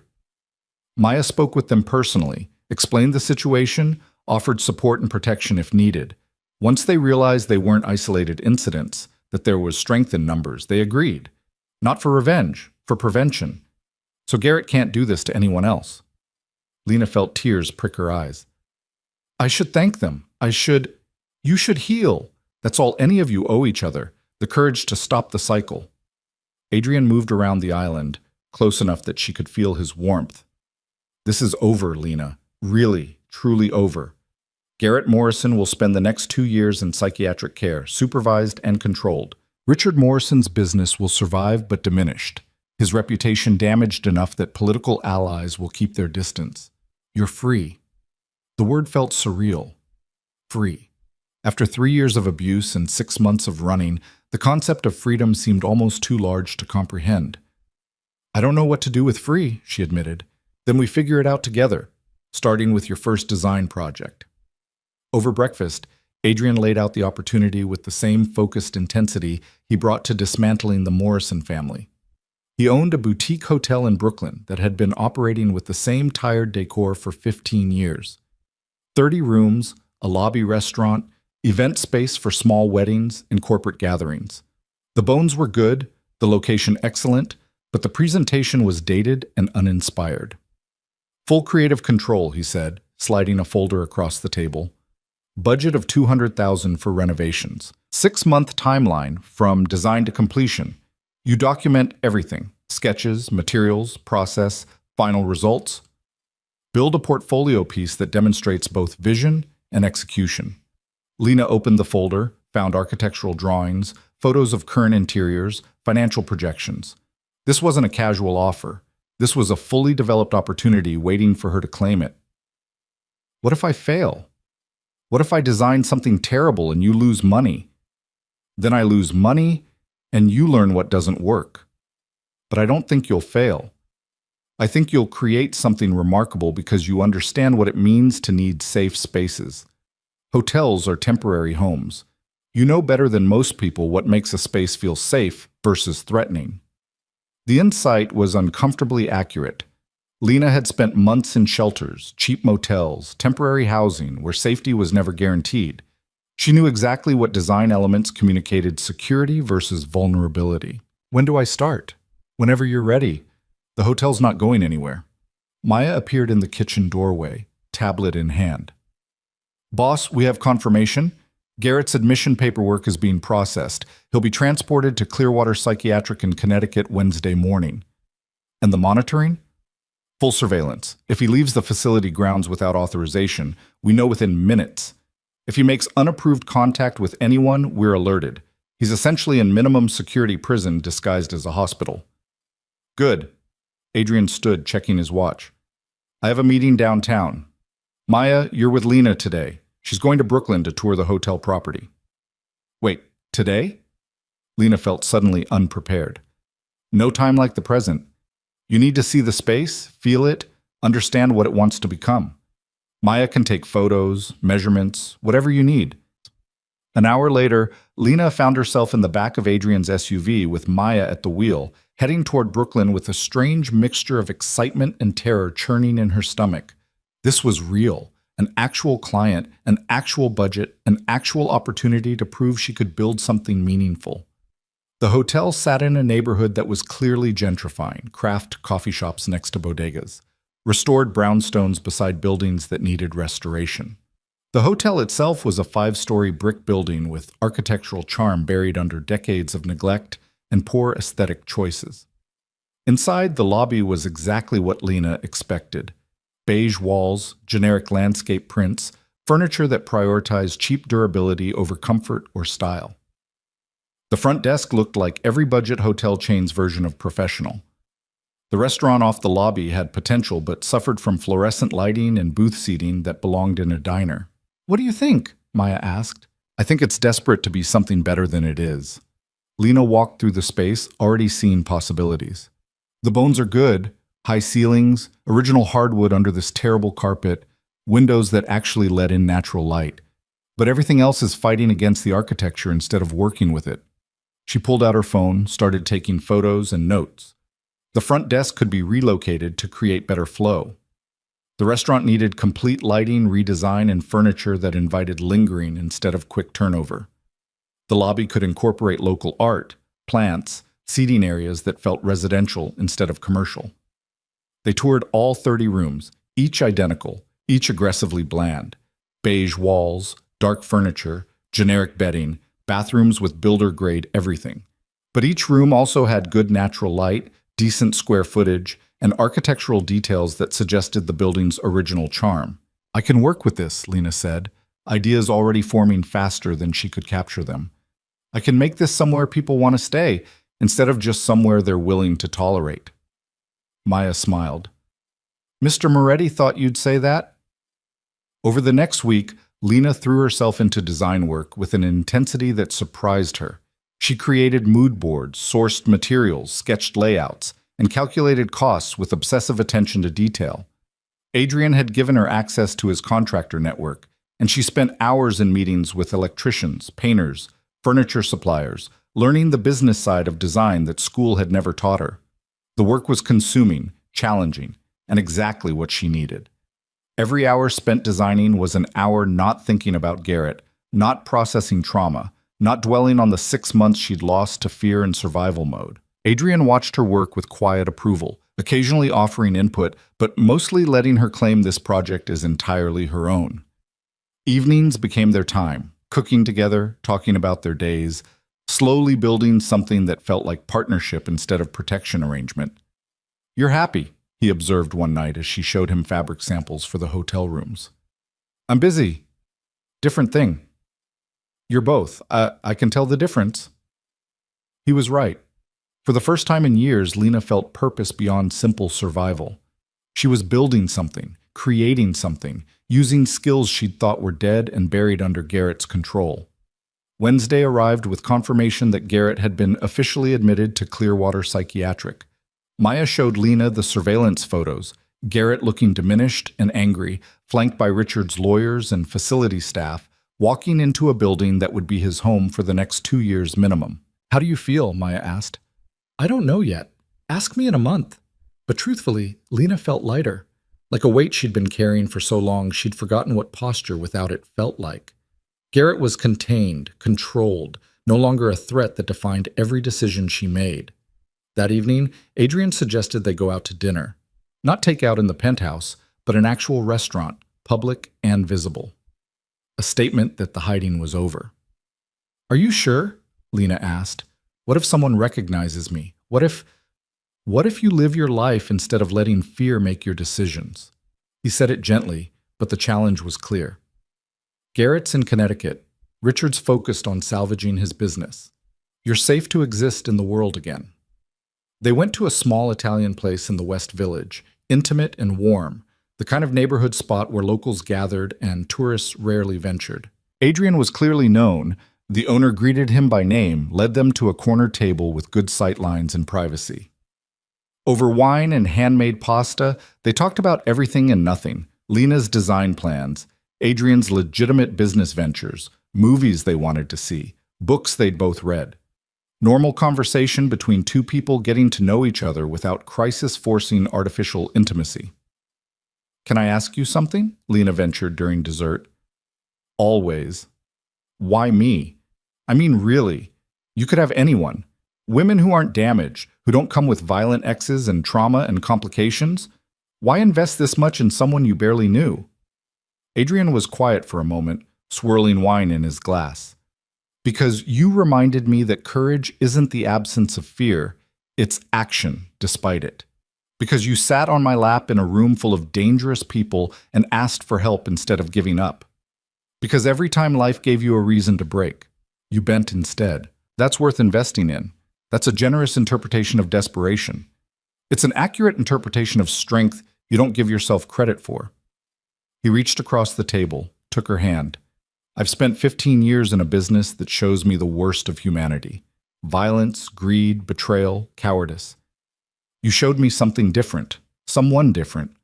Maya spoke with them personally, explained the situation, offered support and protection if needed. Once they realized they weren't isolated incidents, that there was strength in numbers, they agreed. Not for revenge, for prevention. So Garrett can't do this to anyone else. Lena felt tears prick her eyes. I should thank them. You should heal. That's all any of you owe each other, the courage to stop the cycle. Adrian moved around the island, close enough that she could feel his warmth. This is over, Lena. Really, truly over. Garrett Morrison will spend the next 2 years in psychiatric care, supervised and controlled. Richard Morrison's business will survive but diminished. His reputation damaged enough that political allies will keep their distance. You're free. The word felt surreal. Free. After 3 years of abuse and 6 months of running, the concept of freedom seemed almost too large to comprehend. I don't know what to do with free, she admitted. Then we figure it out together, starting with your first design project. Over breakfast, Adrian laid out the opportunity with the same focused intensity he brought to dismantling the Morrison family. He owned a boutique hotel in Brooklyn that had been operating with the same tired decor for 15 years. 30 rooms, a lobby restaurant, event space for small weddings and corporate gatherings. The bones were good, the location excellent, but the presentation was dated and uninspired. Full creative control, he said, sliding a folder across the table. Budget of $200,000 for renovations. 6-month timeline from design to completion. You document everything: sketches, materials, process, final results. Build a portfolio piece that demonstrates both vision and execution. Lena opened the folder, found architectural drawings, photos of current interiors, financial projections. This wasn't a casual offer. This was a fully developed opportunity waiting for her to claim it. What if I fail? What if I design something terrible and you lose money? Then I lose money and you learn what doesn't work. But I don't think you'll fail. I think you'll create something remarkable because you understand what it means to need safe spaces. Hotels are temporary homes. You know better than most people what makes a space feel safe versus threatening. The insight was uncomfortably accurate. Lena had spent months in shelters, cheap motels, temporary housing where safety was never guaranteed. She knew exactly what design elements communicated security versus vulnerability. When do I start? Whenever you're ready. The hotel's not going anywhere. Maya appeared in the kitchen doorway, tablet in hand. Boss, we have confirmation. Garrett's admission paperwork is being processed. He'll be transported to Clearwater Psychiatric in Connecticut Wednesday morning. And the monitoring? Full surveillance. If he leaves the facility grounds without authorization, we know within minutes. If he makes unapproved contact with anyone, we're alerted. He's essentially in minimum security prison disguised as a hospital. Good. Adrian stood, checking his watch. I have a meeting downtown. Maya, you're with Lena today. She's going to Brooklyn to tour the hotel property. Wait, today? Lena felt suddenly unprepared. No time like the present. You need to see the space, feel it, understand what it wants to become. Maya can take photos, measurements, whatever you need. An hour later, Lena found herself in the back of Adrian's SUV with Maya at the wheel, heading toward Brooklyn with a strange mixture of excitement and terror churning in her stomach. This was real. An actual client, an actual budget, an actual opportunity to prove she could build something meaningful. The hotel sat in a neighborhood that was clearly gentrifying, craft coffee shops next to bodegas, restored brownstones beside buildings that needed restoration. The hotel itself was a 5-story brick building with architectural charm buried under decades of neglect and poor aesthetic choices. Inside, the lobby was exactly what Lena expected. Beige walls, generic landscape prints, furniture that prioritized cheap durability over comfort or style. The front desk looked like every budget hotel chain's version of professional. The restaurant off the lobby had potential but suffered from fluorescent lighting and booth seating that belonged in a diner. What do you think? Maya asked. I think it's desperate to be something better than it is. Lena walked through the space, already seeing possibilities. The bones are good. High ceilings, original hardwood under this terrible carpet, windows that actually let in natural light. But everything else is fighting against the architecture instead of working with it. She pulled out her phone, started taking photos and notes. The front desk could be relocated to create better flow. The restaurant needed complete lighting, redesign, and furniture that invited lingering instead of quick turnover. The lobby could incorporate local art, plants, seating areas that felt residential instead of commercial. They toured all 30 rooms, each identical, each aggressively bland. Beige walls, dark furniture, generic bedding, bathrooms with builder-grade everything. But each room also had good natural light, decent square footage, and architectural details that suggested the building's original charm. I can work with this, Lena said, ideas already forming faster than she could capture them. I can make this somewhere people want to stay, instead of just somewhere they're willing to tolerate. Maya smiled. Mr. Moretti thought you'd say that? Over the next week, Lena threw herself into design work with an intensity that surprised her. She created mood boards, sourced materials, sketched layouts, and calculated costs with obsessive attention to detail. Adrian had given her access to his contractor network, and she spent hours in meetings with electricians, painters, furniture suppliers, learning the business side of design that school had never taught her. The work was consuming, challenging, and exactly what she needed. Every hour spent designing was an hour not thinking about Garrett, not processing trauma, not dwelling on the 6 months she'd lost to fear and survival mode. Adrian watched her work with quiet approval, occasionally offering input, but mostly letting her claim this project is entirely her own. Evenings became their time, cooking together, talking about their days, slowly building something that felt like partnership instead of protection arrangement. "You're happy," he observed one night as she showed him fabric samples for the hotel rooms. "I'm busy. Different thing." "You're both. I can tell the difference." He was right. For the first time in years, Lena felt purpose beyond simple survival. She was building something, creating something, using skills she'd thought were dead and buried under Garrett's control. Wednesday arrived with confirmation that Garrett had been officially admitted to Clearwater Psychiatric. Maya showed Lena the surveillance photos, Garrett looking diminished and angry, flanked by Richard's lawyers and facility staff, walking into a building that would be his home for the next 2 years minimum. "How do you feel?" Maya asked. "I don't know yet. Ask me in a month." But truthfully, Lena felt lighter. Like a weight she'd been carrying for so long, she'd forgotten what posture without it felt like. Garrett was contained, controlled, no longer a threat that defined every decision she made. That evening, Adrian suggested they go out to dinner. Not takeout in the penthouse, but an actual restaurant, public and visible. A statement that the hiding was over. "Are you sure?" Lena asked. "What if someone recognizes me? What if you live your life instead of letting fear make your decisions?" He said it gently, but the challenge was clear. Garrett's in Connecticut. Richard's focused on salvaging his business. You're safe to exist in the world again. They went to a small Italian place in the West Village, intimate and warm, the kind of neighborhood spot where locals gathered and tourists rarely ventured. Adrian was clearly known. The owner greeted him by name, led them to a corner table with good sightlines and privacy. Over wine and handmade pasta, they talked about everything and nothing. Lena's design plans, Adrian's legitimate business ventures, movies they wanted to see, books they'd both read. Normal conversation between two people getting to know each other without crisis-forcing artificial intimacy. "Can I ask you something?" Lena ventured during dessert. "Always." "Why me? I mean, really. You could have anyone. Women who aren't damaged, who don't come with violent exes and trauma and complications. Why invest this much in someone you barely knew?" Adrian was quiet for a moment, swirling wine in his glass. "Because you reminded me that courage isn't the absence of fear, it's action despite it. Because you sat on my lap in a room full of dangerous people and asked for help instead of giving up. Because every time life gave you a reason to break, you bent instead. That's worth investing in. That's a generous interpretation of desperation. It's an accurate interpretation of strength you don't give yourself credit for." He reached across the table, took her hand. "I've spent 15 years in a business that shows me the worst of humanity. Violence, greed, betrayal, cowardice. You showed me something different, someone different.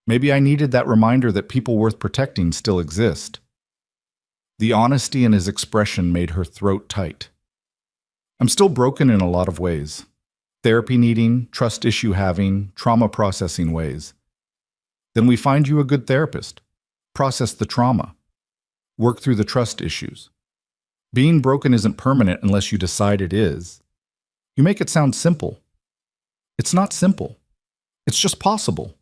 Maybe I needed that reminder that people worth protecting still exist." The honesty in his expression made her throat tight. "I'm still broken in a lot of ways. Therapy needing, trust issue having, trauma processing ways. Then we find you a good therapist. Process the trauma. Work through the trust issues. Being broken isn't permanent unless you decide it is. You make it sound simple. It's not simple. It's just possible.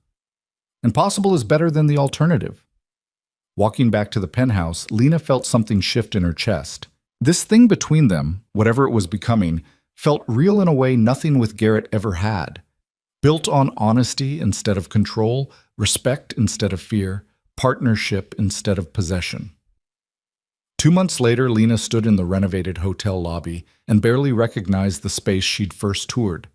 And possible is better than the alternative." Walking back to the penthouse, Lena felt something shift in her chest. This thing between them, whatever it was becoming, felt real in a way nothing with Garrett ever had. Built on honesty instead of control, respect instead of fear, partnership instead of possession. 2 months later, Lena stood in the renovated hotel lobby and barely recognized the space she'd first toured.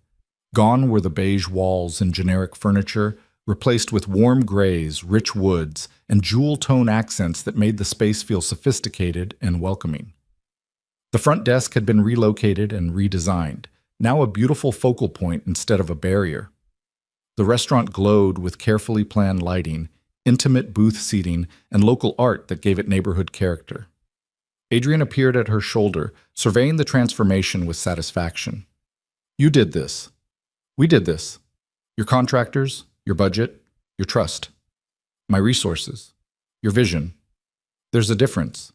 Gone were the beige walls and generic furniture, replaced with warm grays, rich woods, and jewel-tone accents that made the space feel sophisticated and welcoming. The front desk had been relocated and redesigned, now a beautiful focal point instead of a barrier. The restaurant glowed with carefully planned lighting, intimate booth seating, and local art that gave it neighborhood character. Adrian appeared at her shoulder, surveying the transformation with satisfaction. "You did this. We did this. Your contractors, your budget, your trust. My resources. Your vision. There's a difference."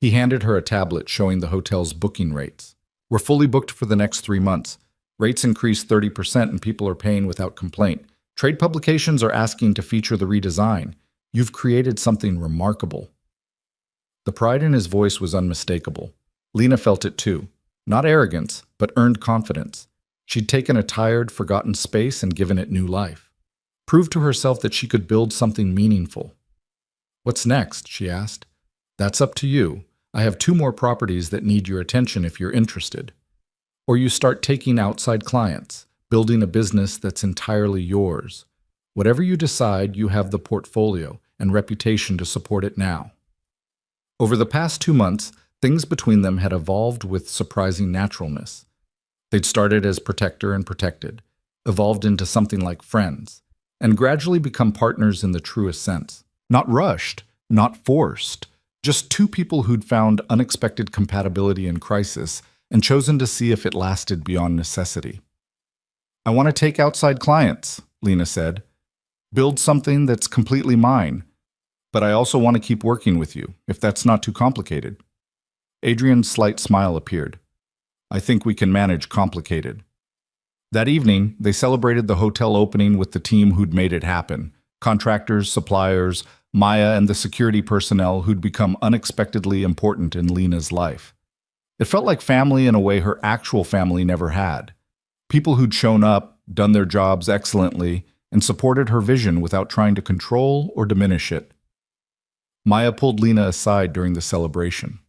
He handed her a tablet showing the hotel's booking rates. "We're fully booked for the next 3 months. Rates increased 30% and people are paying without complaint. Trade publications are asking to feature the redesign. You've created something remarkable." The pride in his voice was unmistakable. Lena felt it too. Not arrogance, but earned confidence. She'd taken a tired, forgotten space and given it new life. Proved to herself that she could build something meaningful. "What's next?" she asked. "That's up to you. I have 2 more properties that need your attention if you're interested. Or you start taking outside clients, building a business that's entirely yours. Whatever you decide, you have the portfolio and reputation to support it now." Over the past 2 months, things between them had evolved with surprising naturalness. They'd started as protector and protected, evolved into something like friends, and gradually become partners in the truest sense. Not rushed, not forced, just 2 people who'd found unexpected compatibility in crisis and chosen to see if it lasted beyond necessity. "I want to take outside clients," Lena said. "Build something that's completely mine. But I also want to keep working with you, if that's not too complicated." Adrian's slight smile appeared. "I think we can manage complicated." That evening, they celebrated the hotel opening with the team who'd made it happen. Contractors, suppliers, Maya, and the security personnel who'd become unexpectedly important in Lena's life. It felt like family in a way her actual family never had. People who'd shown up, done their jobs excellently, and supported her vision without trying to control or diminish it. Maya pulled Lena aside during the celebration.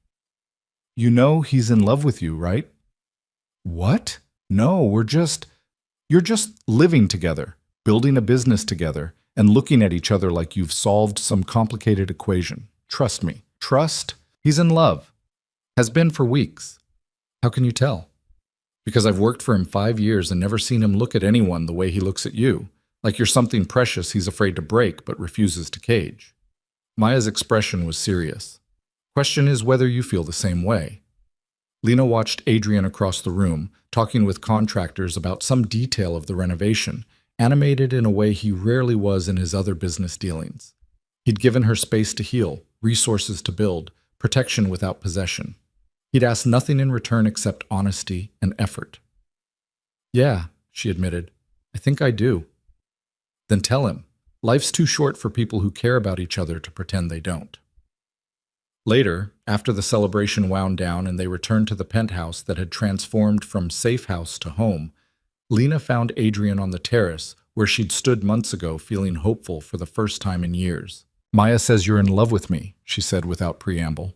"You know he's in love with you, right?" "What? No, you're just living together, building a business together, and looking at each other like you've solved some complicated equation. Trust me. Trust? He's in love. Has been for weeks." "How can you tell?" "Because I've worked for him 5 years and never seen him look at anyone the way he looks at you, like you're something precious he's afraid to break but refuses to cage." Maya's expression was serious. "Question is whether you feel the same way." Lena watched Adrian across the room, talking with contractors about some detail of the renovation, animated in a way he rarely was in his other business dealings. He'd given her space to heal, resources to build, protection without possession. He'd asked nothing in return except honesty and effort. "Yeah," she admitted. "I think I do." "Then tell him. Life's too short for people who care about each other to pretend they don't." Later, after the celebration wound down and they returned to the penthouse that had transformed from safe house to home, Lena found Adrian on the terrace where she'd stood months ago feeling hopeful for the first time in years. "Maya says you're in love with me," she said without preamble.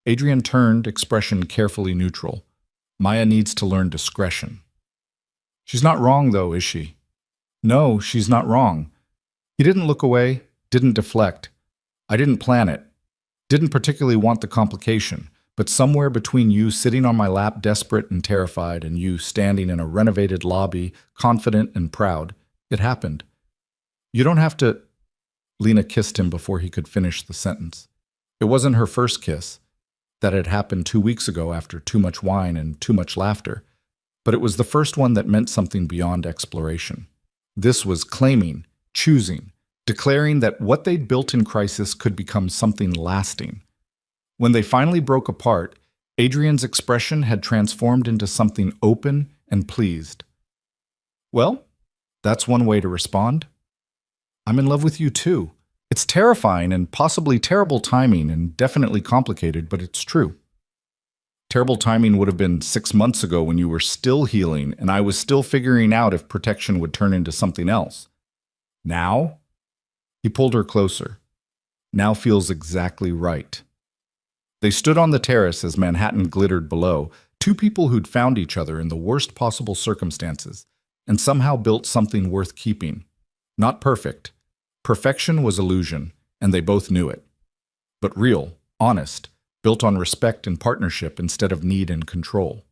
Adrian turned, expression carefully neutral. "Maya needs to learn discretion." "She's not wrong, though, is she?" "No, she's not wrong." He didn't look away, didn't deflect. "I didn't plan it. Didn't particularly want the complication, but somewhere between you sitting on my lap desperate and terrified and you standing in a renovated lobby, confident and proud, it happened. You don't have to—" Lena kissed him before he could finish the sentence. It wasn't her first kiss. That had happened 2 weeks ago after too much wine and too much laughter. But it was the first one that meant something beyond exploration. This was claiming, choosing, declaring that what they'd built in crisis could become something lasting. When they finally broke apart, Adrian's expression had transformed into something open and pleased. "Well, that's one way to respond. I'm in love with you too. It's terrifying and possibly terrible timing and definitely complicated, but it's true." Terrible timing would have been 6 months ago when you were still healing and I was still figuring out if protection would turn into something else. Now? He pulled her closer. Now feels exactly right. They stood on the terrace as Manhattan glittered below, two people who'd found each other in the worst possible circumstances and somehow built something worth keeping. Not perfect. Perfection was illusion, and they both knew it. But real, honest, built on respect and partnership instead of need and control.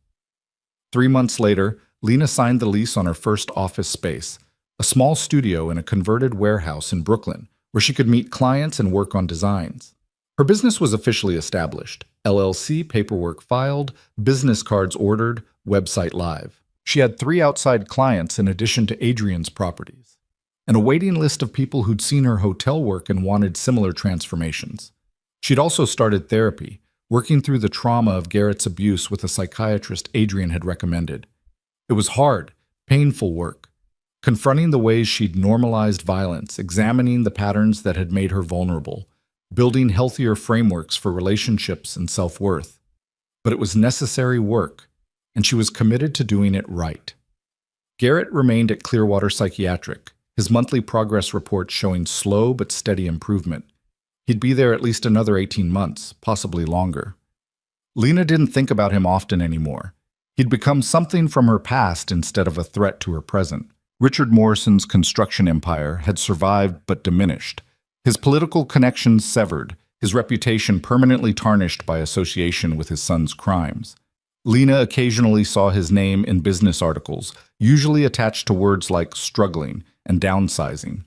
3 months later, Lena signed the lease on her first office space, a small studio in a converted warehouse in Brooklyn, where she could meet clients and work on designs. Her business was officially established, LLC paperwork filed, business cards ordered, website live. She had 3 outside clients in addition to Adrian's properties, and a waiting list of people who'd seen her hotel work and wanted similar transformations. She'd also started therapy, working through the trauma of Garrett's abuse with a psychiatrist Adrian had recommended. It was hard, painful work, confronting the ways she'd normalized violence, examining the patterns that had made her vulnerable, building healthier frameworks for relationships and self-worth. But it was necessary work, and she was committed to doing it right. Garrett remained at Clearwater Psychiatric, his monthly progress reports showing slow but steady improvement. He'd be there at least another 18 months, possibly longer. Lena didn't think about him often anymore. He'd become something from her past instead of a threat to her present. Richard Morrison's construction empire had survived but diminished, his political connections severed, his reputation permanently tarnished by association with his son's crimes. Lena occasionally saw his name in business articles, usually attached to words like struggling and downsizing.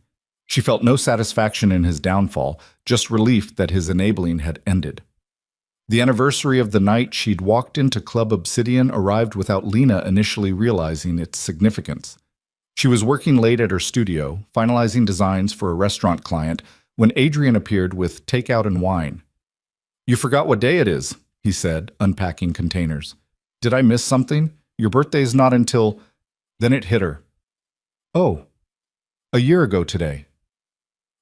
She felt no satisfaction in his downfall, just relief that his enabling had ended. The anniversary of the night she'd walked into Club Obsidian arrived without Lena initially realizing its significance. She was working late at her studio, finalizing designs for a restaurant client, when Adrian appeared with takeout and wine. "You forgot what day it is," he said, unpacking containers. "Did I miss something? Your birthday's not until—" Then it hit her. "Oh, a year ago today.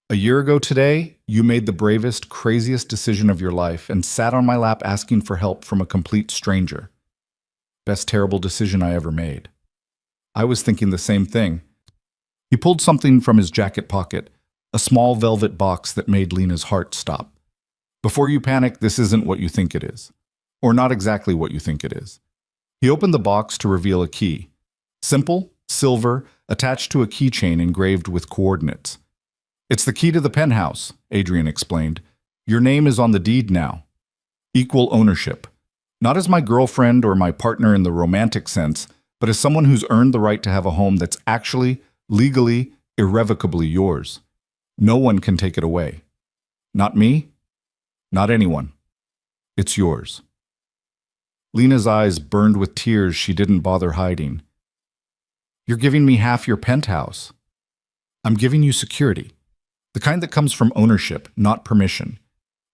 A year ago today, you made the bravest, craziest decision of your life and sat on my lap asking for help from a complete stranger. Best terrible decision I ever made." I was thinking the same thing. He pulled something from his jacket pocket, a small velvet box that made Lena's heart stop. "Before you panic, this isn't what you think it is. Or not exactly what you think it is." He opened the box to reveal a key. Simple, silver, attached to a keychain engraved with coordinates. "It's the key to the penthouse," Adrian explained. "Your name is on the deed now. Equal ownership. Not as my girlfriend or my partner in the romantic sense, but as someone who's earned the right to have a home that's actually, legally, irrevocably yours. No one can take it away. Not me. Not anyone. It's yours." Lena's eyes burned with tears she didn't bother hiding. "You're giving me half your penthouse." "I'm giving you security. The kind that comes from ownership, not permission.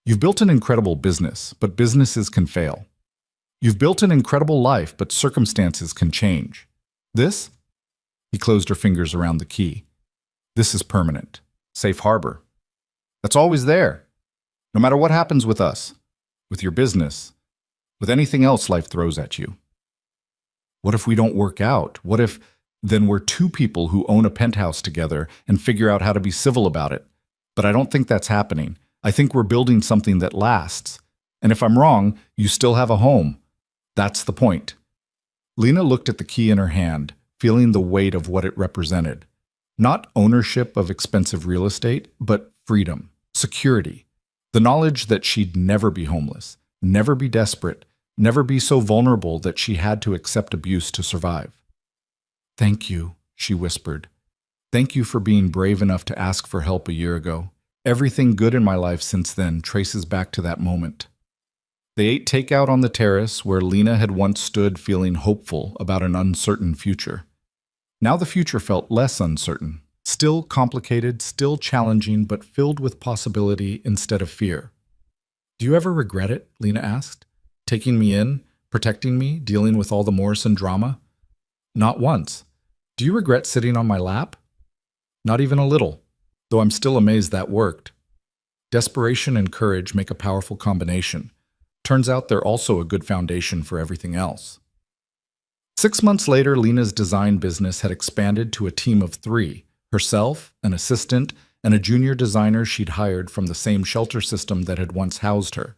You've built an incredible business, but businesses can fail. You've built an incredible life, but circumstances can change. This?" He closed her fingers around the key. "This is permanent. Safe harbor. That's always there. No matter what happens with us, with your business, with anything else life throws at you. What if we don't work out? What if then we're 2 people who own a penthouse together and figure out how to be civil about it? But I don't think that's happening. I think we're building something that lasts. And if I'm wrong, you still have a home. That's the point." Lena looked at the key in her hand, feeling the weight of what it represented. Not ownership of expensive real estate, but freedom, security, the knowledge that she'd never be homeless, never be desperate, never be so vulnerable that she had to accept abuse to survive. "Thank you," she whispered. "Thank you for being brave enough to ask for help a year ago. Everything good in my life since then traces back to that moment." They ate takeout on the terrace where Lena had once stood feeling hopeful about an uncertain future. Now the future felt less uncertain, still complicated, still challenging, but filled with possibility instead of fear. "Do you ever regret it?" Lena asked. "Taking me in, protecting me, dealing with all the Morrison drama?" "Not once." "Do you regret sitting on my lap?" "Not even a little, though I'm still amazed that worked." Desperation and courage make a powerful combination. Turns out they're also a good foundation for everything else. 6 months later, Lena's design business had expanded to a team of 3: herself, an assistant, and a junior designer she'd hired from the same shelter system that had once housed her.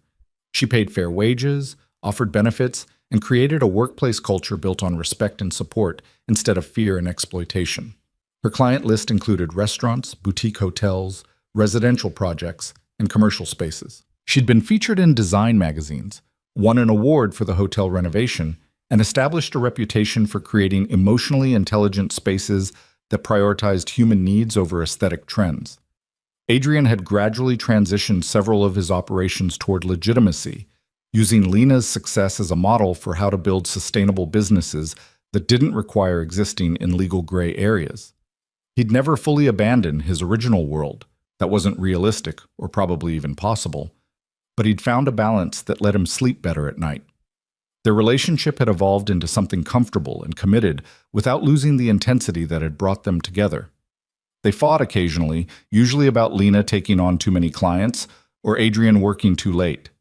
She paid fair wages, offered benefits, and created a workplace culture built on respect and support instead of fear and exploitation. Her client list included restaurants, boutique hotels, residential projects, and commercial spaces. She'd been featured in design magazines, won an award for the hotel renovation, and established a reputation for creating emotionally intelligent spaces that prioritized human needs over aesthetic trends. Adrian had gradually transitioned several of his operations toward legitimacy, using Lena's success as a model for how to build sustainable businesses that didn't require existing in legal gray areas. He'd never fully abandoned his original world that wasn't realistic or probably even possible, but he'd found a balance that let him sleep better at night. Their relationship had evolved into something comfortable and committed without losing the intensity that had brought them together. They fought occasionally, usually about Lena taking on too many clients or Adrian working too late.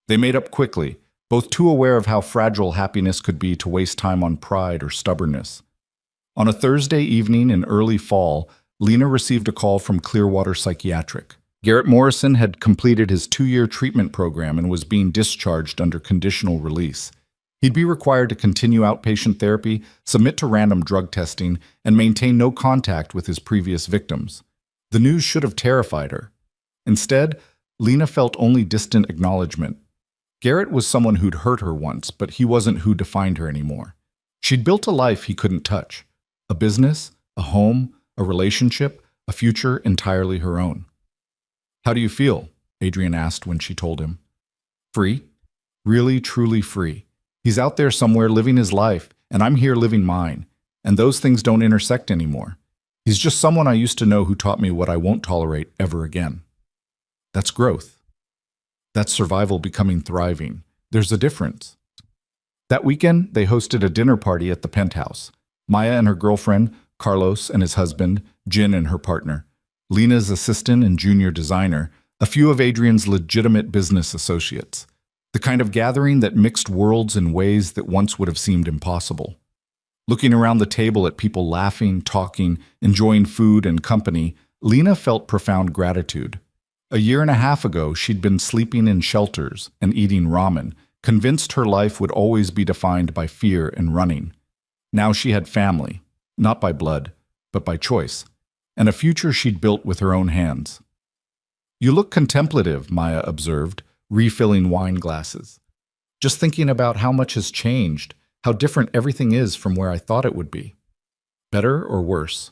They made up quickly, both too aware of how fragile happiness could be to waste time on pride or stubbornness. On a Thursday evening in early fall, Lena received a call from Clearwater Psychiatric. Garrett Morrison had completed his 2-year treatment program and was being discharged under conditional release. He'd be required to continue outpatient therapy, submit to random drug testing, and maintain no contact with his previous victims. The news should have terrified her. Instead, Lena felt only distant acknowledgement. Garrett was someone who'd hurt her once, but he wasn't who defined her anymore. She'd built a life he couldn't touch. A business, a home, a relationship, a future entirely her own. "How do you feel?" Adrian asked when she told him. "Free. Really, truly free. He's out there somewhere living his life, and I'm here living mine, and those things don't intersect anymore. He's just someone I used to know who taught me what I won't tolerate ever again." That's growth. That's survival becoming thriving. There's a difference. That weekend, they hosted a dinner party at the penthouse. Maya and her girlfriend, Carlos and his husband, Jin and her partner, Lena's assistant and junior designer, a few of Adrian's legitimate business associates. The kind of gathering that mixed worlds in ways that once would have seemed impossible. Looking around the table at people laughing, talking, enjoying food and company, Lena felt profound gratitude. A year and a half ago, she'd been sleeping in shelters and eating ramen, convinced her life would always be defined by fear and running. Now she had family, not by blood, but by choice, and a future she'd built with her own hands. "You look contemplative," Maya observed, refilling wine glasses. "Just thinking about how much has changed, how different everything is from where I thought it would be." "Better or worse?"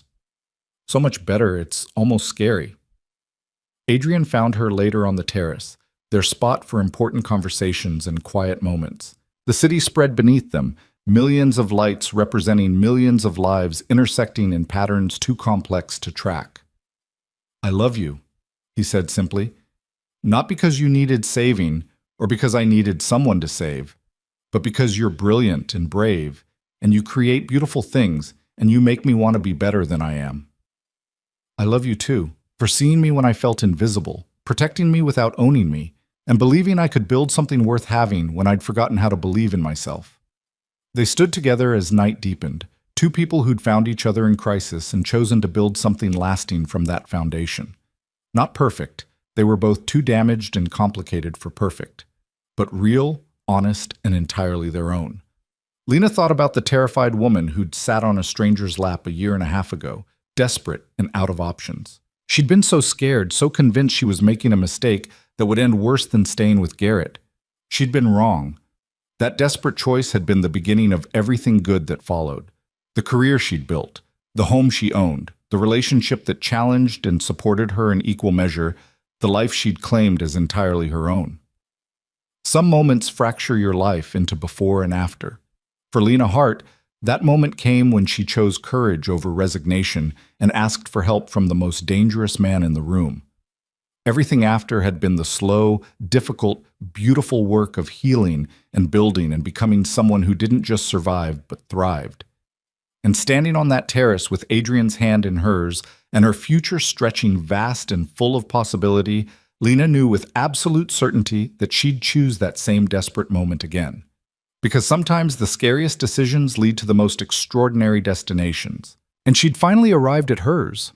"So much better, it's almost scary." Adrian found her later on the terrace, their spot for important conversations and quiet moments. The city spread beneath them, millions of lights representing millions of lives intersecting in patterns too complex to track. "I love you," he said simply. "Not because you needed saving or because I needed someone to save, but because you're brilliant and brave, and you create beautiful things, and you make me want to be better than I am. I love you too, for seeing me when I felt invisible, protecting me without owning me, and believing I could build something worth having when I'd forgotten how to believe in myself." They stood together as night deepened, two people who'd found each other in crisis and chosen to build something lasting from that foundation. Not perfect, they were both too damaged and complicated for perfect, but real, honest, and entirely their own. Lena thought about the terrified woman who'd sat on a stranger's lap a year and a half ago, desperate and out of options. She'd been so scared, so convinced she was making a mistake that would end worse than staying with Garrett. She'd been wrong. That desperate choice had been the beginning of everything good that followed. The career she'd built, the home she owned, the relationship that challenged and supported her in equal measure, the life she'd claimed as entirely her own. Some moments fracture your life into before and after. For Lena Hart, that moment came when she chose courage over resignation and asked for help from the most dangerous man in the room. Everything after had been the slow, difficult, beautiful work of healing and building and becoming someone who didn't just survive but thrived. And standing on that terrace with Adrian's hand in hers and her future stretching vast and full of possibility, Lena knew with absolute certainty that she'd choose that same desperate moment again. Because sometimes the scariest decisions lead to the most extraordinary destinations. And she'd finally arrived at hers.